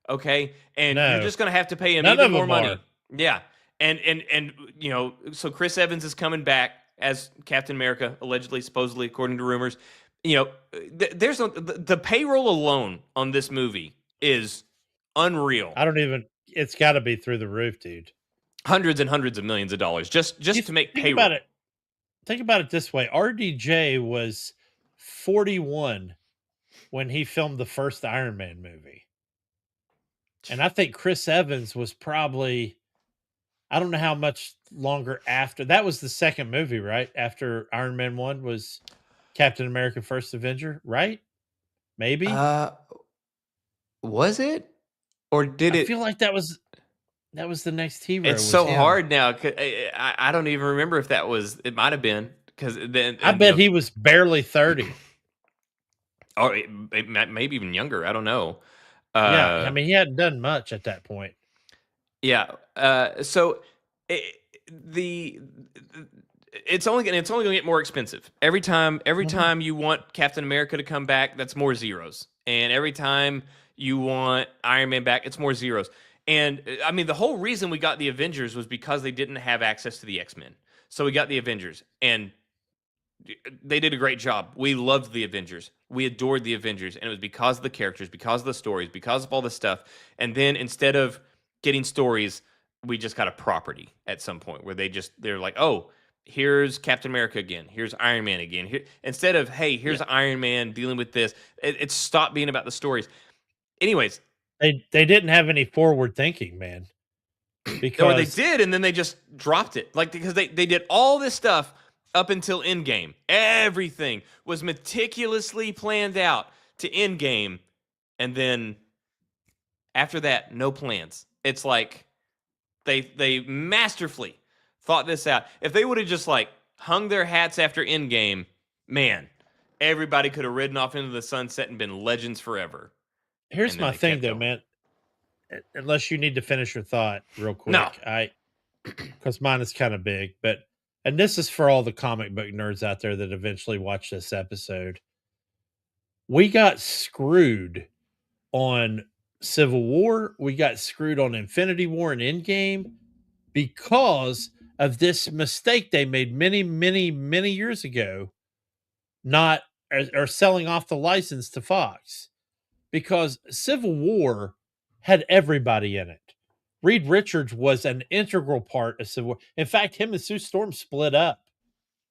Okay, and No. you're just gonna have to pay him None even of more them money. are. Yeah, and so Chris Evans is coming back as Captain America, allegedly, supposedly, according to rumors. There's the payroll alone on this movie is unreal. It's got to be through the roof, dude. Hundreds and hundreds of millions of dollars just to make payroll. Think about it this way. RDJ was 41 when he filmed the first Iron Man movie. And I think Chris Evans was probably, I don't know how much longer after. That was the second movie, right? After Iron Man 1 was Captain America First Avenger, right? Maybe? Was it? Or did I feel like that was the next hero. It's so hard now. I don't even remember if that was. It might have been because then I bet he was barely 30. Or maybe even younger. I don't know. Yeah, I mean, he hadn't done much at that point. Yeah. So it's only going to get more expensive every time. Every time you want Captain America to come back, that's more zeros, and every time you want Iron Man back, it's more zeros. And I mean, the whole reason we got the Avengers was because they didn't have access to the X-Men. So we got the Avengers, and they did a great job. We loved the Avengers. We adored the Avengers, and it was because of the characters, because of the stories, because of all this stuff. And then instead of getting stories, we just got a property at some point where they're like, oh, here's Captain America again. Here's Iron Man again. Here, instead of, hey, here's Iron Man dealing with this, it stopped being about the stories. Anyways. They didn't have any forward thinking, man. Or they did, and then they just dropped it. Like, because they did all this stuff up until Endgame. Everything was meticulously planned out to Endgame, and then after that, no plans. It's like they masterfully thought this out. If they would have just like hung their hats after Endgame, man, everybody could have ridden off into the sunset and been legends forever. Here's my thing, though, man. Unless you need to finish your thought real quick. No. Because mine is kind of big, and this is for all the comic book nerds out there that eventually watch this episode. We got screwed on Civil War. We got screwed on Infinity War and Endgame because of this mistake they made many, many, many years ago, not or selling off the license to Fox. Because Civil War had everybody in it. Reed Richards was an integral part of Civil War. In fact, him and Sue Storm split up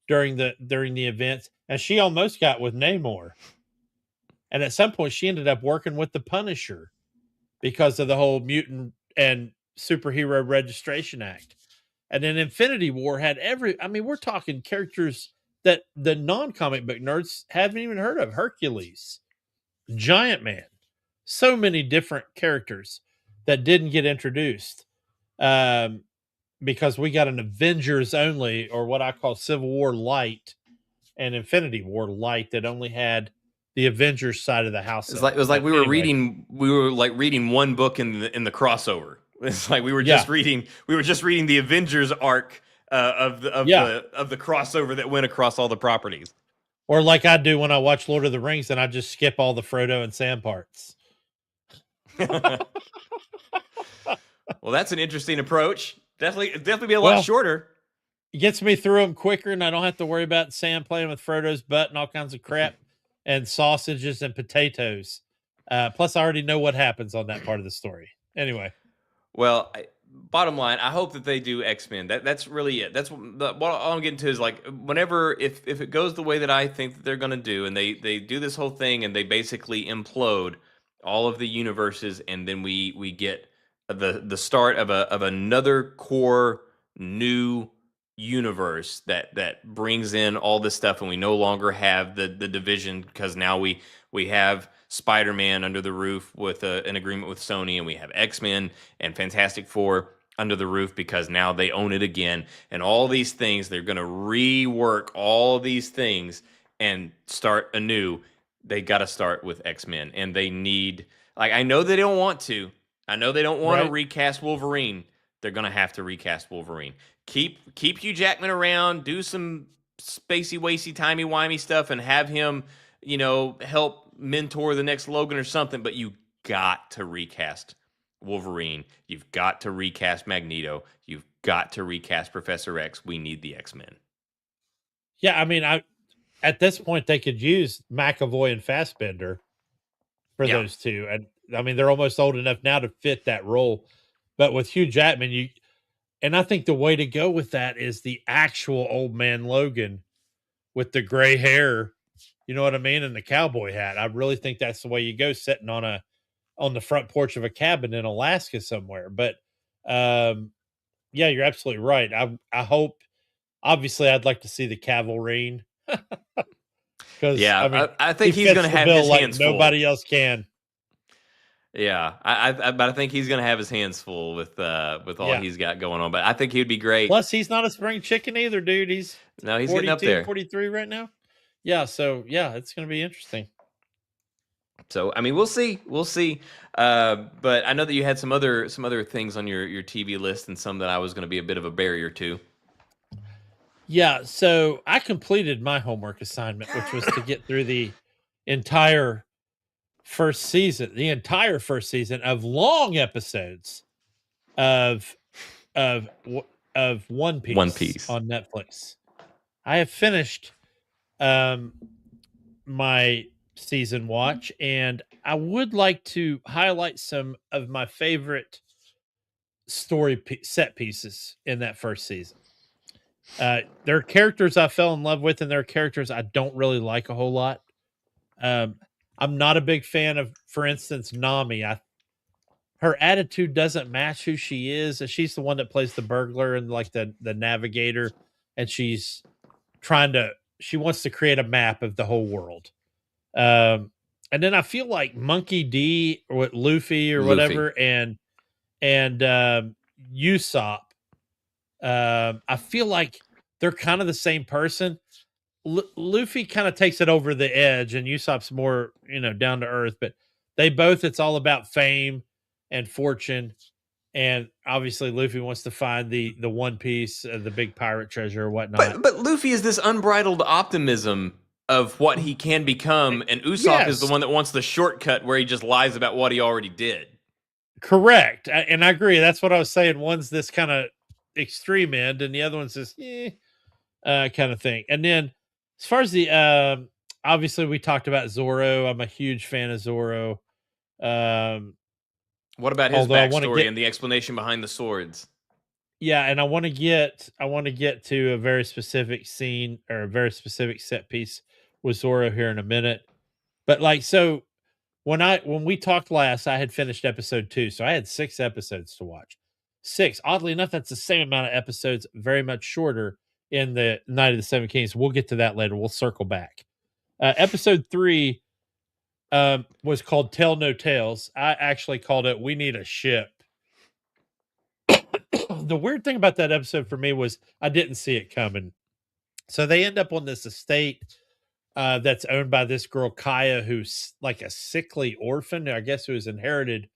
during the events, and she almost got with Namor. And at some point, she ended up working with the Punisher because of the whole Mutant and Superhero Registration Act. And then Infinity War had we're talking characters that the non-comic book nerds haven't even heard of. Hercules, Giant Man, so many different characters that didn't get introduced because we got an Avengers only, or what I call Civil War Light and Infinity War Light, that only had the Avengers side of the house. It was like we were reading one book in the crossover. It's like we were just reading the Avengers arc of the crossover that went across all the properties. Or like I do when I watch Lord of the Rings, and I just skip all the Frodo and Sam parts. Well, that's an interesting approach. Definitely be a lot shorter. It gets me through them quicker, and I don't have to worry about Sam playing with Frodo's butt and all kinds of crap and sausages and potatoes. Plus, I already know what happens on that part of the story. Anyway. Well, bottom line, I hope that they do X-Men. That's really it. That's what I'm getting to is like whenever if it goes the way that I think that they're going to do, and they do this whole thing and they basically implode all of the universes, and then we get the start of another core new universe that brings in all this stuff, and we no longer have the division because now we have Spider-Man under the roof with an agreement with Sony, and we have X-Men and Fantastic Four under the roof because now they own it again, and all these things, they're going to rework all these things, and start anew, they got to start with X-Men. And they need, like, I know they don't want to. I know they don't want to recast Wolverine. They're going to have to recast Wolverine. Keep Hugh Jackman around, do some spacey, wacy, timey-wimey stuff, and have him, help mentor the next Logan or something. But you got to recast Wolverine. You've got to recast Magneto. You've got to recast Professor X. We need the X-Men. Yeah, I mean, at this point they could use McAvoy and Fassbender for those two, and I mean they're almost old enough now to fit that role. But with Hugh Jackman, and I think the way to go with that is the actual old man Logan with the gray hair, you know what I mean, and the cowboy hat. I really think that's the way you go, sitting on the front porch of a cabin in Alaska somewhere. But yeah, you're absolutely right. I hope, obviously, I'd like to see the Cavalrine. Because yeah, I mean, I think he's going to have his hands full. Nobody else can. Yeah, but I think he's going to have his hands full with all he's got going on. But I think he'd be great. Plus, he's not a spring chicken either, dude. He's getting up there, 43 right now. Yeah, so yeah, it's going to be interesting. So I mean, we'll see. But I know that you had some other things on your TV list, and some that I was going to be a bit of a barrier to. Yeah, so I completed my homework assignment, which was to get through the entire first season of long episodes of One Piece on Netflix. I have finished my season watch, and I would like to highlight some of my favorite story set pieces in that first season. There are characters I fell in love with, and there are characters I don't really like a whole lot. I'm not a big fan of, for instance, Nami. Her attitude doesn't match who she is. She's the one that plays the burglar and like the navigator, and she wants to create a map of the whole world. And then I feel like Monkey D or Luffy or whatever, and Usopp. I feel like they're kind of the same person. Luffy kind of takes it over the edge, and Usopp's more, down to earth. But they both, it's all about fame and fortune, and obviously Luffy wants to find the One Piece, the big pirate treasure or whatnot. But Luffy is this unbridled optimism of what he can become, and Usopp is the one that wants the shortcut where he just lies about what he already did. Correct, and I agree. That's what I was saying. One's this kind of extreme end, and the other one's this kind of thing. And then as far as the obviously we talked about Zoro. I'm a huge fan of Zoro. What about his backstory and the explanation behind the swords? Yeah, and I want to get to a very specific scene or a very specific set piece with Zoro here in a minute. But so when we talked last, I had finished episode 2, so I had 6 episodes to watch. 6. Oddly enough, that's the same amount of episodes, very much shorter in the Night of the Seven Kings. We'll get to that later. We'll circle back. Episode 3 was called Tell No Tales. I actually called it We Need a Ship. The weird thing about that episode for me was I didn't see it coming. So they end up on this estate that's owned by this girl, Kaya, who's like a sickly orphan, I guess, who has inherited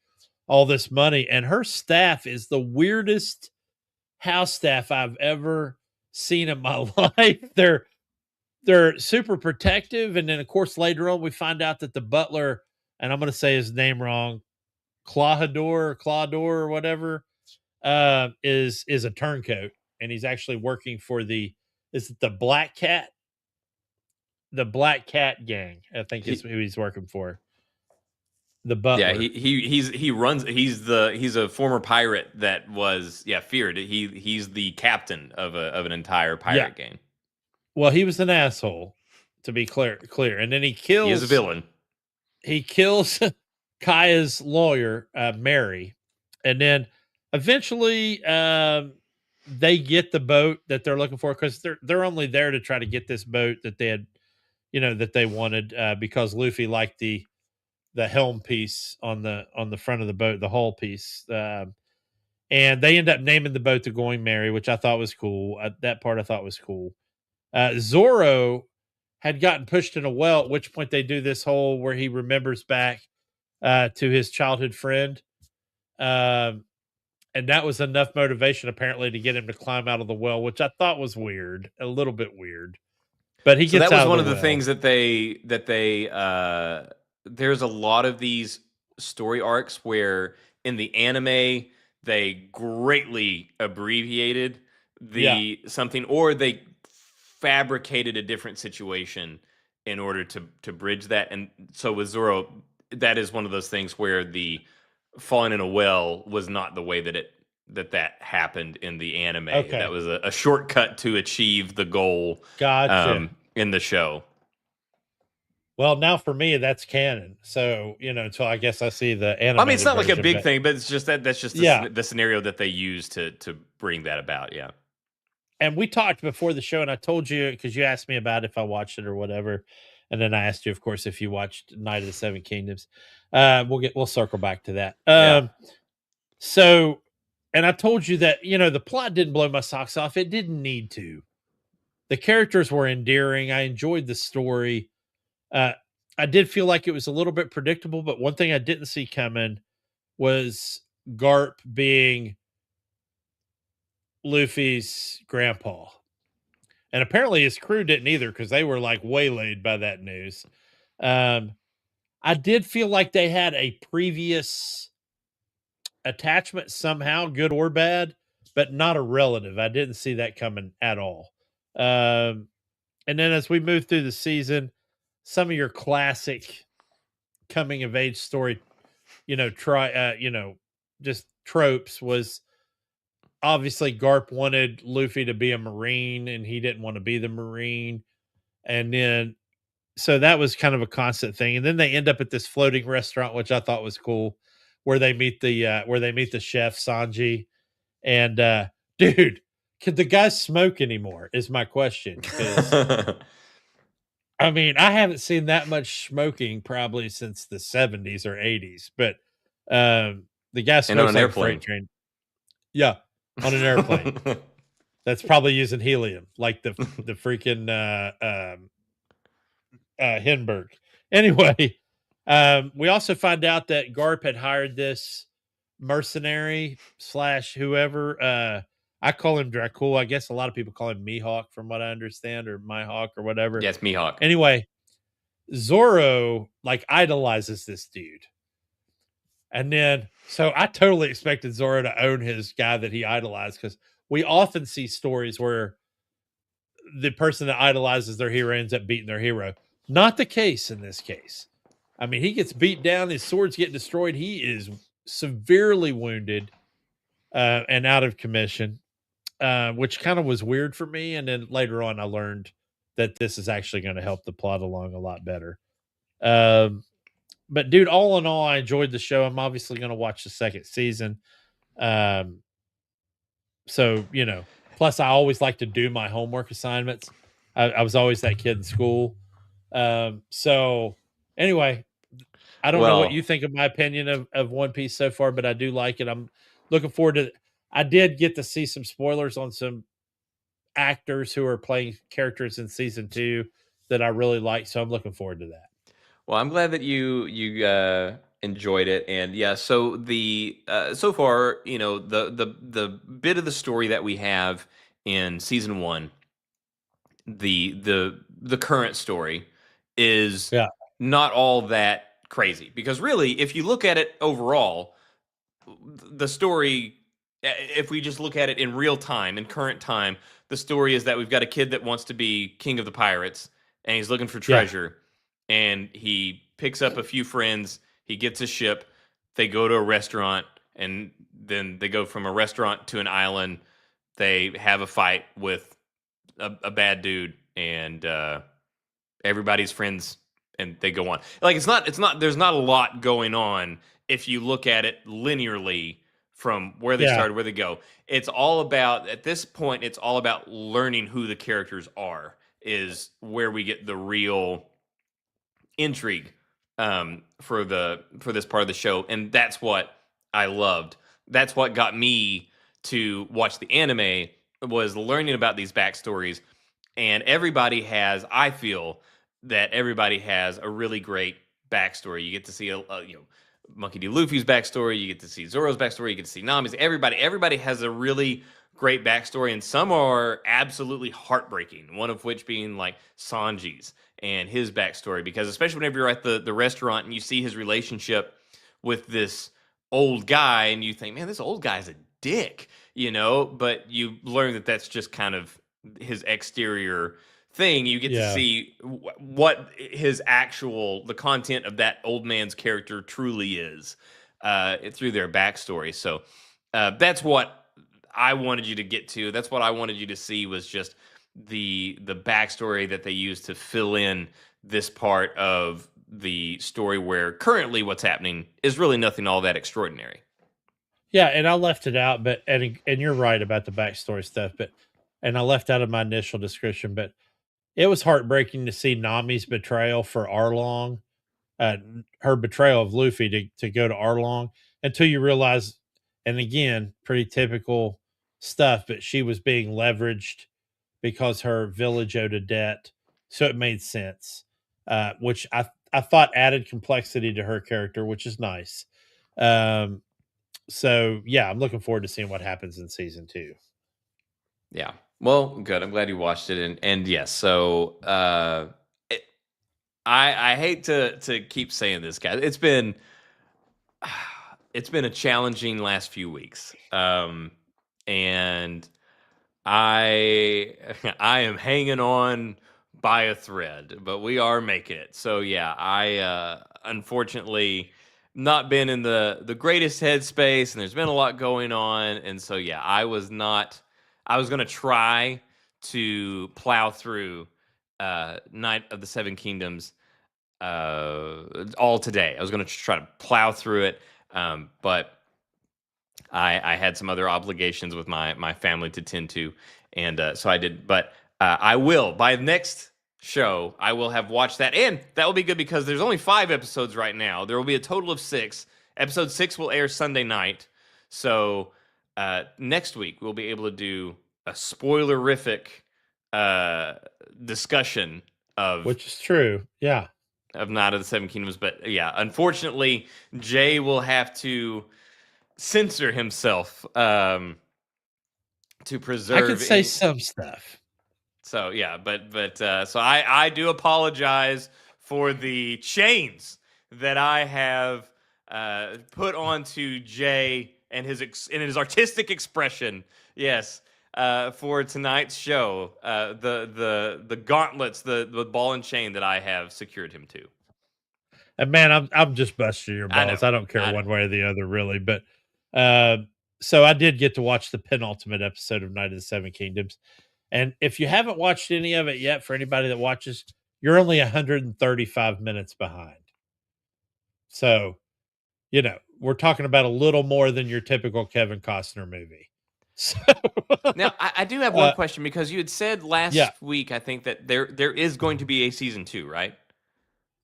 all this money. And her staff is the weirdest house staff I've ever seen in my life. They're super protective. And then, of course, later on, we find out that the butler, and I'm going to say his name wrong, Claudor or whatever, is a turncoat. And he's actually working for is it the Black Cat? The Black Cat gang, I think is who he's working for. The butler. Yeah, he runs. He's a former pirate that was feared. He's the captain of an entire pirate gang. Well, he was an asshole, to be clear, and then he is a villain. He kills Kaya's lawyer, Mary, and then eventually they get the boat that they're looking for, because they're only there to try to get this boat that they had, that they wanted, because Luffy liked the helm piece on the front of the boat, the hull piece, and they end up naming the boat the Going Merry, which I thought was cool. That part I thought was cool. Zoro had gotten pushed in a well, at which point they do this whole where he remembers back to his childhood friend. And that was enough motivation apparently to get him to climb out of the well, which I thought was weird, a little bit weird. But he So gets that was out one of of the well. things that they there's a lot of these story arcs where in the anime they greatly abbreviated the something, or they fabricated a different situation in order to bridge that. And so with Zoro, that is one of those things where the falling in a well was not the way that happened in the anime. Okay. That was a shortcut to achieve the goal. Gotcha. In the show. Well, now for me, that's canon. So, until I guess I see the anime. I mean, it's not like a big thing, but it's just that's just the scenario that they use to bring that about. Yeah. And we talked before the show, and I told you, because you asked me about if I watched it or whatever. And then I asked you, of course, if you watched Night of the Seven Kingdoms. We'll circle back to that. So, and I told you that, the plot didn't blow my socks off. It didn't need to. The characters were endearing. I enjoyed the story. I did feel like it was a little bit predictable, but one thing I didn't see coming was Garp being Luffy's grandpa. And apparently his crew didn't either, because they were like waylaid by that news. I did feel like they had a previous attachment somehow, good or bad, but not a relative. I didn't see that coming at all. And then as we move through the season, some of your classic coming of age story, just tropes was obviously Garp wanted Luffy to be a Marine and he didn't want to be the Marine. And then, so that was kind of a constant thing. And then they end up at this floating restaurant, which I thought was cool, where they meet the chef Sanji. And dude, could the guy smoke anymore is my question. I mean, I haven't seen that much smoking probably since the 70s or 80s, but the guy smokes on an like airplane. a freight train. Yeah, on an airplane. That's probably using helium, like the freaking Hindenburg. Anyway, we also find out that Garp had hired this mercenary / whoever. I call him Dracul. I guess a lot of people call him Mihawk, from what I understand, or Mihawk or whatever. Yes, Mihawk. Anyway, Zoro idolizes this dude. And then, so I totally expected Zoro to own his guy that he idolized, because we often see stories where the person that idolizes their hero ends up beating their hero. Not the case in this case. I mean, he gets beat down, his swords get destroyed. He is severely wounded and out of commission, which kind of was weird for me. And then later on, I learned that this is actually going to help the plot along a lot better. But dude, all in all, I enjoyed the show. I'm obviously going to watch the second season. So, plus I always like to do my homework assignments. I was always that kid in school. So anyway, I don't know what you think of my opinion of One Piece so far, but I do like it. I'm looking forward to I did get to see some spoilers on some actors who are playing characters in season 2 that I really like. So I'm looking forward to that. Well, I'm glad that you enjoyed it, and yeah. So the so far, the bit of the story that we have in season 1, the current story is not all that crazy, because really, if you look at it overall, the story, if we just look at it in real time, in current time, the story is that we've got a kid that wants to be king of the pirates, and he's looking for treasure. And he picks up a few friends. He gets a ship. They go to a restaurant, and then they go from a restaurant to an island. They have a fight with a bad dude, and everybody's friends, and they go on. It's not. There's not a lot going on if you look at it linearly from where they started, where they go. It's all about, at this point, it's all about learning who the characters are. Is where we get the real intrigue for this part of the show, and that's what I loved. That's what got me to watch the anime, was learning about these backstories. And everybody has, I feel, that everybody has a really great backstory. You get to see Monkey D. Luffy's backstory. You get to see Zoro's backstory. You get to see Nami's. Everybody has a really great backstory, and some are absolutely heartbreaking. One of which being like Sanji's and his backstory, because especially whenever you're at the restaurant and you see his relationship with this old guy, and you think, man, this old guy's a dick, but you learn that that's just kind of his exterior thing. You get to see what the content of that old man's character truly is through their backstory. So that's what I wanted you to get to. That's what I wanted you to see, was just the backstory that they used to fill in this part of the story, where currently what's happening is really nothing all that extraordinary. Yeah, and I left it out, but and you're right about the backstory stuff, and I left out of my initial description, but it was heartbreaking to see Nami's betrayal for Arlong, her betrayal of Luffy to go to Arlong, until you realize, and again, pretty typical stuff, but she was being leveraged because her village owed a debt, so it made sense, which I thought added complexity to her character, which is nice. So yeah, I'm looking forward to seeing what happens in season 2. Yeah. Well, good. I'm glad you watched it. And yes, so I hate to keep saying this, guys. It's been a challenging last few weeks. And I am hanging on by a thread, but we are making it. So yeah, I unfortunately not been in the greatest headspace, and there's been a lot going on. And so yeah, I was going to try to plow through Night of the Seven Kingdoms all today. I was going to try to plow through it, but I had some other obligations with my family to tend to, and so I did. But I will, by next show, I will have watched that, and that will be good because there's only 5 episodes right now. There will be a total of 6. Episode 6 will air Sunday night, so next week we'll be able to do a spoilerific discussion of, which is true, yeah, of Night of the Seven Kingdoms. But yeah, unfortunately, Jay will have to censor himself to preserve. I could say some stuff. So yeah, but so I do apologize for the chains that I have put onto Jay and his artistic expression. Yes, for tonight's show, the gauntlets, the ball and chain that I have secured him to. And man, I'm just busting your balls. I don't care one way or the other, really. But so I did get to watch the penultimate episode of Night of the Seven Kingdoms. And if you haven't watched any of it yet, for anybody that watches, you're only 135 minutes behind. So, we're talking about a little more than your typical Kevin Costner movie. So, now, I do have one question, because you had said last week, I think, that there is going to be a season 2, right?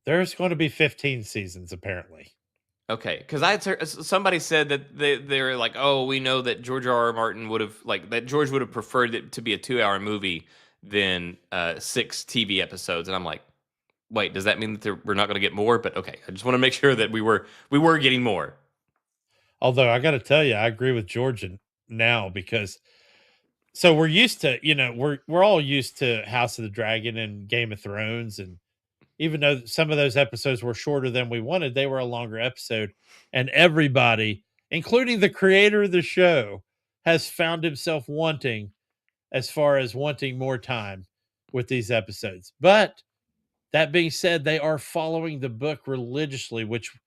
There's going to be 15 seasons, apparently. Okay, because I had heard somebody said that they're like, oh, we know that George R.R. Martin would have George would have preferred it to be a 2-hour movie than 6 TV episodes, and I'm like, wait, does that mean that we're not going to get more? But okay, I just want to make sure that we were getting more. Although I got to tell you, I agree with George now, because so we're used to, we're all used to House of the Dragon and Game of Thrones, and even though some of those episodes were shorter than we wanted, they were a longer episode. And everybody, including the creator of the show, has found himself wanting more time with these episodes. But that being said, they are following the book religiously, which,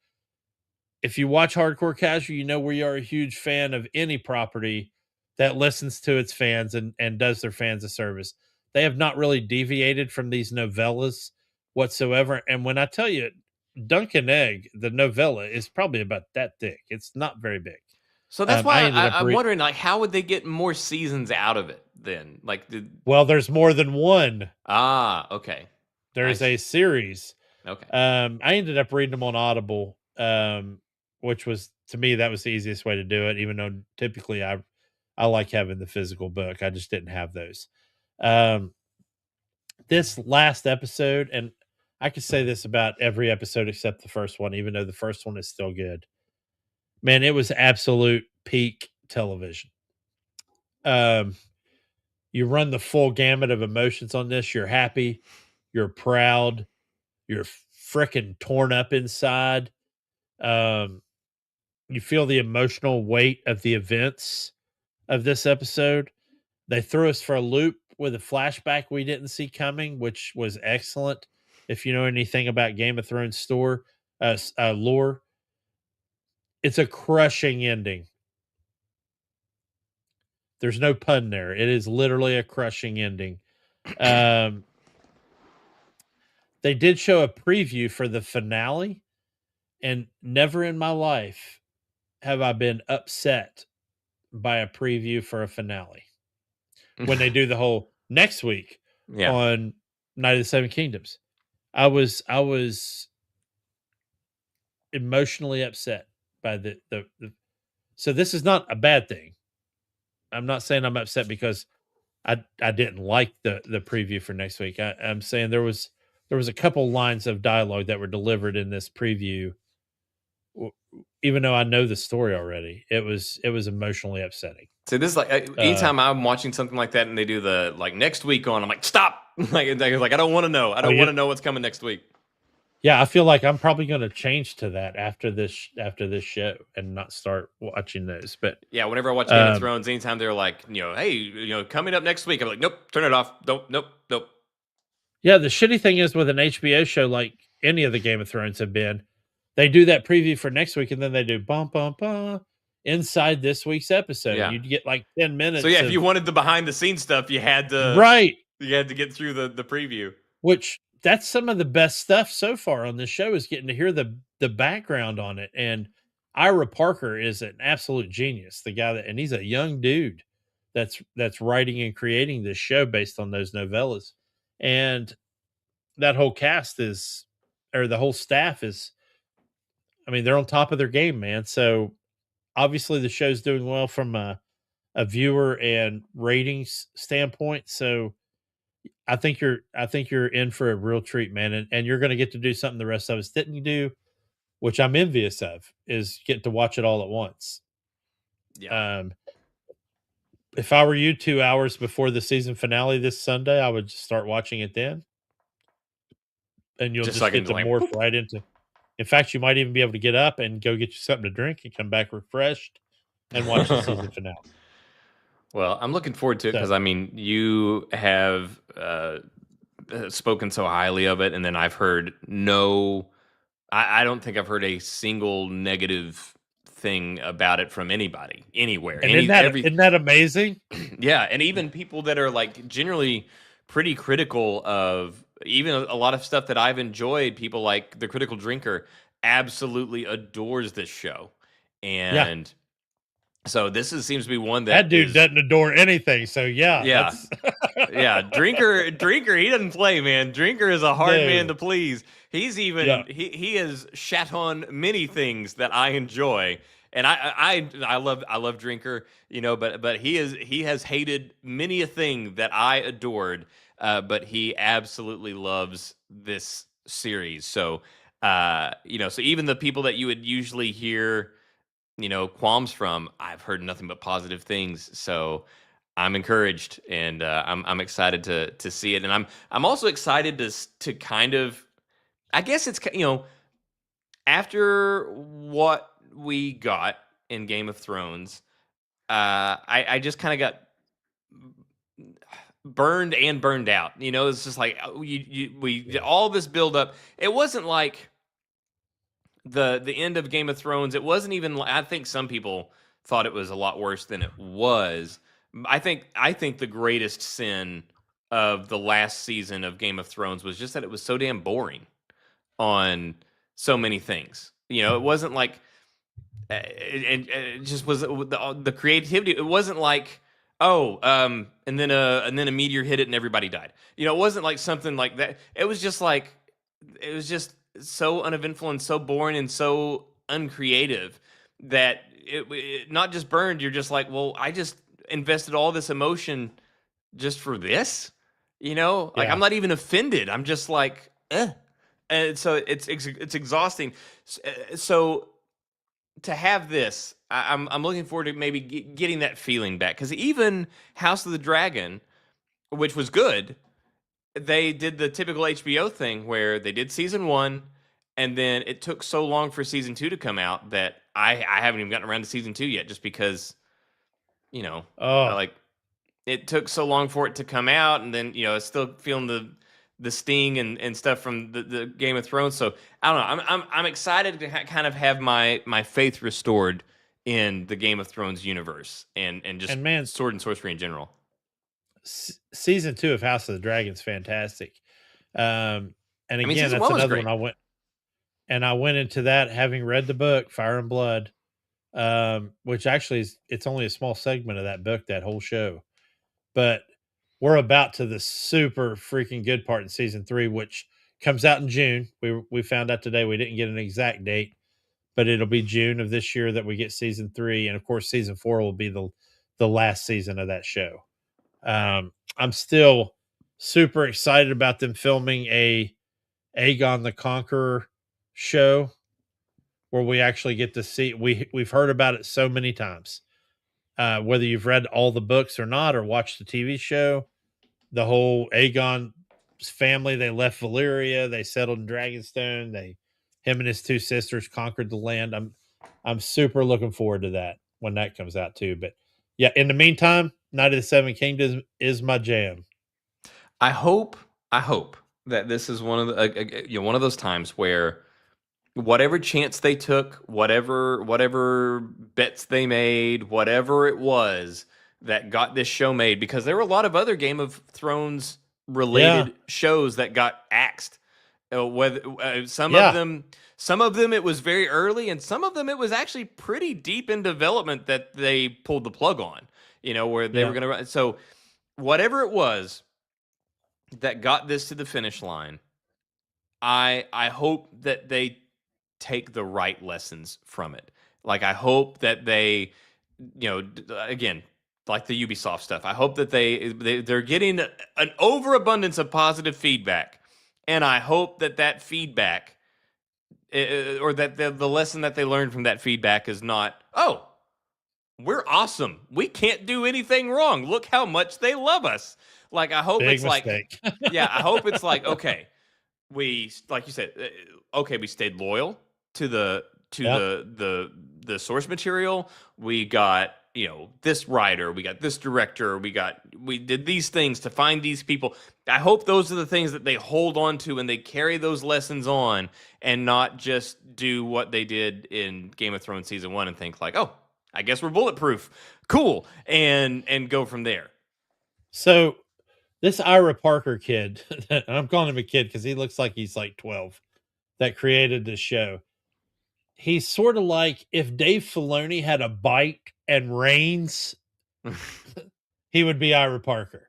if you watch Hardcore Casual, we are a huge fan of any property that listens to its fans and does their fans a service. They have not really deviated from these novellas whatsoever. And when I tell you, Dunk and Egg, the novella, is probably about that thick. It's not very big. So that's why I'm wondering, how would they get more seasons out of it then? Well, there's more than one. Ah, okay. There's a series. Okay. I ended up reading them on Audible, which was, to me, that was the easiest way to do it, even though typically I like having the physical book. I just didn't have those. This last episode, and I could say this about every episode except the first one, even though the first one is still good. Man, it was absolute peak television. You run the full gamut of emotions on this. You're happy, you're proud, you're freaking torn up inside. Um, you feel the emotional weight of the events of this episode. They threw us for a loop with a flashback we didn't see coming, which was excellent. If you know anything about Game of Thrones lore, it's a crushing ending. There's no pun there. It is literally a crushing ending. They did show a preview for the finale, and never in my life have I been upset by a preview for a finale. When they do the whole next week on Night of the Seven Kingdoms, I was emotionally upset by the so this is not a bad thing. I'm not saying I'm upset because I didn't like the preview for next week. I'm saying there was a couple lines of dialogue that were delivered in this preview, even though I know the story already. It was emotionally upsetting. So this is like anytime I'm watching something like that and they do the like next week on, I'm like, stop! like I don't want to know. I don't want to know what's coming next week. Yeah, I feel like I'm probably going to change to that after this show and not start watching those. But yeah, whenever I watch Game of Thrones, anytime they're like, hey, coming up next week, I'm like, nope, turn it off. Nope. Yeah, the shitty thing is with an HBO show like any of the Game of Thrones have been, they do that preview for next week and then they do bum bum bum inside this week's episode. Yeah. You'd get like 10 minutes. So yeah, if you wanted the behind the scenes stuff, you had to get through the preview. Which that's some of the best stuff so far on this show is getting to hear the background on it. And Ira Parker is an absolute genius. The guy and he's a young dude that's writing and creating this show based on those novellas. And that whole cast the whole staff is, I mean, they're on top of their game, man. So obviously the show's doing well from a viewer and ratings standpoint. So I think you're in for a real treat, man. And you're going to get to do something the rest of us didn't do, which I'm envious of, is get to watch it all at once. Yeah. If I were you 2 hours before the season finale this Sunday, I would just start watching it then. And you'll just get to morph right into. In fact, you might even be able to get up and go get you something to drink and come back refreshed and watch the season finale. Well, I'm looking forward to it because, I mean, you have spoken so highly of it, and then I've heard I don't think I've heard a single negative thing about it from anybody, anywhere. And isn't that amazing? Yeah, and even people that are like generally pretty critical of even a lot of stuff that I've enjoyed, people like the Critical Drinker absolutely adores this show. And so this seems to be one that dude doesn't adore anything. So yeah. Drinker, he doesn't play, man. Drinker is a hard man to please. He's even he has shat on many things that I enjoy, and I love Drinker, but he has hated many a thing that I adored, but he absolutely loves this series. So so even the people that you would usually hear qualms from, I've heard nothing but positive things. So I'm encouraged, and I'm excited to see it, and I'm also excited to kind of, I guess it's after what we got in Game of Thrones, I just kind of got burned out. It's just like we all this build up. It wasn't like the end of Game of Thrones. It wasn't even. I think some people thought it was a lot worse than it was. I think the greatest sin of the last season of Game of Thrones was just that it was so damn boring on so many things. It wasn't like, it just was the creativity. It wasn't like, and then a meteor hit it and everybody died. It wasn't like something like that. It was just so uneventful and so boring and so uncreative that it not just burned. You're just like, well, I just invested all this emotion just for this, I'm not even offended. I'm just like, And so it's exhausting. So to have this, I'm looking forward to maybe getting that feeling back, because even House of the Dragon, which was good, they did the typical HBO thing where they did season 1, and then it took so long for season 2 to come out that I haven't even gotten around to season 2 yet, just because, like, it took so long for it to come out, and then it's still feeling the sting and stuff from the Game of Thrones. So I don't know. I'm excited to kind of have my faith restored in the Game of Thrones universe and just sword and sorcery in general. Season 2 of House of the Dragon is fantastic. And again, that's another one I went into that having read the book Fire and Blood, which actually it's only a small segment of that book, that whole show. But we're about to the super freaking good part in season 3, which comes out in June. We found out today. We didn't get an exact date, but it'll be June of this year that we get season 3, and of course season 4 will be the last season of that show. I'm still super excited about them filming a Aegon the Conqueror show where we actually get to see. We've heard about it so many times. Whether you've read all the books or not, or watched the TV show, the whole Aegon family, they left Valyria, they settled in Dragonstone, him and his 2 sisters conquered the land. I'm super looking forward to that when that comes out too. But yeah, in the meantime, Night of the Seven Kingdoms is my jam. I hope that this is one of the one of those times where whatever chance they took, whatever bets they made, whatever it was that got this show made, because there were a lot of other Game of Thrones related shows that got axed. Some of them it was very early, and some of them it was actually pretty deep in development that they pulled the plug on. Where they were going to run. So whatever it was that got this to the finish line, I hope that they take the right lessons from it. Like, I hope that they, again, like the Ubisoft stuff, I hope that they're getting an overabundance of positive feedback, and I hope that feedback, or that the lesson that they learned from that feedback is not, oh, we're awesome, we can't do anything wrong, look how much they love us. Like, I hope it's mistake. I hope it's like, okay, we, like you said, okay, we stayed loyal to the source material. We got, this writer, we got this director, we did these things to find these people. I hope those are the things that they hold on to and they carry those lessons on, and not just do what they did in Game of Thrones season 1 and think like, oh, I guess we're bulletproof, cool, and go from there. So this Ira Parker kid, I'm calling him a kid because he looks like he's like 12, that created this show. He's sort of like if Dave Filoni had a bite and reins, he would be Ira Parker.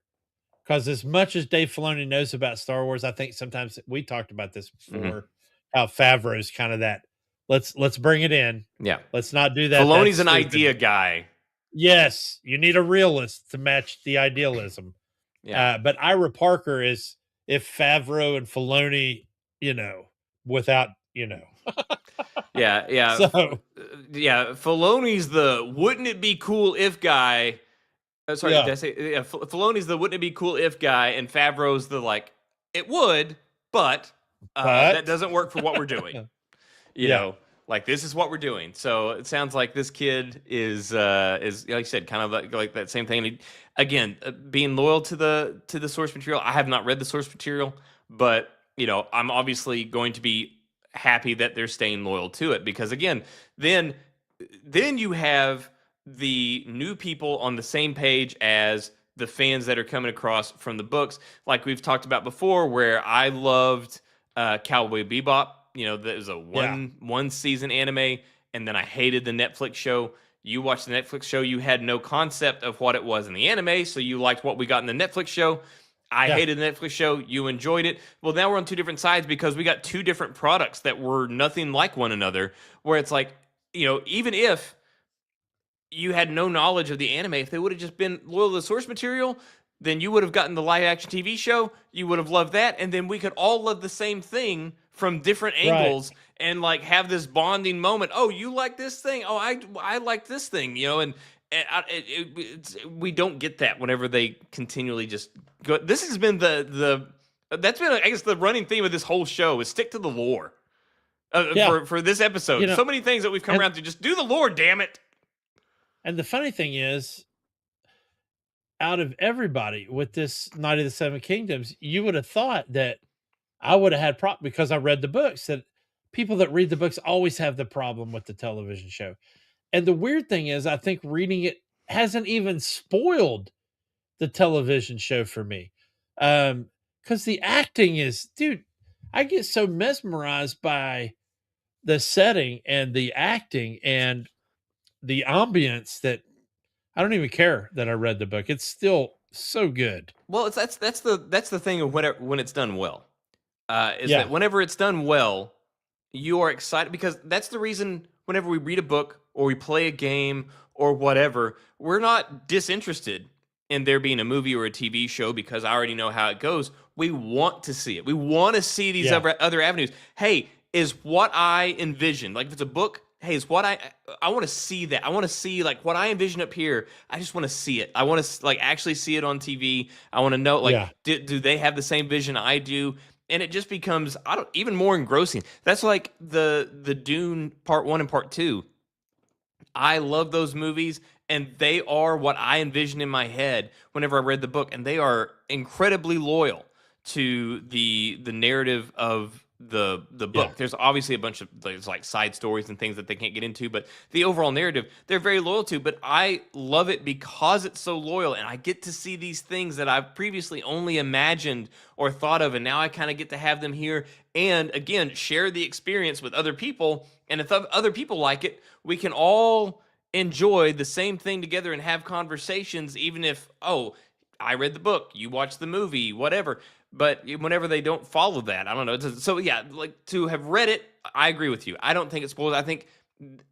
Because as much as Dave Filoni knows about Star Wars, I think sometimes we talked about this before, how Favreau's kind of that, let's bring it in. Yeah. Let's not do that. Filoni's an idea guy. Yes. You need a realist to match the idealism. Yeah. But Ira Parker is if Favreau and Filoni, without, Yeah. So, Filoni's the wouldn't it be cool if guy. Did I say? Yeah, Filoni's the wouldn't it be cool if guy, and Favreau's the like it would, but that doesn't work for what we're doing. You know, like this is what we're doing. So it sounds like this kid is like you said, kind of like that same thing. Again, being loyal to the source material. I have not read the source material, but I'm obviously going to be happy that they're staying loyal to it, because again, then you have the new people on the same page as the fans that are coming across from the books, like we've talked about before, where I loved Cowboy Bebop. That was a one season anime, and then I hated the Netflix show. You watched the Netflix show, you had no concept of what it was in the anime, so you liked what we got in the Netflix show. I hated the Netflix show. You enjoyed it. Well, now we're on two different sides because we got two different products that were nothing like one another, where it's like, even if you had no knowledge of the anime, if they would have just been loyal to the source material, then you would have gotten the live action TV show. You would have loved that. And then we could all love the same thing from different angles and like have this bonding moment. Oh, you like this thing? Oh, I like this thing, you know, and we don't get that whenever they continually just go. This has been that's been, I guess, the running theme of this whole show is stick to the lore. For this episode, You know, so many things that we've come around to, just do the lore, damn it. And the funny thing is, out of everybody with this Night of the Seven Kingdoms, you would have thought that I would have had because I read the books, that people that read the books always have the problem with the television show. And the weird thing is, I think reading it hasn't even spoiled the television show for me. Because the acting is, dude, I get so mesmerized by the setting and the acting and the ambience that I don't even care that I read the book. It's still so good. Well, that's the thing of when it's done well. Is Yeah. that whenever it's done well, you are excited, because that's the reason whenever we read a book or we play a game or whatever, we're not disinterested in there being a movie or a TV show because I already know how it goes. We want to see it. We want to see these other avenues. Hey, is what I envisioned. Like if it's a book, hey, is what I want to see that. I want to see like what I envision up here. I just want to see it. I want to like actually see it on TV. I want to know like do they have the same vision I do? And it just becomes even more engrossing. That's like the Dune Part 1 and Part 2. I love those movies, and they are what I envisioned in my head whenever I read the book, and they are incredibly loyal to the narrative of the book. Yeah. There's obviously a bunch of like side stories and things that they can't get into, but the overall narrative they're very loyal to. But I love it because it's so loyal, and I get to see these things that I've previously only imagined or thought of, and now I kind of get to have them here and again share the experience with other people. And if other people like it, we can all enjoy the same thing together and have conversations, even if, oh, I read the book, you watched the movie, whatever. But whenever they don't follow that, I don't know. So yeah, like to have read it, I agree with you. I don't think it's spoiled. I think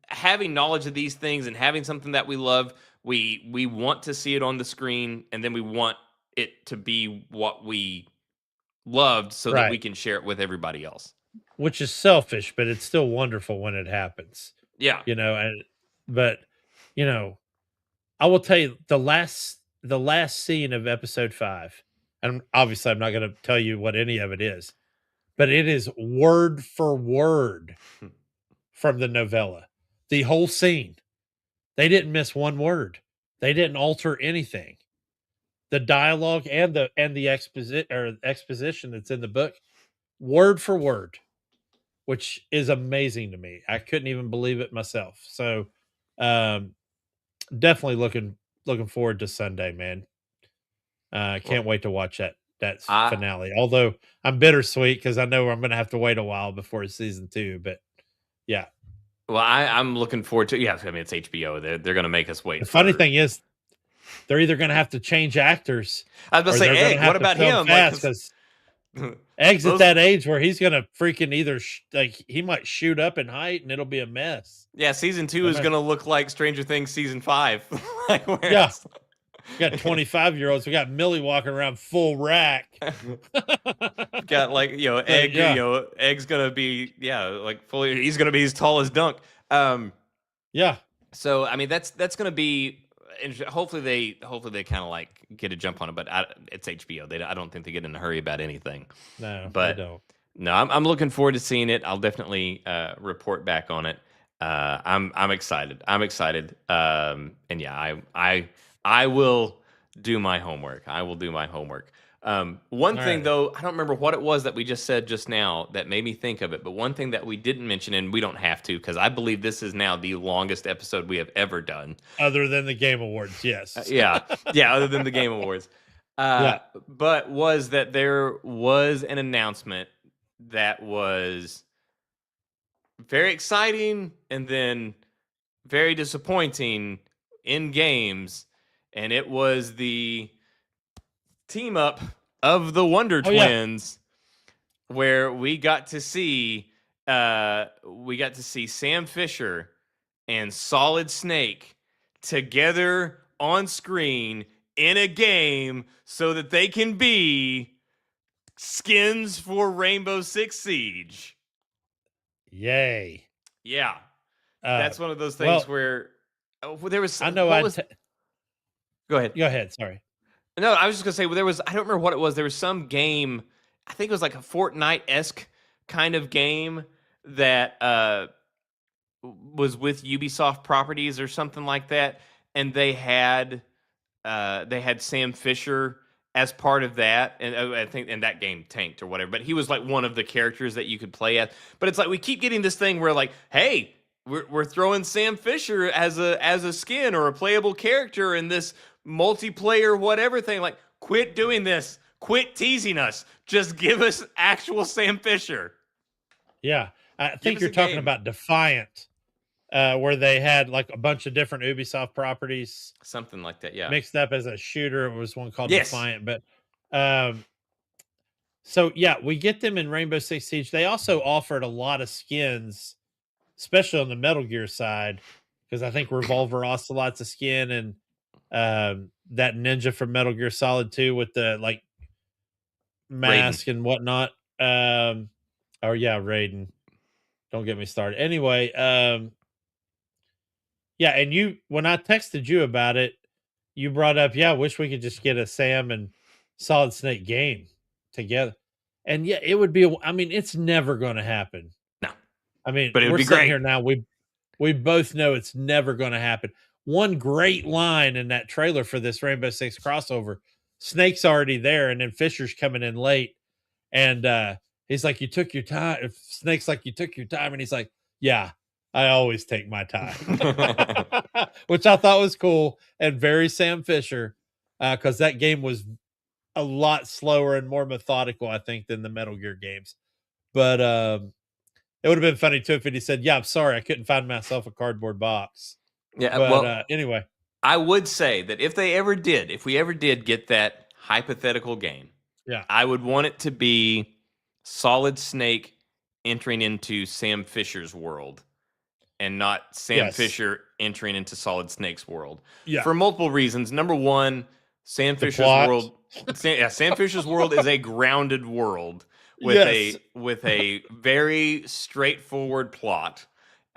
having knowledge of these things and having something that we love, we want to see it on the screen, and then we want it to be what we loved so that we can share it with everybody else. Which is selfish, but it's still wonderful when it happens. Yeah. You know, but you know, I will tell you the last scene of episode 5, and obviously I'm not going to tell you what any of it is, but it is word for word from the novella. The whole scene. They didn't miss one word. They didn't alter anything. The dialogue and the exposition that's in the book, word for word, which is amazing to me. I couldn't even believe it myself. So, definitely looking forward to Sunday, man. Can't wait to watch that finale. Although I'm bittersweet because I know I'm going to have to wait a while before season 2. But yeah. Well, I'm looking forward to. Yeah, I mean it's HBO. They're going to make us wait. The funny thing is, they're either going to have to change actors. I was about to say, Egg. What about him? Because Egg's at that age where he's going to freaking either he might shoot up in height and it'll be a mess. Yeah, season 2 is going to look like Stranger Things season 5. Yeah. We got 25-year-olds. We got Millie walking around full rack. Got like, Egg, Egg's going to be, like fully, he's going to be as tall as Dunk. Yeah. So, I mean, that's going to be, hopefully they kind of like get a jump on it, but it's HBO. I don't think they get in a hurry about anything. No, but they don't. No, I'm looking forward to seeing it. I'll definitely report back on it. I'm excited. And yeah, I will do my homework. One thing, though, I don't remember what it was that we just said just now that made me think of it, but one thing that we didn't mention, and we don't have to, because I believe this is now the longest episode we have ever done. Other than the Game Awards, yes. Other than the Game Awards. But was that there was an announcement that was very exciting and then very disappointing in games, and it was the team up of the Wonder Twins, where we got to see Sam Fisher and Solid Snake together on screen in a game so that they can be skins for Rainbow Six Siege. Yay. Yeah. That's one of those things where there was. I know. Go ahead. Go ahead. Sorry. No, I was just gonna say. Well, there was. I don't remember what it was. There was some game. I think it was like a Fortnite-esque kind of game that was with Ubisoft properties or something like that, and they had Sam Fisher as part of that, and I think that game tanked or whatever. But he was like one of the characters that you could play as. But it's like we keep getting this thing where like, hey, we're throwing Sam Fisher as a skin or a playable character in this multiplayer whatever thing. Like, quit doing this. Quit teasing us. Just give us actual Sam Fisher. Yeah, I think you're talking about Defiant, where they had like a bunch of different Ubisoft properties, something like that. Yeah, mixed up as a shooter. It was one called Defiant, but so yeah, we get them in Rainbow Six Siege. They also offered a lot of skins, especially on the Metal Gear side, because I think Revolver Ocelot's a skin, and that ninja from Metal Gear Solid 2 with the like mask and whatnot. Oh yeah, Raiden. Don't get me started. Anyway, yeah, and when I texted you about it, you brought up, I wish we could just get a Sam and Solid Snake game together. And yeah, it would be. I mean, it's never going to happen. No, I mean, but it would we're be sitting great here now. We both know it's never going to happen. One great line in that trailer for this Rainbow Six crossover: Snake's already there, and then Fisher's coming in late, and he's like, "You took your time." If Snake's like, "You took your time," and he's like, "Yeah, I always take my time," which I thought was cool and very Sam Fisher, because that game was a lot slower and more methodical, I think, than the Metal Gear games. But it would have been funny too if he said, "Yeah, I'm sorry, I couldn't find myself a cardboard box." Yeah, but well, anyway, I would say that if we ever did get that hypothetical game, I would want it to be Solid Snake entering into Sam Fisher's world, and not Sam Fisher entering into Solid Snake's world. Yeah, for multiple reasons. Number one, Sam Fisher's world. Sam Fisher's world is a grounded world with a very straightforward plot.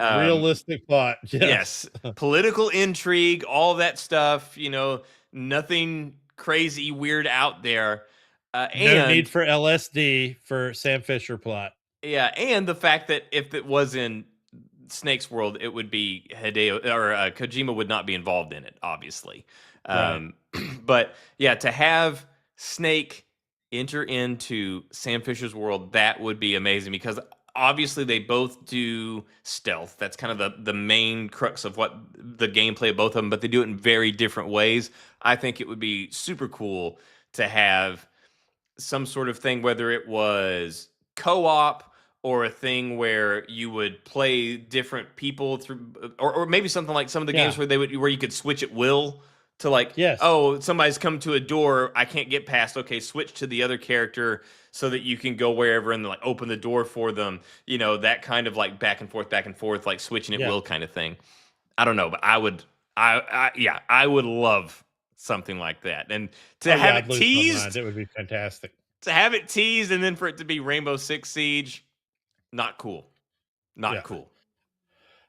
Realistic plot. Yes. Political intrigue, all that stuff, nothing crazy weird out there. No need for LSD for Sam Fisher plot. Yeah, and the fact that if it was in Snake's world, it would be Hideo or Kojima would not be involved in it, obviously. Right. But yeah, to have Snake enter into Sam Fisher's world, that would be amazing, because obviously they both do stealth. That's kind of the main crux of what the gameplay of both of them, but they do it in very different ways. I think it would be super cool to have some sort of thing, whether it was co-op or a thing where you would play different people through, or maybe something like some of the games where you could switch at will. To like, oh, somebody's come to a door I can't get past. Okay, switch to the other character so that you can go wherever and like open the door for them. That kind of like back and forth, like switching at will kind of thing. I don't know, but I would love something like that. And to have it teased, it would be fantastic. To have it teased and then for it to be Rainbow Six Siege, not cool. Not cool.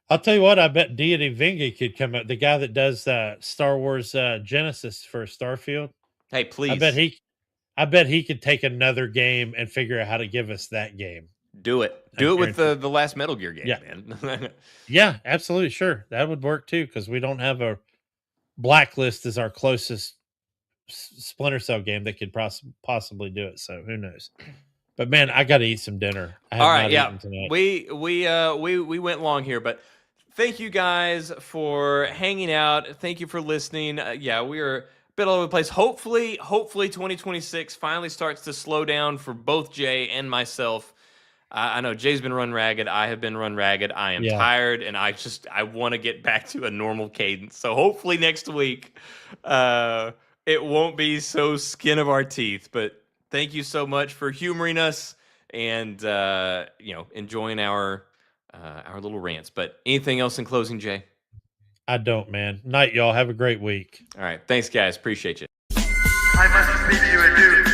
I'll tell you what, I bet Deity Vinge could come up. The guy that does Star Wars Genesis for Starfield. Hey, please. I bet he could take another game and figure out how to give us that game. Do it. Do it with the last Metal Gear game, man. Yeah, absolutely. Sure. That would work too, because we don't have a Blacklist as our closest Splinter Cell game that could possibly do it. So who knows? But man, I got to eat some dinner. All right, yeah. We went long here, but thank you guys for hanging out. Thank you for listening. We are a bit all over the place. Hopefully 2026 finally starts to slow down for both Jay and myself. I know Jay's been run ragged. I have been run ragged. I am tired, and I want to get back to a normal cadence. So hopefully next week, it won't be so skin of our teeth. But thank you so much for humoring us and enjoying our little rants. But anything else in closing, Jay? I don't, man. Night, y'all. Have a great week. All right. Thanks, guys. Appreciate you. I must leave you adieu.